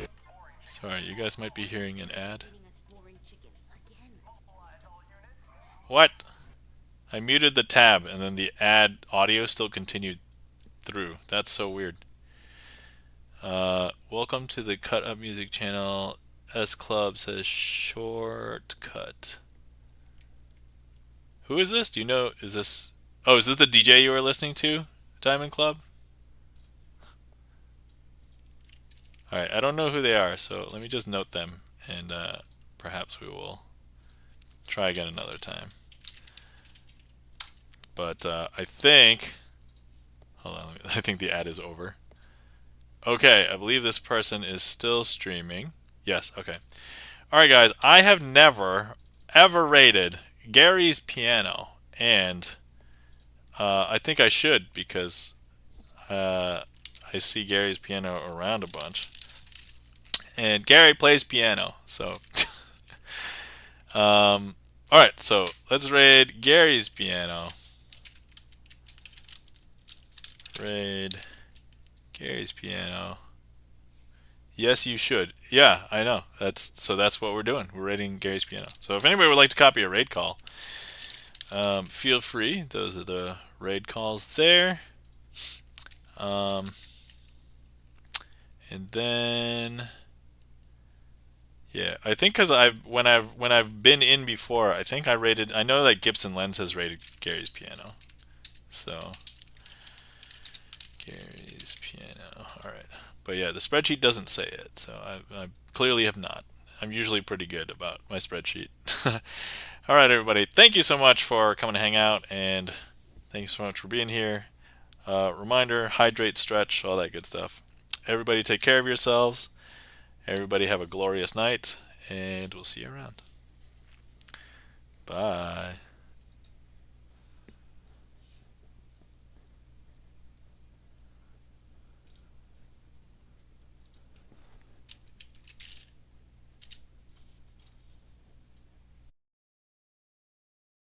sorry, you guys might be hearing an ad. What? I muted the tab and then the ad audio still continued through. That's so weird. Welcome to the Cut Up Music channel. S Club says shortcut. Who is this? Do you know? Is this... Oh, is this the DJ you were listening to? Diamond Club? Alright, I don't know who they are, so let me just note them, and perhaps we will try again another time. But I think... Hold on, I think the ad is over. Okay, I believe this person is still streaming. Yes, okay. Alright guys, I have never, ever rated Gary's piano, and I think I should, because I see Gary's piano around a bunch. And Gary plays piano, so... Alright, so let's raid Gary's piano. Raid Gary's piano. Yes, you should. Yeah, I know. That's what we're doing. We're raiding Gary's piano. So if anybody would like to copy a raid call, feel free. Those are the raid calls there. And then, yeah, I think because when I've been in before, I think I rated. I know that Gibson Lens has rated Gary's piano. So Gary's piano. All right. But yeah, the spreadsheet doesn't say it, so I clearly have not. I'm usually pretty good about my spreadsheet. All right, everybody. Thank you so much for coming to hang out, and thank you so much for being here. Reminder, hydrate, stretch, all that good stuff. Everybody take care of yourselves. Everybody have a glorious night, and we'll see you around. Bye.